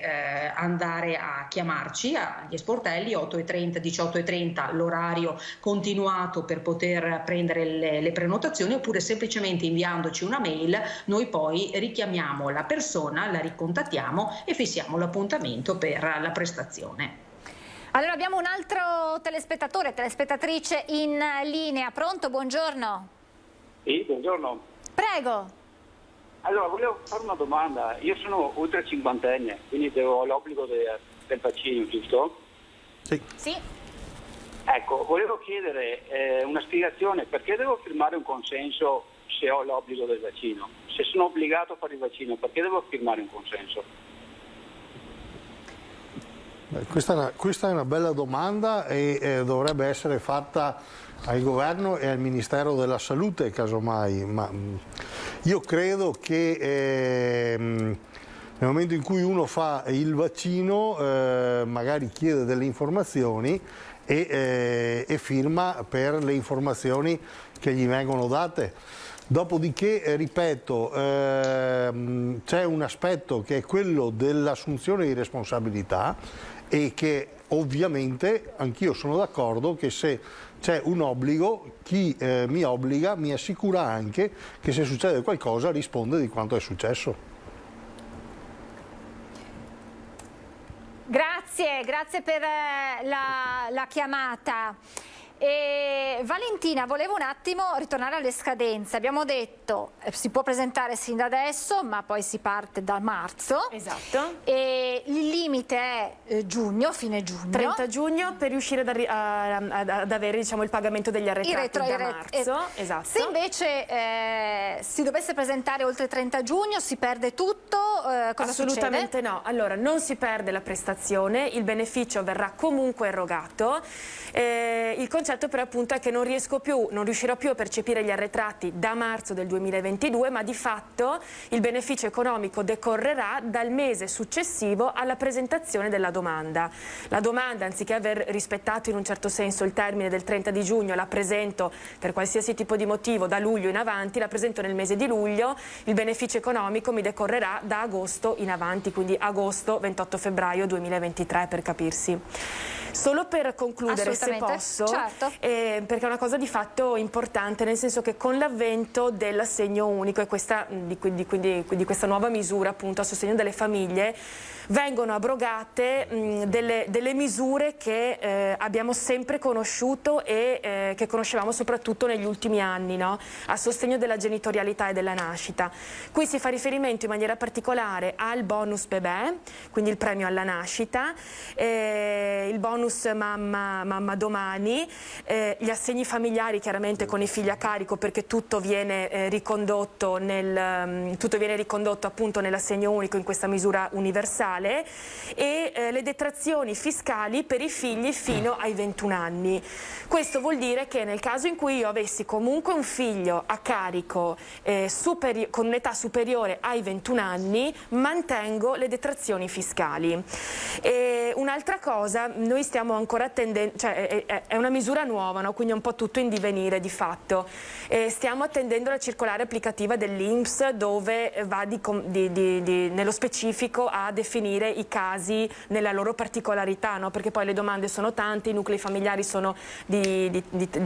andare a chiamarci agli sportelli 8:30 18:30, l'orario continuato per poter prendere le prenotazioni, oppure semplicemente inviandoci una mail noi poi richiamiamo la persona, la ricontattiamo e fissiamo l'appuntamento per la prestazione. Allora abbiamo un altro telespettatrice in linea. Pronto? Buongiorno. Sì, buongiorno. Prego. Allora, volevo fare una domanda. Io sono oltre cinquantenne, quindi ho l'obbligo del vaccino, giusto? Sì. Sì. Ecco, volevo chiedere una spiegazione: perché devo firmare un consenso se ho l'obbligo del vaccino? Se sono obbligato a fare il vaccino, perché devo firmare un consenso? Questa è una bella domanda e dovrebbe essere fatta al governo e al Ministero della Salute, casomai, ma io credo che nel momento in cui uno fa il vaccino magari chiede delle informazioni e firma per le informazioni che gli vengono date. Dopodiché, ripeto, c'è un aspetto che è quello dell'assunzione di responsabilità, e che ovviamente anch'io sono d'accordo che se c'è un obbligo, chi mi obbliga mi assicura anche che se succede qualcosa risponde di quanto è successo. Grazie per la chiamata. Valentina, volevo un attimo ritornare alle scadenze. Abbiamo detto si può presentare sin da adesso, ma poi si parte da marzo. Esatto. E il limite è giugno, fine giugno. 30 giugno per riuscire ad avere il pagamento degli arretrati da marzo. Esatto. Se invece si dovesse presentare oltre 30 giugno si perde tutto, cosa Assolutamente succede? no. Allora, non si perde la prestazione, il beneficio verrà comunque erogato. Il concetto concetto però appunto è che non riuscirò più a percepire gli arretrati da marzo del 2022, ma di fatto il beneficio economico decorrerà dal mese successivo alla presentazione della domanda. La domanda, anziché aver rispettato in un certo senso il termine del 30 di giugno, la presento per qualsiasi tipo di motivo da luglio in avanti, la presento nel mese di luglio, il beneficio economico mi decorrerà da agosto in avanti, quindi agosto 28 febbraio 2023 per capirsi. Solo per concludere, se posso, certo. Perché è una cosa di fatto importante, nel senso che con l'avvento dell'assegno unico e di questa nuova misura appunto a sostegno delle famiglie, vengono abrogate delle misure che abbiamo sempre conosciuto e che conoscevamo soprattutto negli ultimi anni, no? A sostegno della genitorialità e della nascita. Qui si fa riferimento in maniera particolare al bonus bebè, quindi il premio alla nascita, il bonus mamma domani, gli assegni familiari chiaramente con i figli a carico, perché tutto viene ricondotto appunto nell'assegno unico in questa misura universale, e le detrazioni fiscali per i figli fino ai 21 anni. Questo vuol dire che nel caso in cui io avessi comunque un figlio a carico con un'età superiore ai 21 anni, mantengo le detrazioni fiscali. Un'altra cosa, noi stiamo ancora attendendo, cioè è una misura nuova, no? Quindi è un po' tutto in divenire di fatto. Stiamo attendendo la circolare applicativa dell'INPS, dove va nello specifico a definire i casi nella loro particolarità, no? Perché poi le domande sono tante, i nuclei familiari sono di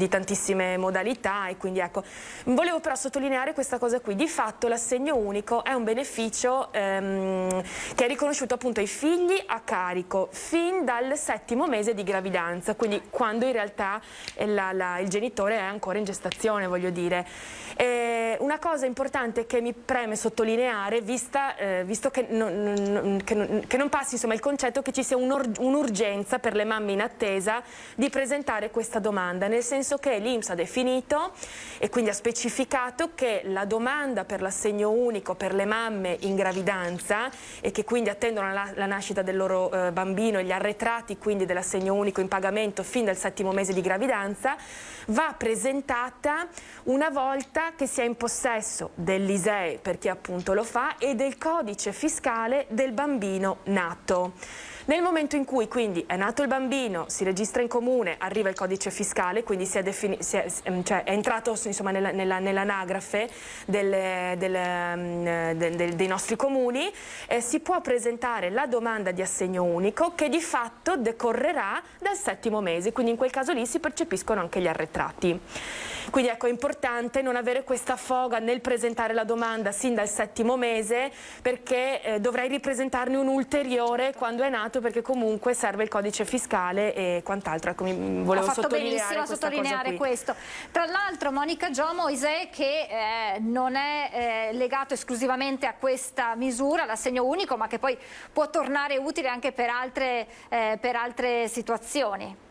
tantissime modalità, e quindi ecco, volevo però sottolineare questa cosa qui. Di fatto l'assegno unico è un beneficio che è riconosciuto appunto ai figli a carico fin dal 7° mese di gravidanza, quindi quando in realtà il genitore è ancora in gestazione, voglio dire. Una cosa importante che mi preme sottolineare, visto che non passi insomma il concetto che ci sia un'urgenza per le mamme in attesa di presentare questa domanda, nel senso che l'INPS ha definito e quindi ha specificato che la domanda per l'assegno unico per le mamme in gravidanza e che quindi attendono la nascita del loro bambino e gli arretrati quindi dell'assegno unico in pagamento fin dal 7° mese di gravidanza, va presentata una volta che sia in possesso dell'ISEE, per chi appunto lo fa, e del codice fiscale del bambino nato. Nel momento in cui quindi è nato il bambino, si registra in comune, arriva il codice fiscale, quindi è entrato insomma nell'anagrafe dei nostri comuni, si può presentare la domanda di assegno unico, che di fatto decorrerà dal 7° mese, quindi in quel caso lì si percepiscono anche gli arretrati. Quindi ecco, è importante non avere questa foga nel presentare la domanda sin dal 7° mese, perché dovrei ripresentarne un ulteriore quando è nato, perché comunque serve il codice fiscale e quant'altro. Ecco, volevo fatto benissimo a sottolineare questo. Tra l'altro Monica Giomo, ISEE che non è legato esclusivamente a questa misura, l'assegno unico, ma che poi può tornare utile anche per altre situazioni.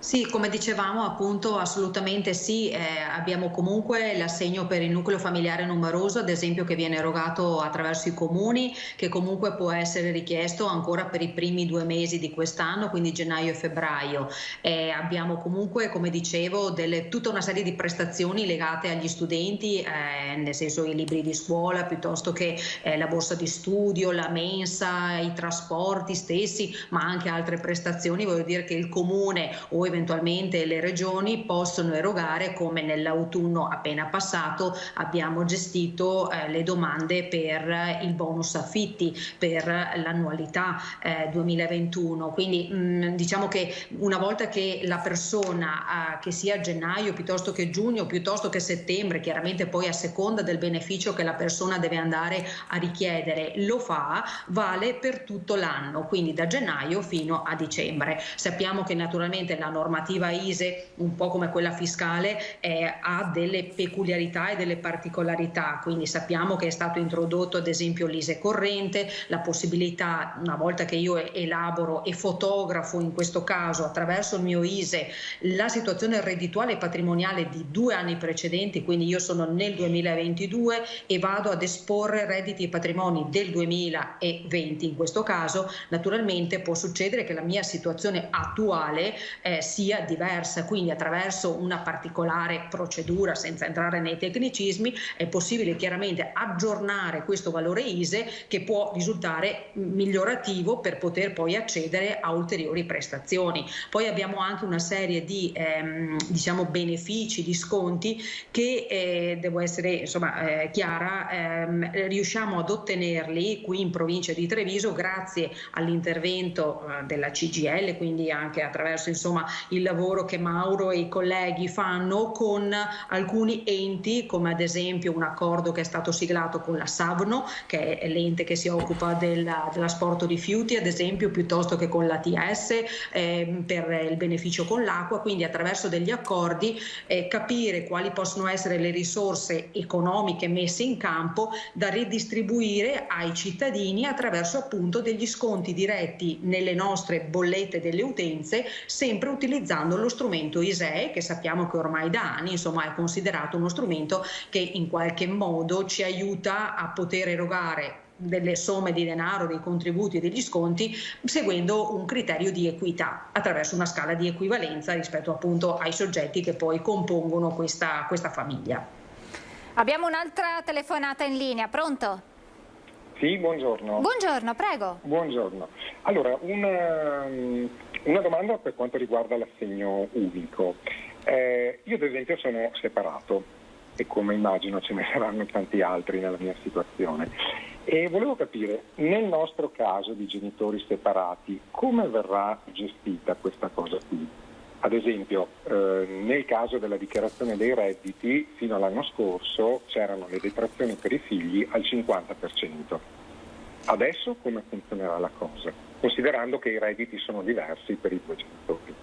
Sì, come dicevamo appunto assolutamente sì, abbiamo comunque l'assegno per il nucleo familiare numeroso, ad esempio, che viene erogato attraverso i comuni, che comunque può essere richiesto ancora per i primi 2 mesi di quest'anno, quindi gennaio e febbraio. Abbiamo comunque, come dicevo, tutta una serie di prestazioni legate agli studenti, nel senso i libri di scuola, piuttosto che la borsa di studio, la mensa, i trasporti stessi, ma anche altre prestazioni, voglio dire, che il comune o eventualmente le regioni possono erogare, come nell'autunno appena passato abbiamo gestito le domande per il bonus affitti per l'annualità 2021. Quindi diciamo che una volta che la persona, che sia gennaio piuttosto che giugno piuttosto che settembre, chiaramente poi a seconda del beneficio che la persona deve andare a richiedere, lo fa, vale per tutto l'anno, quindi da gennaio fino a dicembre. Sappiamo che naturalmente la normativa ISEE, un po' come quella fiscale, ha delle peculiarità e delle particolarità, quindi sappiamo che è stato introdotto ad esempio l'ISEE corrente, la possibilità, una volta che io elaboro e fotografo in questo caso attraverso il mio ISEE la situazione reddituale e patrimoniale di 2 anni precedenti, quindi io sono nel 2022 e vado ad esporre redditi e patrimoni del 2020, in questo caso naturalmente può succedere che la mia situazione attuale sia diversa, quindi attraverso una particolare procedura, senza entrare nei tecnicismi, è possibile chiaramente aggiornare questo valore ISEE, che può risultare migliorativo per poter poi accedere a ulteriori prestazioni. Poi abbiamo anche una serie di diciamo benefici, di sconti che devo essere chiara, riusciamo ad ottenerli qui in provincia di Treviso grazie all'intervento della CGIL, quindi anche attraverso il lavoro che Mauro e i colleghi fanno con alcuni enti, come ad esempio un accordo che è stato siglato con la Savno, che è l'ente che si occupa dell'asporto rifiuti, ad esempio, piuttosto che con l'ATS per il beneficio con l'acqua. Quindi attraverso degli accordi capire quali possono essere le risorse economiche messe in campo da ridistribuire ai cittadini attraverso appunto degli sconti diretti nelle nostre bollette delle utenze, sempre utilizzando lo strumento ISEE, che sappiamo che ormai da anni è considerato uno strumento che in qualche modo ci aiuta a poter erogare delle somme di denaro, dei contributi e degli sconti seguendo un criterio di equità attraverso una scala di equivalenza rispetto appunto ai soggetti che poi compongono questa famiglia. Abbiamo un'altra telefonata in linea, pronto? Sì, buongiorno. Buongiorno, prego. Buongiorno. Allora, una domanda per quanto riguarda l'assegno unico. Io ad esempio sono separato e come immagino ce ne saranno tanti altri nella mia situazione e volevo capire, nel nostro caso di genitori separati, come verrà gestita questa cosa qui? Ad esempio, nel caso della dichiarazione dei redditi, fino all'anno scorso c'erano le detrazioni per i figli al 50%. Adesso come funzionerà la cosa? Considerando che i redditi sono diversi per i due genitori.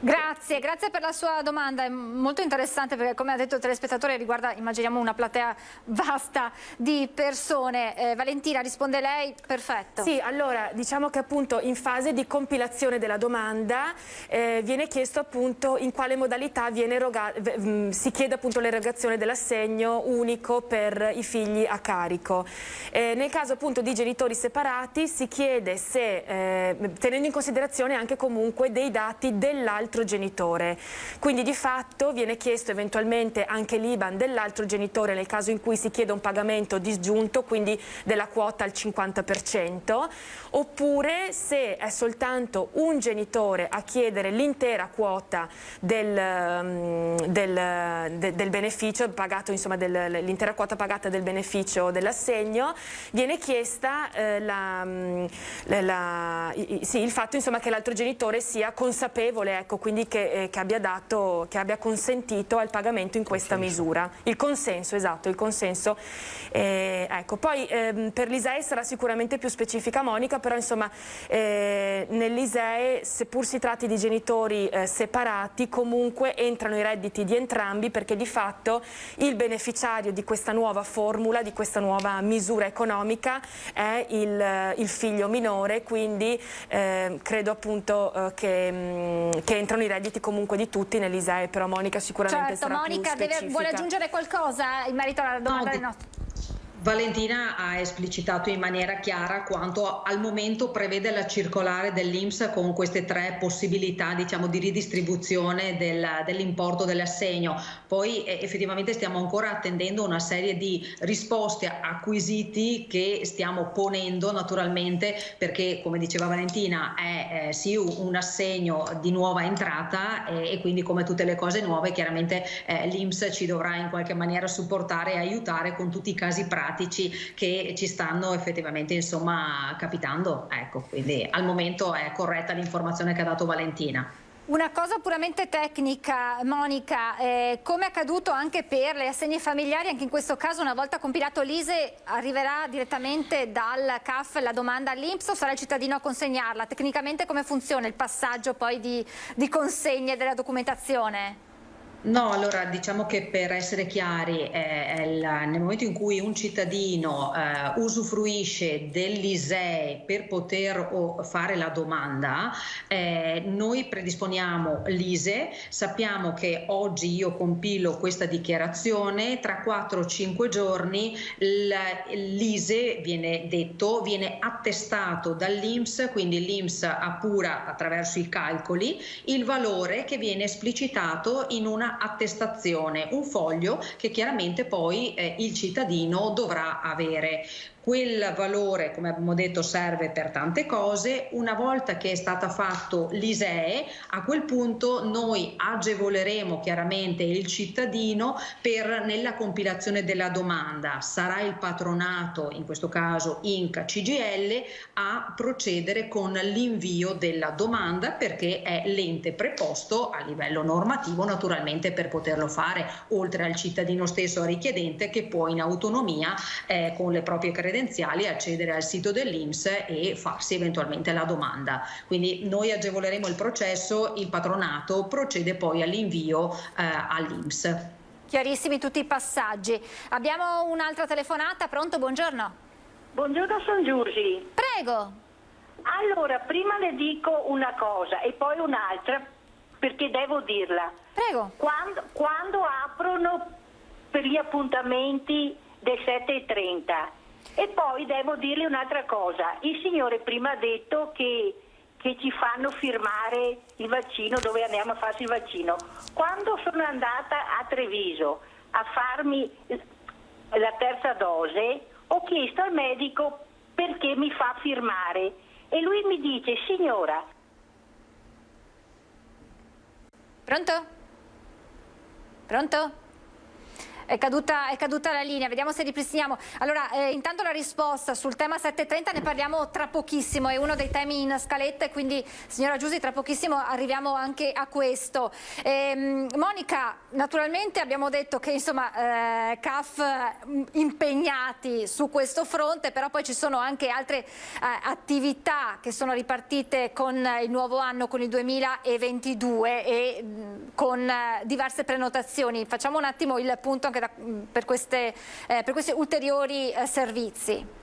Grazie per la sua domanda, è molto interessante perché come ha detto il telespettatore riguarda, immaginiamo, una platea vasta di persone. Valentina, risponde lei? Perfetto. Sì, allora diciamo che appunto in fase di compilazione della domanda viene chiesto appunto in quale modalità si chiede appunto l'erogazione dell'assegno unico per i figli a carico. Nel caso appunto di genitori separati si chiede se, tenendo in considerazione anche comunque dei dati dell'altro genitore, quindi di fatto viene chiesto eventualmente anche l'IBAN dell'altro genitore nel caso in cui si chieda un pagamento disgiunto, quindi della quota al 50%, oppure se è soltanto un genitore a chiedere l'intera quota del beneficio pagato, l'intera quota pagata del beneficio dell'assegno, viene chiesta il fatto che l'altro genitore sia consapevole, ecco, quindi che abbia consentito al pagamento in questa misura. Il consenso, esatto, il consenso. Ecco, poi per l'ISEE sarà sicuramente più specifica Monica, però nell'ISEE, seppur si tratti di genitori separati, comunque entrano i redditi di entrambi, perché di fatto il beneficiario di questa nuova formula, di questa nuova misura economica è il figlio minore, quindi credo appunto che entrano i redditi comunque di tutti nell'ISEE, però Monica sicuramente sarà Monica più specifica. vuole aggiungere qualcosa in merito alla domanda del nostro? Valentina ha esplicitato in maniera chiara quanto al momento prevede la circolare dell'INPS con queste tre possibilità, diciamo, di ridistribuzione dell'importo dell'assegno. Poi effettivamente stiamo ancora attendendo una serie di risposte acquisiti che stiamo ponendo naturalmente, perché come diceva Valentina è sì un assegno di nuova entrata e quindi come tutte le cose nuove chiaramente l'INPS ci dovrà in qualche maniera supportare e aiutare con tutti i casi pratici che ci stanno effettivamente capitando, ecco, quindi al momento è corretta l'informazione che ha dato Valentina. Una cosa puramente tecnica, Monica, come è accaduto anche per le assegni familiari, anche in questo caso una volta compilato l'ISEE arriverà direttamente dal CAF la domanda all'INPS o sarà il cittadino a consegnarla? Tecnicamente come funziona il passaggio poi di consegna della documentazione? No, allora diciamo che per essere chiari, nel momento in cui un cittadino usufruisce dell'ISEE per poter fare la domanda, noi predisponiamo l'ISEE, sappiamo che oggi io compilo questa dichiarazione, tra 4-5 giorni l'ISEE viene attestato dall'INPS, quindi l'INPS appura attraverso i calcoli il valore che viene esplicitato in una attestazione, un foglio che chiaramente poi il cittadino dovrà avere. Quel valore, come abbiamo detto, serve per tante cose. Una volta che è stata fatto l'ISEE, a quel punto noi agevoleremo chiaramente il cittadino nella compilazione della domanda. Sarà il patronato, in questo caso INCA CGIL, a procedere con l'invio della domanda, perché è l'ente preposto a livello normativo naturalmente per poterlo fare, oltre al cittadino stesso richiedente che può in autonomia con le proprie credenziali accedere al sito dell'INPS e farsi eventualmente la domanda. Quindi noi agevoleremo il processo, il patronato procede poi all'invio all'INPS. Chiarissimi tutti i passaggi. Abbiamo un'altra telefonata, pronto? Buongiorno. Buongiorno, sono Giusy. Prego. Allora, prima le dico una cosa e poi un'altra, perché devo dirla. Prego. Quando aprono per gli appuntamenti del 7:30. E poi devo dirle un'altra cosa. Il signore prima ha detto che ci fanno firmare il vaccino, dove andiamo a farsi il vaccino. Quando sono andata a Treviso a farmi la terza dose, ho chiesto al medico perché mi fa firmare e lui mi dice: signora. Pronto? Pronto? È caduta la linea, vediamo se ripristiniamo. Allora, intanto la risposta sul tema 730 ne parliamo tra pochissimo, è uno dei temi in scaletta e quindi, signora Giusy, tra pochissimo arriviamo anche a questo. Monica, naturalmente abbiamo detto che insomma CAF impegnati su questo fronte, però poi ci sono anche altre attività che sono ripartite con il nuovo anno, con il 2022 e con diverse prenotazioni. Facciamo un attimo il punto anche per questi ulteriori servizi.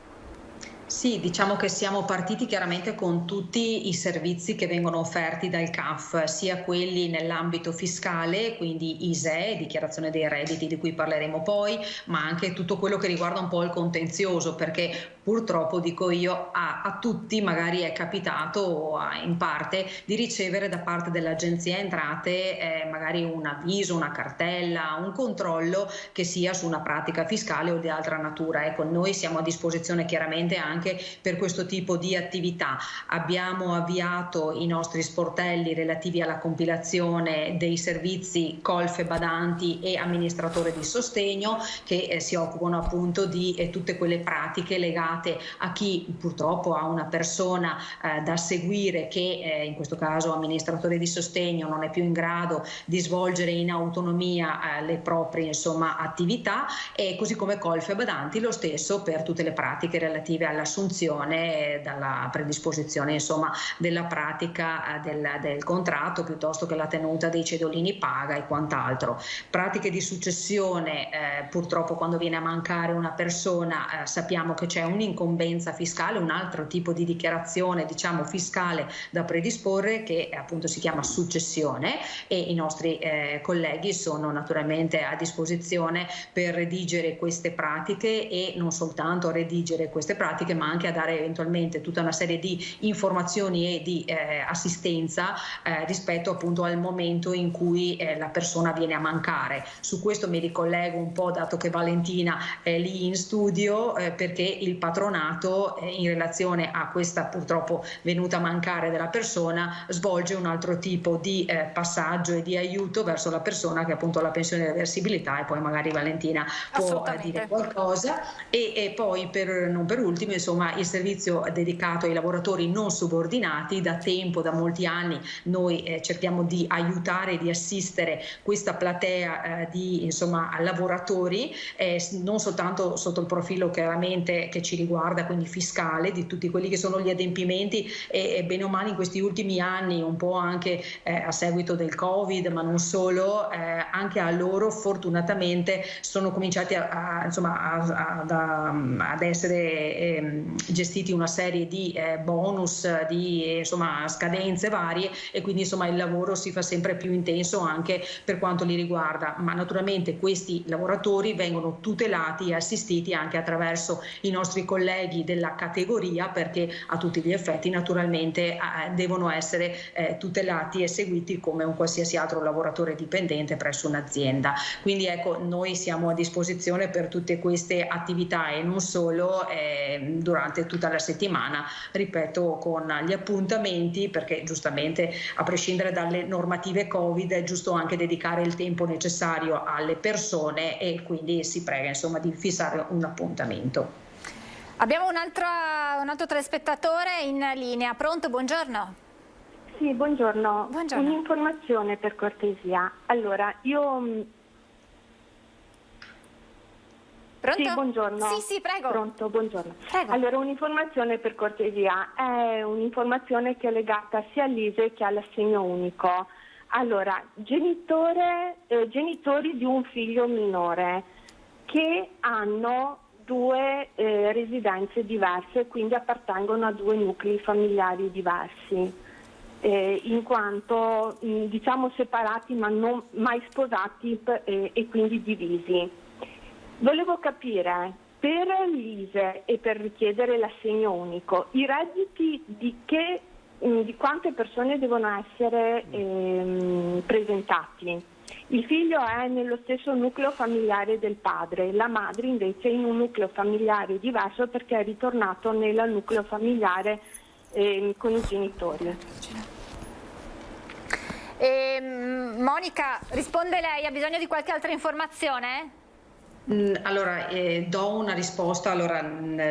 Sì, diciamo che siamo partiti chiaramente con tutti i servizi che vengono offerti dal CAF, sia quelli nell'ambito fiscale, quindi ISEE, dichiarazione dei redditi di cui parleremo poi, ma anche tutto quello che riguarda un po' il contenzioso, perché purtroppo, dico io, a tutti magari è capitato in parte di ricevere da parte dell'Agenzia Entrate magari un avviso, una cartella, un controllo che sia su una pratica fiscale o di altra natura. Ecco, noi siamo a disposizione chiaramente anche per questo tipo di attività. Abbiamo avviato i nostri sportelli relativi alla compilazione dei servizi colf, badanti e amministratore di sostegno che si occupano appunto di tutte quelle pratiche legate a chi purtroppo ha una persona da seguire che in questo caso amministratore di sostegno non è più in grado di svolgere in autonomia le proprie attività, e così come colf e badanti lo stesso per tutte le pratiche relative all'assunzione, dalla predisposizione della pratica del contratto piuttosto che la tenuta dei cedolini paga e quant'altro. Pratiche di successione, purtroppo quando viene a mancare una persona sappiamo che c'è un'incombenza fiscale, un altro tipo di dichiarazione fiscale da predisporre che appunto si chiama successione, e i nostri colleghi sono naturalmente a disposizione per redigere queste pratiche, e non soltanto redigere queste pratiche ma anche a dare eventualmente tutta una serie di informazioni e di assistenza rispetto appunto al momento in cui la persona viene a mancare. Su questo mi ricollego un po', dato che Valentina è lì in studio, perché il patronato in relazione a questa purtroppo venuta a mancare della persona svolge un altro tipo di passaggio e di aiuto verso la persona, che appunto ha la pensione di reversibilità, e poi magari Valentina può dire qualcosa. E poi non per ultimo insomma il servizio dedicato ai lavoratori non subordinati. Da tempo, da molti anni, noi cerchiamo di aiutare e di assistere questa platea di lavoratori, non soltanto sotto il profilo chiaramente che ci riguarda, quindi fiscale, di tutti quelli che sono gli adempimenti e bene o male in questi ultimi anni, un po' anche a seguito del Covid, ma non solo, anche a loro fortunatamente sono cominciati ad essere gestiti una serie di bonus, di scadenze varie, e quindi il lavoro si fa sempre più intenso anche per quanto li riguarda. Ma naturalmente questi lavoratori vengono tutelati e assistiti anche attraverso i nostri colleghi della categoria, perché a tutti gli effetti naturalmente devono essere tutelati e seguiti come un qualsiasi altro lavoratore dipendente presso un'azienda. Quindi ecco, noi siamo a disposizione per tutte queste attività e non solo, durante tutta la settimana, ripeto, con gli appuntamenti, perché giustamente a prescindere dalle normative Covid è giusto anche dedicare il tempo necessario alle persone, e quindi si prega di fissare un appuntamento. Abbiamo un altro telespettatore in linea. Pronto? Buongiorno. Sì, buongiorno. Un'informazione per cortesia. Allora, io... Pronto? Sì, buongiorno. Sì, prego. Pronto, buongiorno. Prego. Allora, un'informazione per cortesia. È un'informazione che è legata sia all'ISEE che all'assegno unico. Allora, genitori di un figlio minore che hanno due residenze diverse, quindi appartengono a due nuclei familiari diversi, in quanto separati ma non mai sposati e quindi divisi. Volevo capire, per l'ISEE e per richiedere l'assegno unico, i redditi di quante persone devono essere presentati? Il figlio è nello stesso nucleo familiare del padre, la madre invece in un nucleo familiare diverso perché è ritornato nel nucleo familiare con i genitori. Monica, risponde lei, ha bisogno di qualche altra informazione? Allora, do una risposta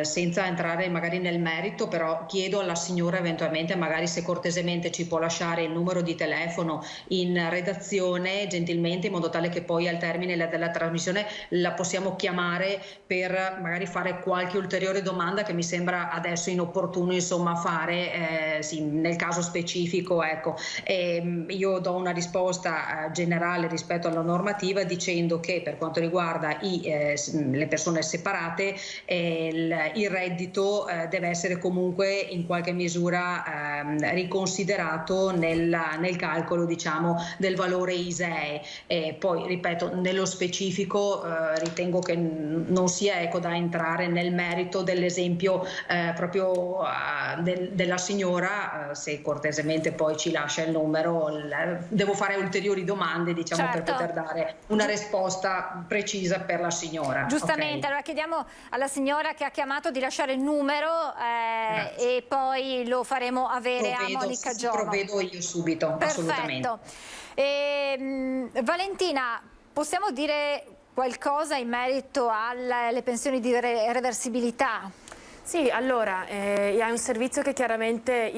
senza entrare magari nel merito, però chiedo alla signora eventualmente, magari se cortesemente ci può lasciare il numero di telefono in redazione gentilmente, in modo tale che poi al termine della trasmissione la possiamo chiamare per magari fare qualche ulteriore domanda che mi sembra adesso inopportuno fare nel caso specifico. Ecco. Io do una risposta generale rispetto alla normativa dicendo che per quanto riguarda le persone separate, il reddito deve essere comunque in qualche misura riconsiderato nel calcolo del valore ISEE. Poi ripeto, nello specifico ritengo che non sia da entrare nel merito dell'esempio proprio della signora. Se cortesemente poi ci lascia il numero, devo fare ulteriori domande certo, per poter dare una risposta precisa per la signora. Giustamente, okay. Allora chiediamo alla signora che ha chiamato di lasciare il numero e poi lo faremo avere a Monica Giono. Provvedo io subito. Perfetto. Assolutamente. Valentina, possiamo dire qualcosa in merito alle pensioni di reversibilità? Sì, allora è un servizio che chiaramente è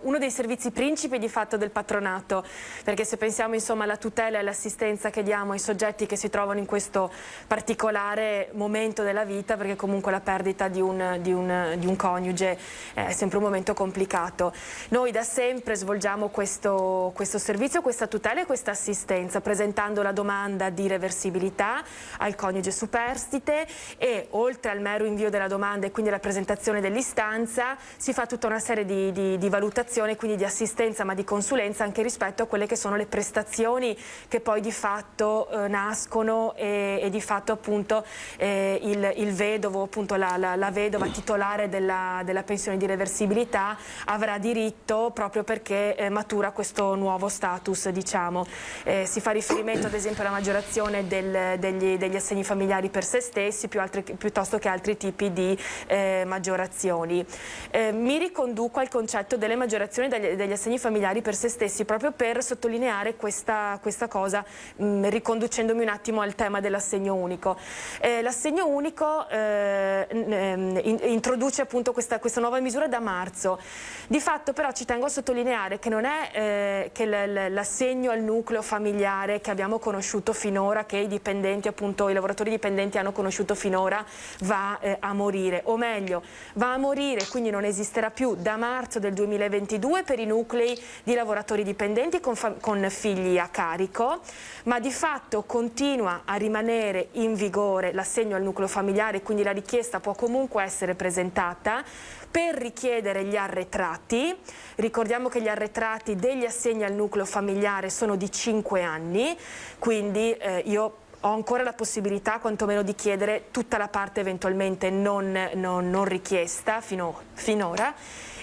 uno dei servizi principi di fatto del patronato, perché se pensiamo alla tutela e all'assistenza che diamo ai soggetti che si trovano in questo particolare momento della vita, perché comunque la perdita di un coniuge è sempre un momento complicato. Noi da sempre svolgiamo questo servizio, questa tutela e questa assistenza, presentando la domanda di reversibilità al coniuge superstite, e oltre al mero invio della domanda e quindi la presentazione dell'istanza si fa tutta una serie di valutazioni, quindi di assistenza ma di consulenza anche rispetto a quelle che sono le prestazioni che poi di fatto nascono e di fatto appunto il vedovo, appunto la vedova titolare della pensione di reversibilità avrà diritto, proprio perché matura questo nuovo status, diciamo. Si fa riferimento ad esempio alla maggiorazione degli assegni familiari per se stessi piuttosto che altri tipi di maggiorazioni. Mi riconduco al concetto delle maggiorazioni degli assegni familiari per se stessi, proprio per sottolineare questa cosa, riconducendomi un attimo al tema dell'assegno unico. L'assegno unico introduce appunto questa nuova misura da marzo. Di fatto però ci tengo a sottolineare che non è che l'assegno al nucleo familiare che abbiamo conosciuto finora, che i dipendenti, appunto i lavoratori dipendenti hanno conosciuto finora, va a morire, o meglio va a morire, quindi non esisterà più da marzo del 2022 per i nuclei di lavoratori dipendenti con figli a carico, ma di fatto continua a rimanere in vigore l'assegno al nucleo familiare, quindi la richiesta può comunque essere presentata per richiedere gli arretrati. Ricordiamo che gli arretrati degli assegni al nucleo familiare sono di 5 anni, quindi io ho ancora la possibilità quantomeno di chiedere tutta la parte eventualmente non richiesta finora,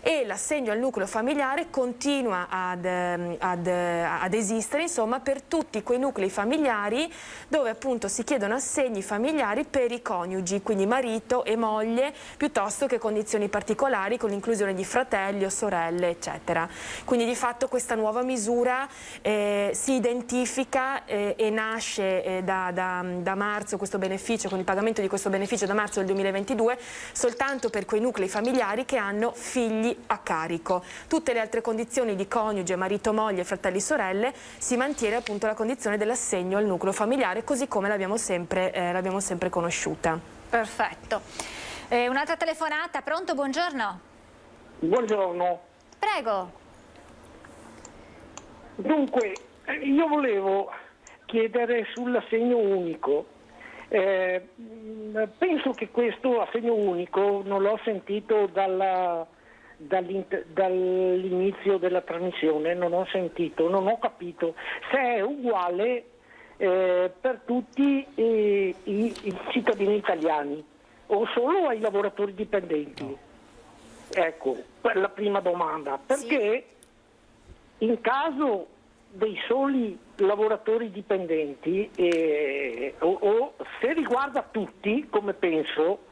e l'assegno al nucleo familiare continua ad esistere, insomma, per tutti quei nuclei familiari dove appunto si chiedono assegni familiari per i coniugi, quindi marito e moglie, piuttosto che condizioni particolari con l'inclusione di fratelli o sorelle, eccetera. Quindi di fatto questa nuova misura si identifica e nasce da marzo, questo beneficio, con il pagamento di questo beneficio da marzo del 2022, soltanto per quei nuclei familiari che hanno figli a carico. Tutte le altre condizioni di coniuge, marito, moglie, fratelli, sorelle, si mantiene appunto la condizione dell'assegno al nucleo familiare, così come l'abbiamo sempre conosciuta. Perfetto. Un'altra telefonata, pronto? Buongiorno. Buongiorno. Prego. Dunque, io volevo chiedere sull'assegno unico. Penso che questo assegno unico non l'ho sentito dall'inizio della trasmissione, non ho capito se è uguale per tutti i cittadini italiani o solo ai lavoratori dipendenti. Ecco, per la prima domanda, perché in caso dei soli lavoratori dipendenti o se riguarda tutti, come penso,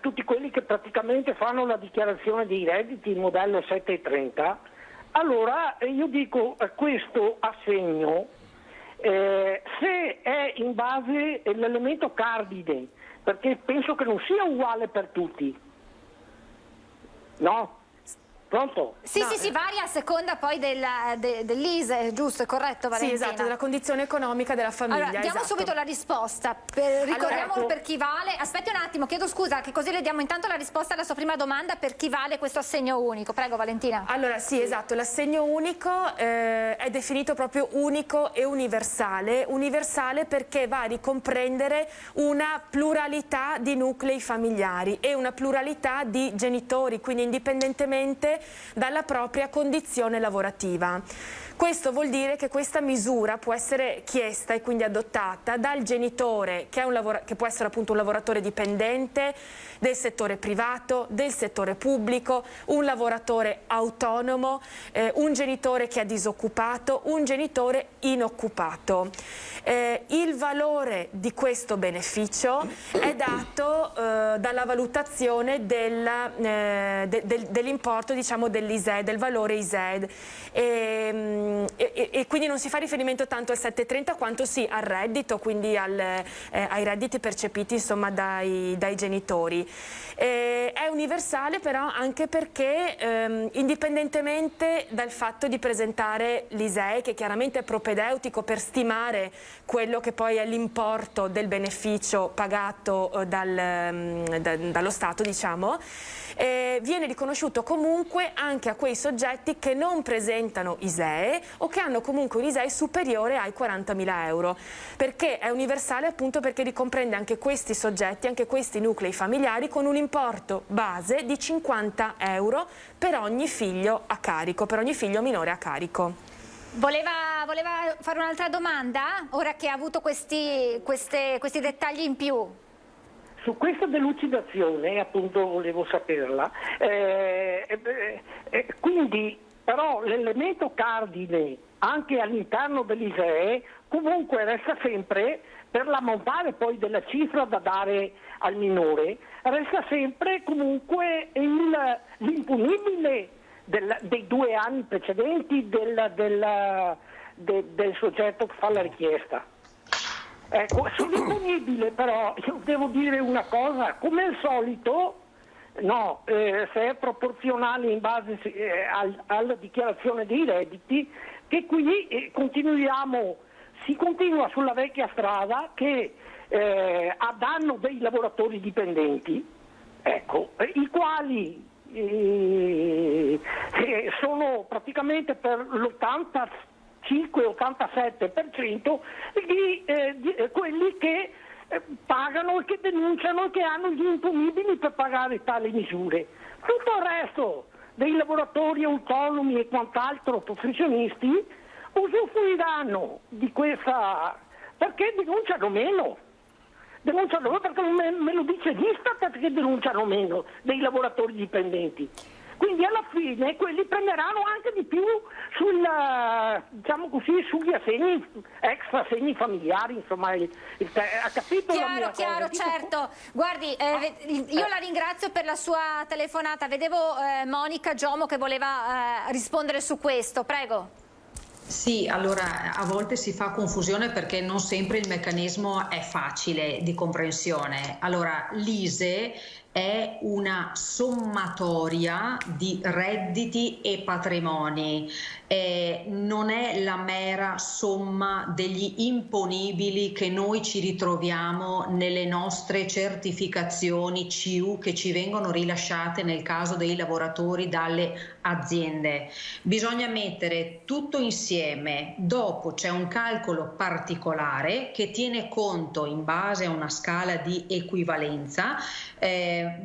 tutti quelli che praticamente fanno la dichiarazione dei redditi in modello 730, allora io dico questo assegno se è in base all'elemento cardine, perché penso che non sia uguale per tutti, no? Pronto? Sì, No, sì, varia a seconda poi dell'ISEE, giusto, è corretto, Valentina? Sì, esatto, della condizione economica della famiglia. Allora, diamo esatto. subito la risposta, ricordiamo per chi vale. Aspetti un attimo, chiedo scusa, che così le diamo intanto la risposta alla sua prima domanda, per chi vale questo assegno unico. Prego, Valentina. Allora, sì, esatto, l'assegno unico è definito proprio unico e universale perché va a ricomprendere una pluralità di nuclei familiari e una pluralità di genitori, quindi indipendentemente dalla propria condizione lavorativa. Questo vuol dire che questa misura può essere chiesta e quindi adottata dal genitore che può essere appunto un lavoratore dipendente del settore privato, del settore pubblico, un lavoratore autonomo, un genitore che è disoccupato, un genitore inoccupato. Il valore di questo beneficio è dato dalla valutazione dell'importo, diciamo, dell'ISEE, del valore ISEE, e quindi non si fa riferimento tanto al 730 quanto sì al reddito, quindi ai redditi percepiti, insomma, dai genitori. È universale però anche perché indipendentemente dal fatto di presentare l'ISEE, che chiaramente è propedeutico per stimare quello che poi è l'importo del beneficio pagato dallo Stato, diciamo, viene riconosciuto comunque anche a quei soggetti che non presentano ISEE o che hanno comunque un ISEE superiore ai 40.000 euro. Perché è universale? Appunto perché ricomprende anche questi soggetti, anche questi nuclei familiari, con un importo base di 50 euro per ogni figlio a carico, per ogni figlio minore a carico. Voleva fare un'altra domanda, ora che ha avuto questi dettagli in più? Su questa delucidazione, appunto, volevo saperla. Quindi, però, l'elemento cardine anche all'interno dell'ISEE comunque resta sempre per l'ammontare poi della cifra da dare al minore, resta sempre comunque l'impunibile dei 2 anni precedenti del soggetto che fa la richiesta. Ecco, sull'impunibile però io devo dire una cosa, come al solito, no, se è proporzionale in base alla dichiarazione dei redditi, che qui si continua sulla vecchia strada che a danno dei lavoratori dipendenti, ecco, i quali sono praticamente per l'85-87% di quelli che pagano e che denunciano e che hanno gli imponibili per pagare tali misure. Tutto il resto dei lavoratori autonomi e quant'altro professionisti usufruiranno di questa, perché denunciano meno perché me lo dice l'Istat, perché denunciano meno dei lavoratori dipendenti. Quindi alla fine quelli prenderanno anche di più sugli assegni, extra assegni familiari, insomma, ha capito? Chiaro, certo. Guardi, io la ringrazio per la sua telefonata. Vedevo Monica Giomo che voleva rispondere su questo, prego. Sì, allora a volte si fa confusione perché non sempre il meccanismo è facile di comprensione. Allora, l'ISEE è una sommatoria di redditi e patrimoni, non è la mera somma degli imponibili che noi ci ritroviamo nelle nostre certificazioni CU che ci vengono rilasciate nel caso dei lavoratori dalle aziende. Bisogna mettere tutto insieme, dopo c'è un calcolo particolare che tiene conto in base a una scala di equivalenza,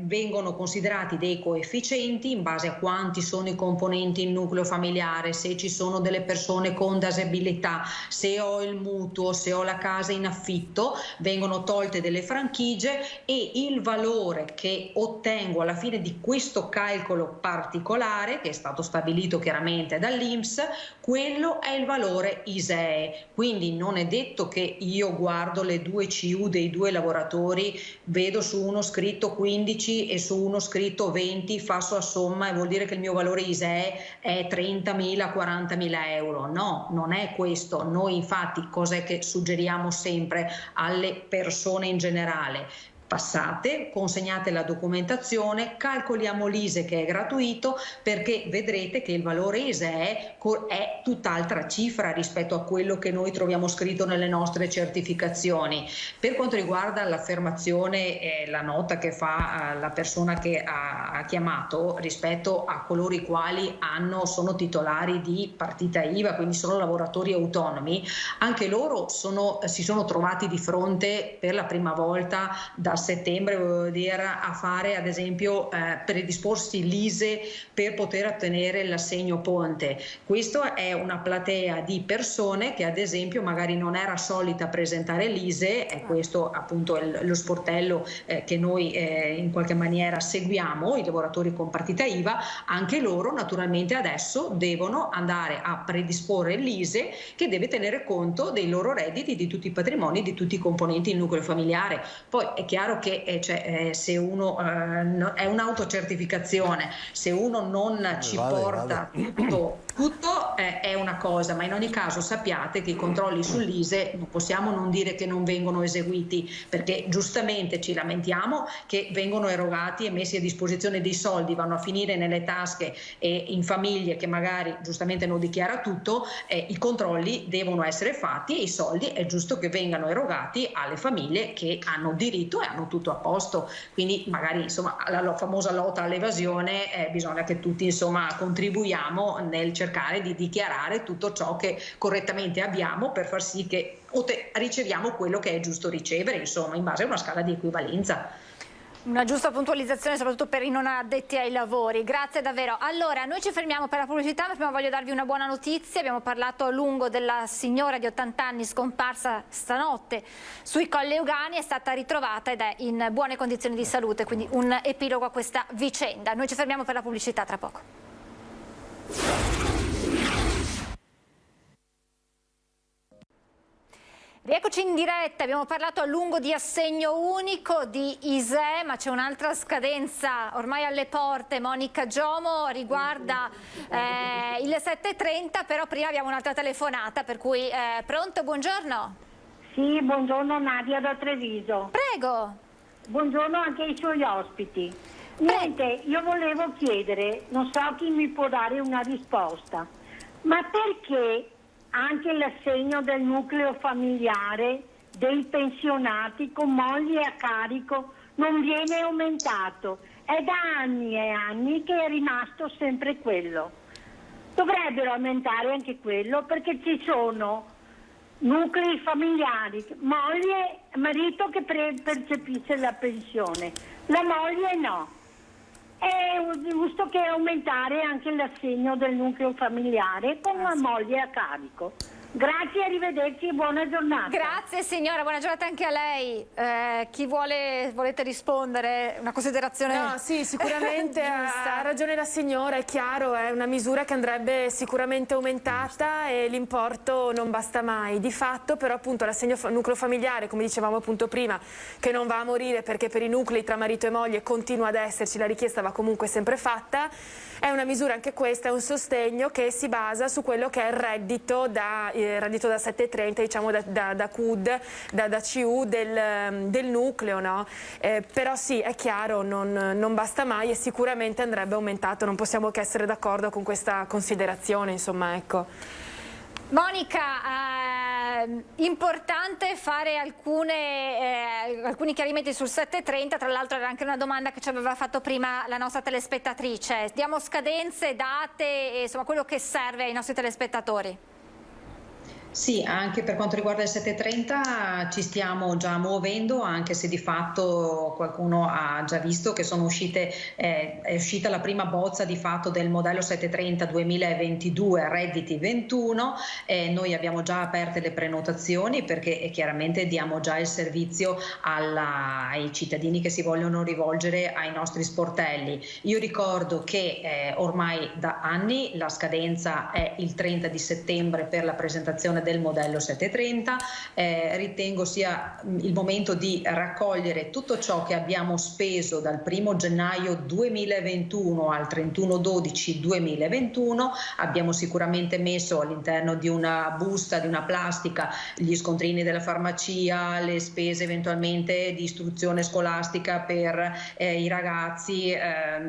vengono considerati dei coefficienti in base a quanti sono i componenti in nucleo familiare, se ci sono delle persone con disabilità, se ho il mutuo, se ho la casa in affitto, vengono tolte delle franchigie e il valore che ottengo alla fine di questo calcolo particolare, che è stato stabilito chiaramente dall'INPS, quello è il valore ISEE. Quindi non è detto che io guardo le 2 CU dei 2 lavoratori, vedo su uno scritto 15 e su uno scritto 20, faccio a somma e vuol dire che il mio valore ISEE è 30.000, 40.000 euro. No, non è questo. Noi infatti cos'è che suggeriamo sempre alle persone in generale? Passate, consegnate la documentazione, calcoliamo l'ISEE che è gratuito, perché vedrete che il valore ISEE è tutt'altra cifra rispetto a quello che noi troviamo scritto nelle nostre certificazioni. Per quanto riguarda l'affermazione, la nota che fa la persona che ha chiamato rispetto a coloro i quali sono titolari di partita IVA, quindi sono lavoratori autonomi, anche loro si sono trovati di fronte per la prima volta da settembre a fare, ad esempio, predisporsi l'ISEE per poter ottenere l'assegno ponte. Questo è una platea di persone che ad esempio magari non era solita presentare l'ISEE, e questo appunto è lo sportello che noi in qualche maniera seguiamo, i lavoratori con partita IVA. Anche loro naturalmente adesso devono andare a predisporre l'ISEE, che deve tenere conto dei loro redditi, di tutti i patrimoni, di tutti i componenti del nucleo familiare. Poi è chiaro che se uno è un'autocertificazione, se uno non ci porta tutto è una cosa, ma in ogni caso sappiate che i controlli sull'ISEE non possiamo non dire che non vengono eseguiti, perché giustamente ci lamentiamo che vengono erogati e messi a disposizione dei soldi, vanno a finire nelle tasche e in famiglie che magari giustamente non dichiara tutto. I controlli devono essere fatti e i soldi è giusto che vengano erogati alle famiglie che hanno diritto e hanno tutto a posto. Quindi magari insomma la famosa lotta all'evasione, bisogna che tutti insomma contribuiamo nel cercare di dichiarare tutto ciò che correttamente abbiamo per far sì che riceviamo quello che è giusto ricevere, insomma in base a una scala di equivalenza. Una giusta puntualizzazione soprattutto per i non addetti ai lavori, grazie davvero. Allora, noi ci fermiamo per la pubblicità, ma prima voglio darvi una buona notizia. Abbiamo parlato a lungo della signora di 80 anni scomparsa stanotte sui Colli Euganei, è stata ritrovata ed è in buone condizioni di salute, quindi un epilogo a questa vicenda. Noi ci fermiamo per la pubblicità, tra poco. Rieccoci in diretta, abbiamo parlato a lungo di assegno unico, di ISEE, ma c'è un'altra scadenza ormai alle porte, Monica Giomo, riguarda il 7.30, però prima abbiamo un'altra telefonata, per cui pronto, buongiorno. Sì, buongiorno Nadia da Treviso. Prego. Buongiorno anche ai suoi ospiti. Niente, io volevo chiedere, non so chi mi può dare una risposta, ma perché anche l'assegno del nucleo familiare dei pensionati con mogli a carico non viene aumentato? È da anni e anni che è rimasto sempre quello. Dovrebbero aumentare anche quello, perché ci sono nuclei familiari, moglie e marito che percepisce la pensione, la moglie no. È giusto che aumentare anche l'assegno del nucleo familiare con una moglie a carico. Grazie, arrivederci e buona giornata. Grazie signora, buona giornata anche a lei. Chi volete rispondere? Una considerazione? No, sì, sicuramente ha ragione la signora, è chiaro, è una misura che andrebbe sicuramente aumentata e l'importo non basta mai. Di fatto però appunto l'assegno nucleo familiare, come dicevamo appunto prima, che non va a morire perché per i nuclei tra marito e moglie continua ad esserci, la richiesta va comunque sempre fatta, è una misura anche questa, è un sostegno che si basa su quello che è il reddito da 7.30, diciamo da CUD, da CU del nucleo, no? Però sì, è chiaro, non basta mai e sicuramente andrebbe aumentato, non possiamo che essere d'accordo con questa considerazione, insomma, ecco. Monica, importante fare alcuni chiarimenti sul 7.30, tra l'altro era anche una domanda che ci aveva fatto prima la nostra telespettatrice. Diamo scadenze, date e insomma quello che serve ai nostri telespettatori. Sì, anche per quanto riguarda il 7.30 ci stiamo già muovendo, anche se di fatto qualcuno ha già visto che sono è uscita la prima bozza di fatto del modello 7.30 2022 redditi 21, noi abbiamo già aperte le prenotazioni perché chiaramente diamo già il servizio ai cittadini che si vogliono rivolgere ai nostri sportelli. Io ricordo che ormai da anni la scadenza è il 30 di settembre per la presentazione del modello 730, ritengo sia il momento di raccogliere tutto ciò che abbiamo speso dal 1 gennaio 2021 al 31/12/2021, abbiamo sicuramente messo all'interno di una busta, di una plastica, gli scontrini della farmacia, le spese eventualmente di istruzione scolastica per i ragazzi,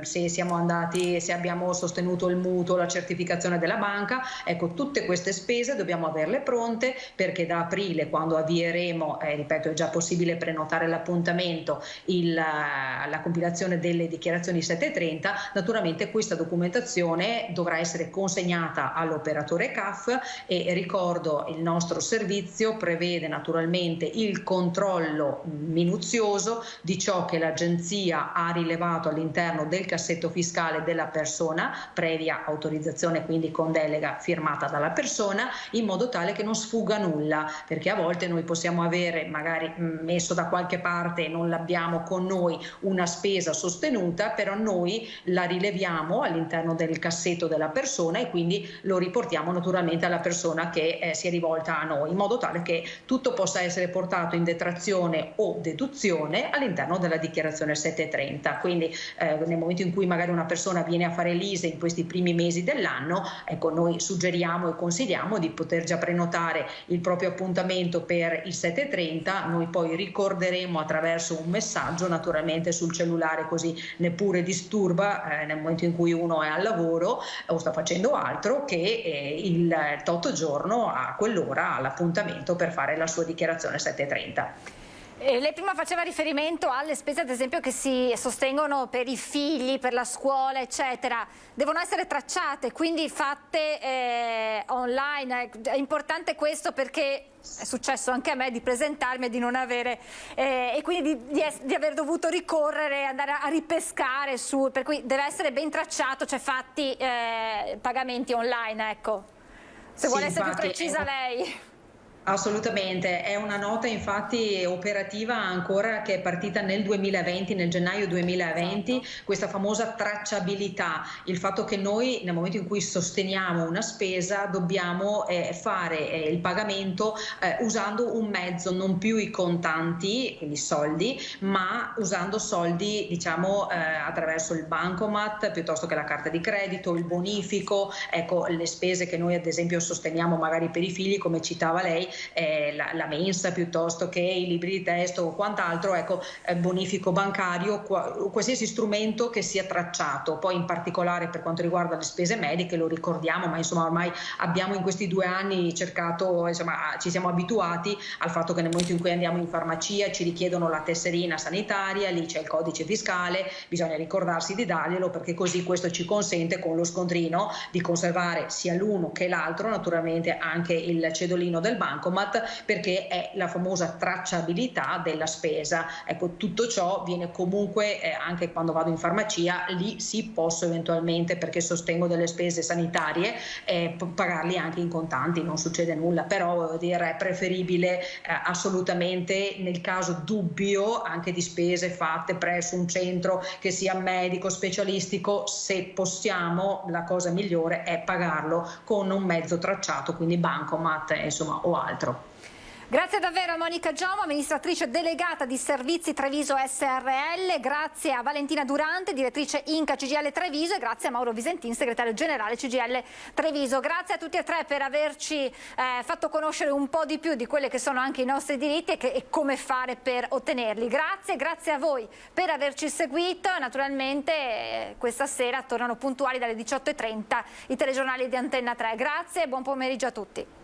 se abbiamo sostenuto il mutuo, la certificazione della banca, ecco, tutte queste spese dobbiamo averle pronte perché da aprile, quando avvieremo, ripeto, è già possibile prenotare l'appuntamento, la compilazione delle dichiarazioni 730, naturalmente questa documentazione dovrà essere consegnata all'operatore CAF e ricordo il nostro servizio prevede naturalmente il controllo minuzioso di ciò che l'agenzia ha rilevato all'interno del cassetto fiscale della persona, previa autorizzazione quindi con delega firmata dalla persona, in modo tale che non sfugga nulla, perché a volte noi possiamo avere magari messo da qualche parte e non l'abbiamo con noi una spesa sostenuta, però noi la rileviamo all'interno del cassetto della persona e quindi lo riportiamo naturalmente alla persona che si è rivolta a noi, in modo tale che tutto possa essere portato in detrazione o deduzione all'interno della dichiarazione 730. Quindi nel momento in cui magari una persona viene a fare l'ISEE in questi primi mesi dell'anno, ecco, noi suggeriamo e consigliamo di poter già prenotare il proprio appuntamento per il 7.30, noi poi ricorderemo attraverso un messaggio naturalmente sul cellulare, così neppure disturba nel momento in cui uno è al lavoro o sta facendo altro, che il tot giorno a quell'ora ha l'appuntamento per fare la sua dichiarazione 7.30. Lei prima faceva riferimento alle spese ad esempio che si sostengono per i figli, per la scuola eccetera, devono essere tracciate, quindi fatte online. È importante questo perché è successo anche a me di presentarmi e di non avere e quindi di aver dovuto ricorrere, andare a ripescare per cui deve essere ben tracciato, cioè fatti pagamenti online, ecco. Se vuole essere più precisa lei. Assolutamente, è una nota infatti operativa ancora che è partita nel 2020, nel gennaio 2020, questa famosa tracciabilità, il fatto che noi nel momento in cui sosteniamo una spesa dobbiamo fare il pagamento usando un mezzo, non più i contanti, quindi soldi, ma usando soldi diciamo attraverso il bancomat piuttosto che la carta di credito, il bonifico, ecco le spese che noi ad esempio sosteniamo magari per i figli come citava lei, la mensa piuttosto che i libri di testo o quant'altro, ecco, bonifico bancario, qualsiasi strumento che sia tracciato. Poi in particolare per quanto riguarda le spese mediche, lo ricordiamo, ma insomma ormai abbiamo in questi 2 anni cercato, insomma ci siamo abituati al fatto che nel momento in cui andiamo in farmacia ci richiedono la tesserina sanitaria, lì c'è il codice fiscale, bisogna ricordarsi di darglielo perché così questo ci consente con lo scontrino di conservare sia l'uno che l'altro, naturalmente anche il cedolino del bancomat, perché è la famosa tracciabilità della spesa. Ecco, tutto ciò viene comunque anche quando vado in farmacia, lì sì posso eventualmente, perché sostengo delle spese sanitarie, pagarli anche in contanti, non succede nulla, però voglio dire, è preferibile assolutamente nel caso dubbio anche di spese fatte presso un centro che sia medico, specialistico, se possiamo la cosa migliore è pagarlo con un mezzo tracciato, quindi bancomat insomma o altro. Grazie davvero a Monica Giomo, amministratrice delegata di Servizi Treviso SRL, grazie a Valentina Durante, direttrice Inca CGIL Treviso, e grazie a Mauro Visentin, segretario generale CGIL Treviso. Grazie a tutti e tre per averci fatto conoscere un po' di più di quelli che sono anche i nostri diritti e come fare per ottenerli. Grazie a voi per averci seguito. Naturalmente questa sera tornano puntuali dalle 18:30 i telegiornali di Antenna 3. Grazie e buon pomeriggio a tutti.